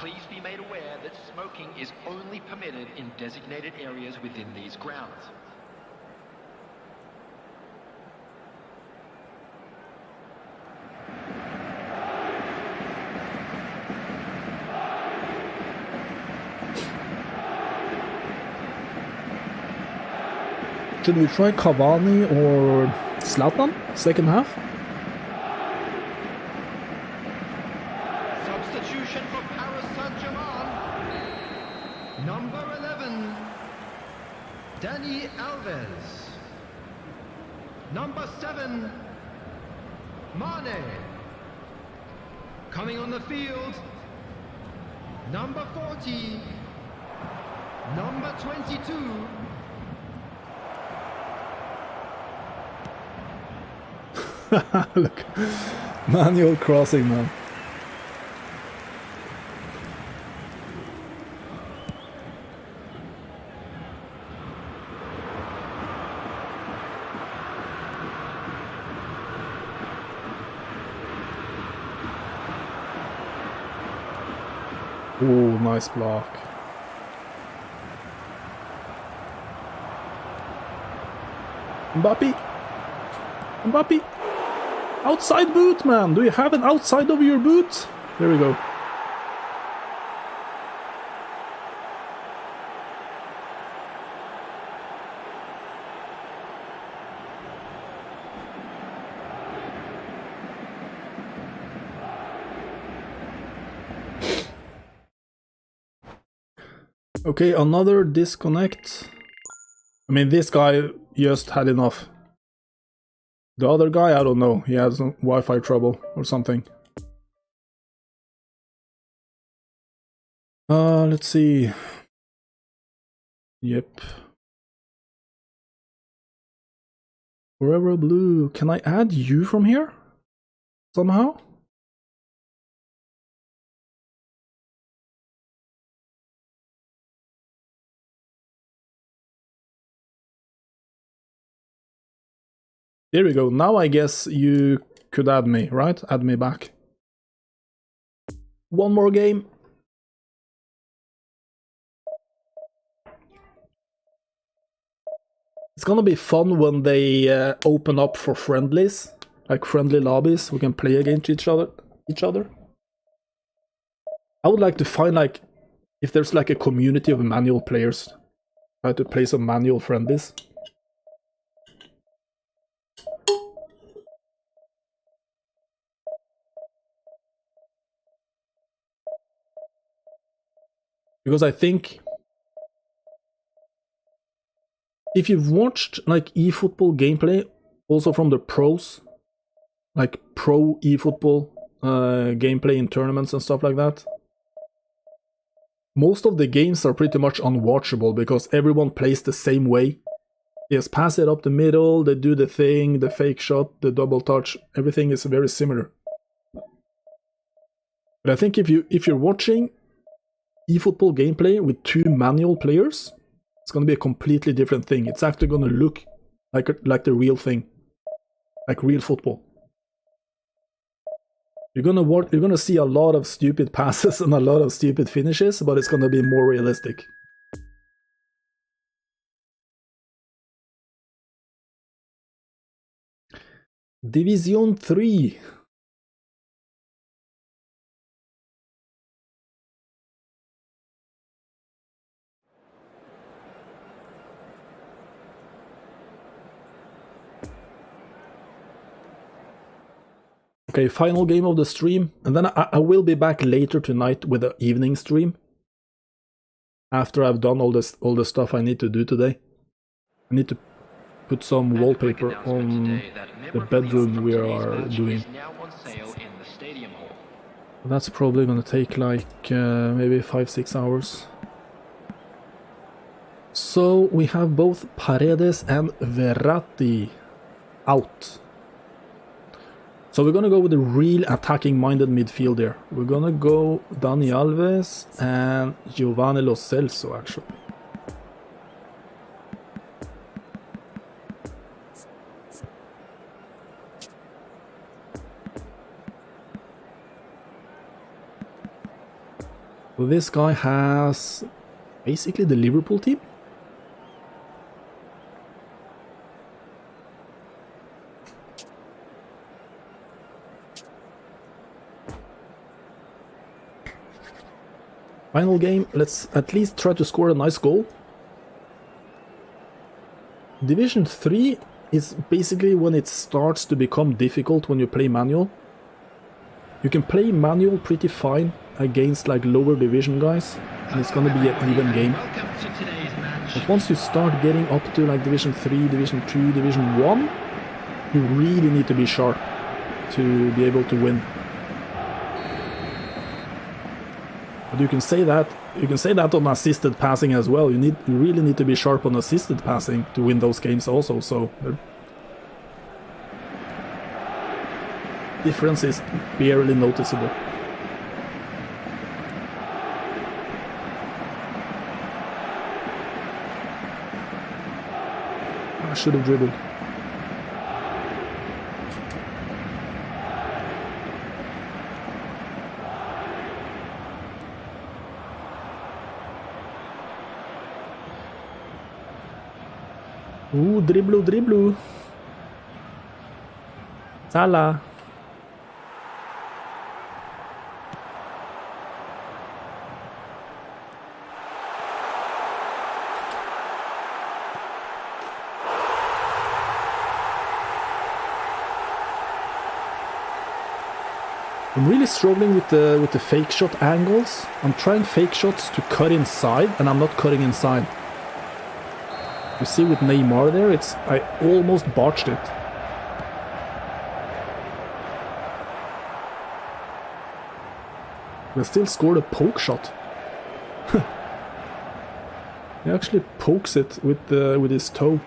please be made aware that smoking is only permitted in designated areas within these grounds. Should we try Cavani or Zlatan, second half? Substitution for Paris Saint-Germain. Number 11, Dani Alves. Number 7, Mane. Coming on the field, number 40, number 22. Look, manual crossing, man. Oh, nice block. Mbappe. Outside boot, man! Do you have an outside of your boot? There we go. Okay, another disconnect. I mean, this guy just had enough. The other guy, I don't know, he has some Wi-Fi trouble or something. Let's see. Yep. Forever Blue, can I add you from here? Somehow? There we go. Now I guess you could add me, right? Add me back. One more game. It's gonna be fun when they open up for friendlies, like friendly lobbies. We can play against each other. I would like to find, like, if there's like a community of manual players. Try to play some manual friendlies. Because I think if you've watched like eFootball gameplay, also from the pros, like pro eFootball gameplay in tournaments and stuff like that, most of the games are pretty much unwatchable because everyone plays the same way. They just pass it up the middle, they do the thing, the fake shot, the double touch, everything is very similar. But I think if you're watching eFootball gameplay with two manual players, it's gonna be a completely different thing. It's actually gonna look like the real thing, like real football. You're gonna see a lot of stupid passes and a lot of stupid finishes, but it's gonna be more realistic. Division 3. Okay, final game of the stream, and then I will be back later tonight with the evening stream. After I've done all the stuff I need to do today. I need to put some wallpaper on the bedroom we are doing. That's probably gonna take like maybe 5-6 hours. So we have both Paredes and Verratti out. So we're gonna go with a real attacking-minded midfielder. We're gonna go Dani Alves and Giovanni Lo Celso, actually. So this guy has basically the Liverpool team. Final game, let's at least try to score a nice goal. Division 3 is basically when it starts to become difficult when you play manual. You can play manual pretty fine against like lower division guys, and it's gonna be an even game. But once you start getting up to like Division 3, Division 2, Division 1, you really need to be sharp to be able to win. But you can say that on assisted passing as well. You really need to be sharp on assisted passing to win those games also, so the difference is barely noticeable. I should have dribbled. Ooh, dribblu. Salah. I'm really struggling with the fake shot angles. I'm trying fake shots to cut inside, and I'm not cutting inside. You see with Neymar there, I almost botched it. But still scored a poke shot. He actually pokes it with his toe.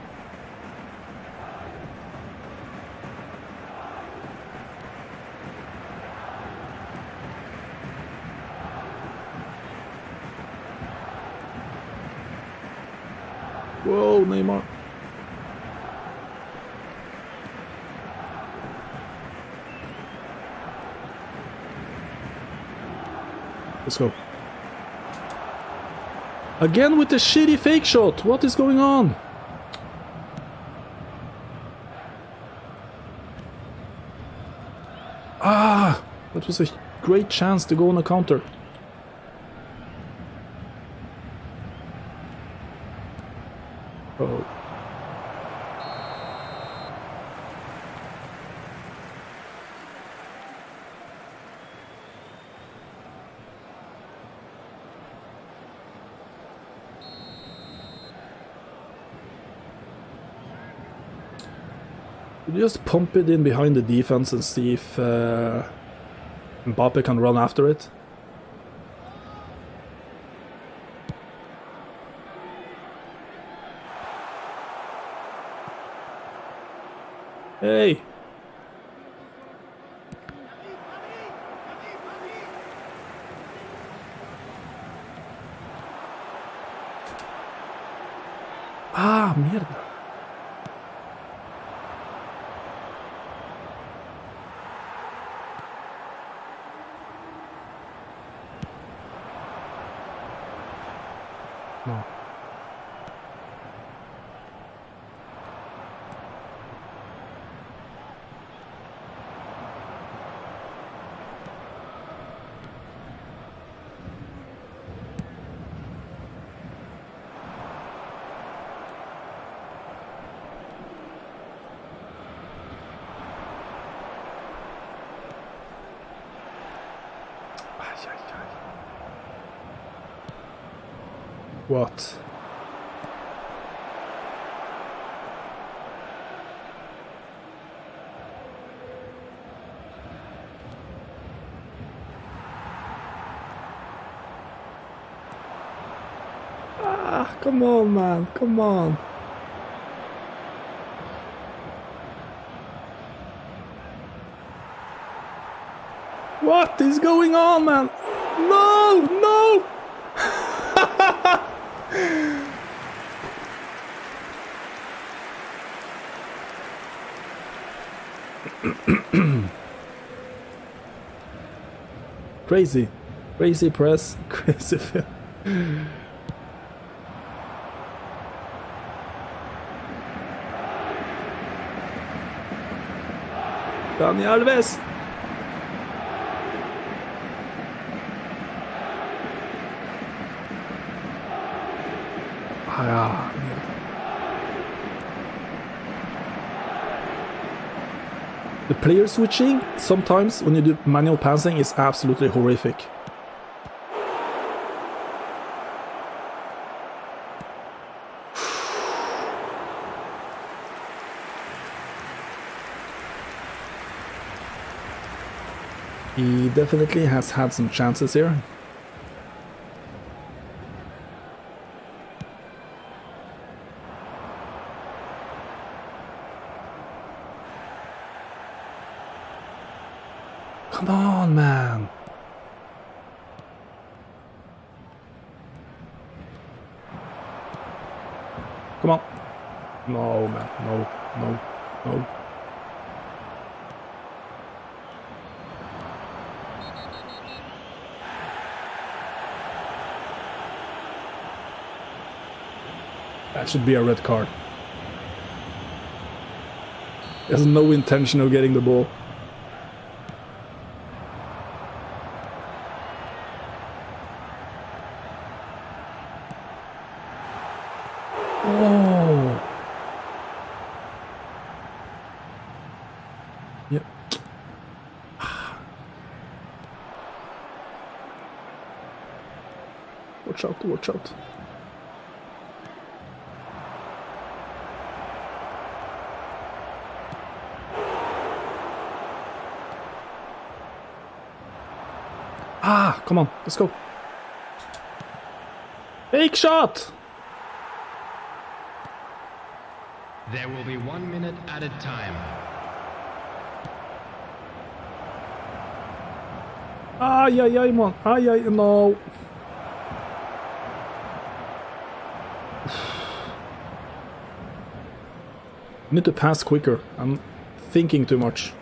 Whoa, Neymar. Let's go. Again with the shitty fake shot. What is going on? Ah, that was a great chance to go on a counter. Oh. Just pump it in behind the defense and see if Mbappe can run after it. Hey! Ah, mierda. No. What? Ah, come on, man, come on. What is going on, man? No, no! Crazy. Crazy press, crazy fill. Dani Alves! Ah, the player switching, sometimes when you do manual passing, is absolutely horrific. He definitely has had some chances here. Come on, man. Come on. No, man. No, no, no. That should be a red card. He has no intention of getting the ball. Oh. Yep. Watch out, watch out. Ah, come on, let's go. Big shot! There will be 1 minute added time. Ay, ay, ay, man. Ay, ay, no. I need to pass quicker. I'm thinking too much.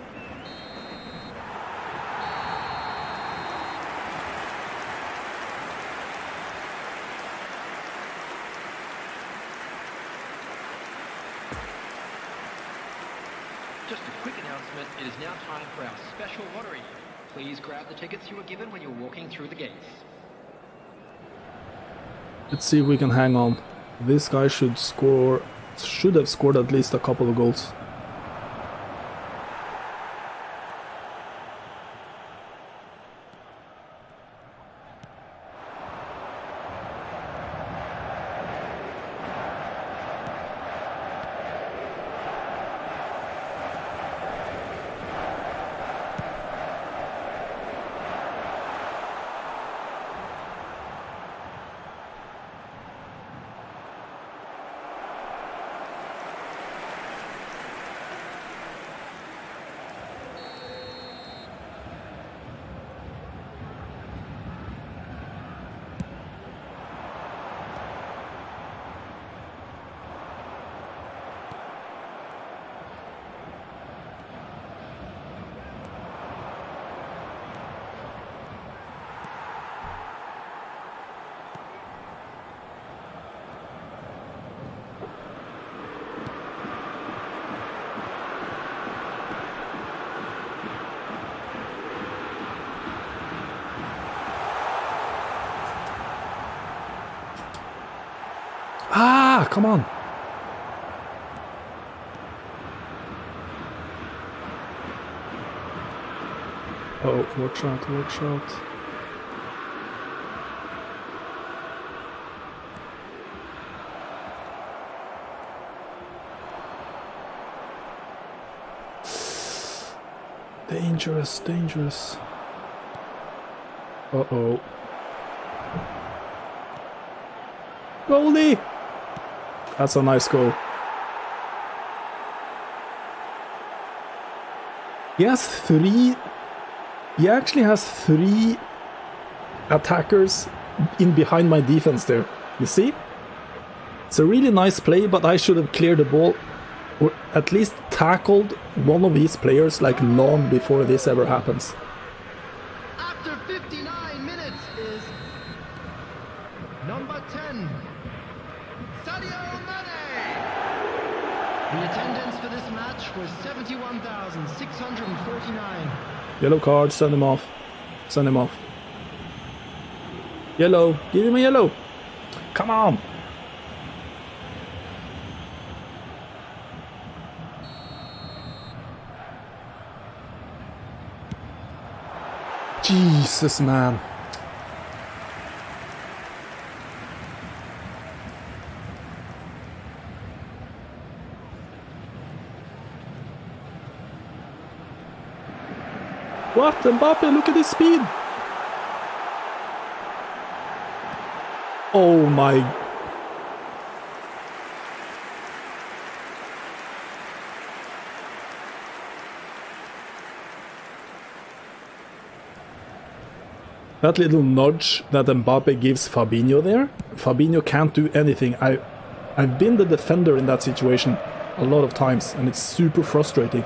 Just a quick announcement, it is now time for our special lottery. Please grab the tickets you were given when you're walking through the gates. Let's see if we can hang on. This guy should have scored at least a couple of goals. Ah, come on. Oh, watch out, watch out. Dangerous, dangerous. Uh-oh. Goalie! That's a nice goal. He actually has three attackers in behind my defense there. You see? It's a really nice play, but I should have cleared the ball or at least tackled one of his players like long before this ever happens. After 59 minutes, Number 10, Sadio Mane. The attendance for this match was 71,649. Yellow card, send him off. Send him off. Yellow, give him a yellow. Come on. Jesus, man. What? Mbappe, look at his speed. Oh my. That little nudge that Mbappe gives Fabinho there. Fabinho can't do anything. I've been the defender in that situation a lot of times, and it's super frustrating.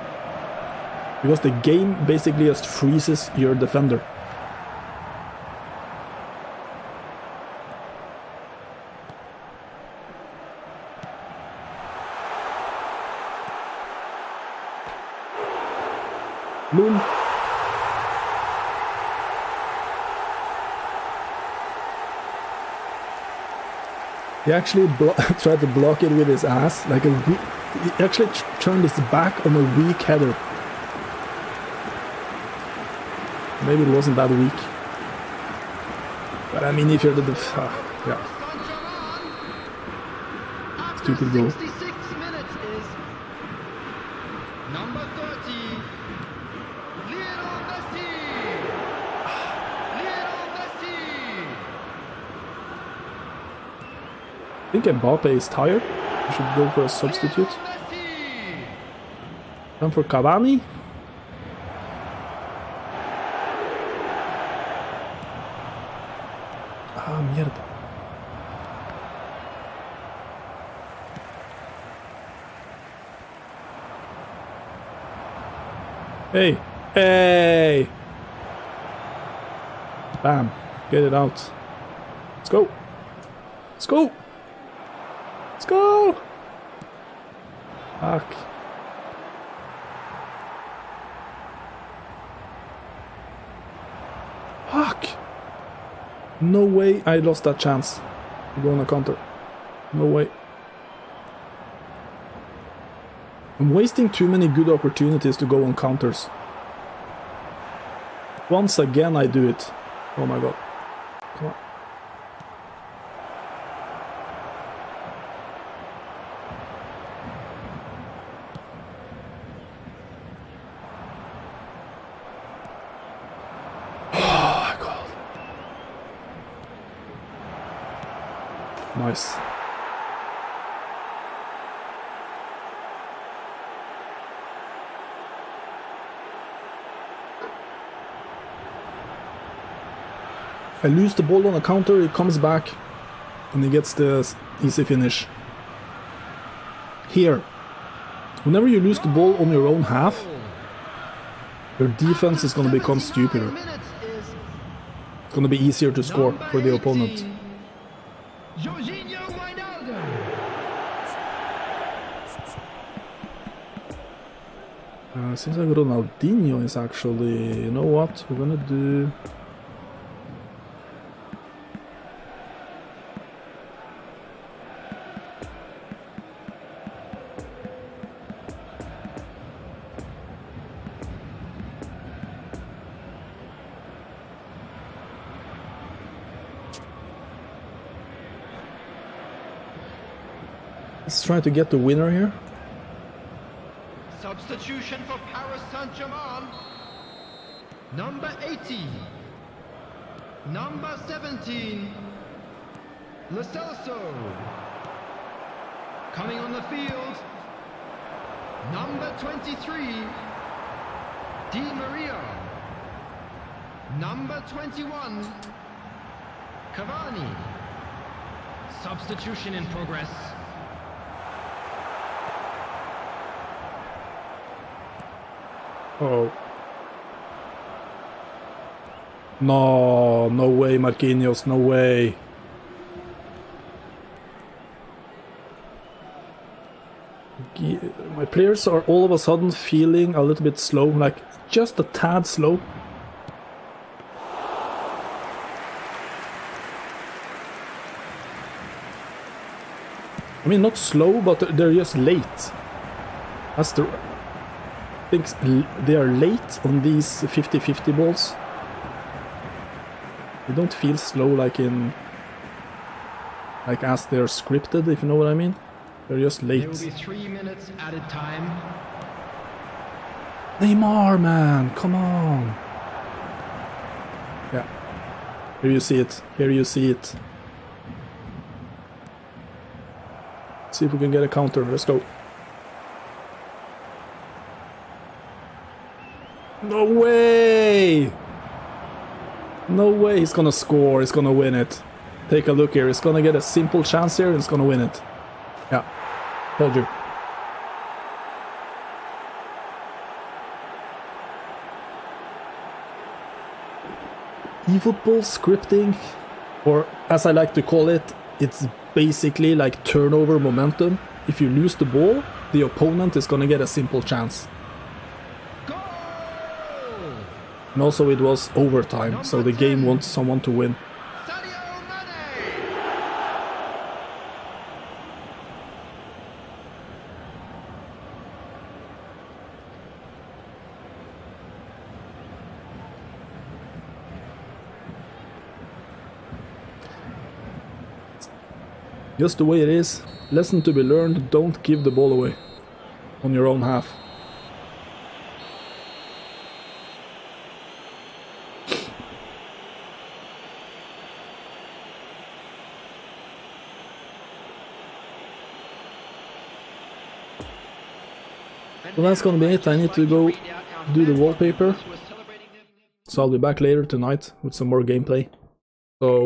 Because the game basically just freezes your defender. Moon. He actually tried to block it with his ass, like he actually turned his back on a weak header. Maybe it wasn't that weak. But I mean, if you're the yeah. Stupid goal. 66 minutes is number 30, Lionel Messi. Lionel Messi. I think Mbappe is tired. We should go for a substitute. Time for Cavani. Ah, mierda. Hey! Hey! Bam. Get it out. Let's go. Let's go. Let's go. Fuck. Fuck. No way I lost that chance to go on a counter. No way. I'm wasting too many good opportunities to go on counters. Once again I do it. Oh my god. Come on. Oh my god. Nice. I lose the ball on a counter, he comes back and he gets the easy finish. Here, whenever you lose the ball on your own half, your defense is going to become stupider. It's going to be easier to score for the opponent. Seems like Ronaldinho is actually, you know what, we're going to do... Let's try to get the winner here. Substitution for Paris Saint-Germain. Number 80. Number 17. Lo Celso. Coming on the field. Number 23. Di Maria. Number 21. Cavani. Substitution in progress. Oh. No, no way, Marquinhos, no way. my players are all of a sudden feeling a little bit slow, like just a tad slow. I mean, not slow, but they're just late. That's the... I think they are late on these 50-50 balls. They don't feel slow like in... like as they're scripted, if you know what I mean. They're just late. There will be 3 minutes added time. Neymar, man, come on. Yeah. Here you see it. Here you see it. See if we can get a counter. Let's go. No way! No way he's gonna score. He's gonna win it. Take a look here. He's gonna get a simple chance here and he's gonna win it. Yeah. Told you. eFootball scripting, or as I like to call it, it's basically like turnover momentum. If you lose the ball, the opponent is gonna get a simple chance. And also it was overtime, so the game wants someone to win. Just the way it is. Lesson to be learned, don't give the ball away on your own half. So that's gonna be it. I need to go do the wallpaper. So I'll be back later tonight with some more gameplay. So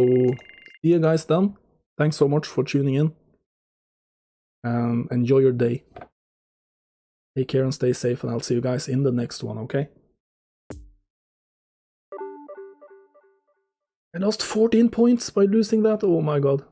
see you guys then. Thanks so much for tuning in. And enjoy your day. Take care and stay safe, and I'll see you guys in the next one, okay? I lost 14 points by losing that? Oh my god.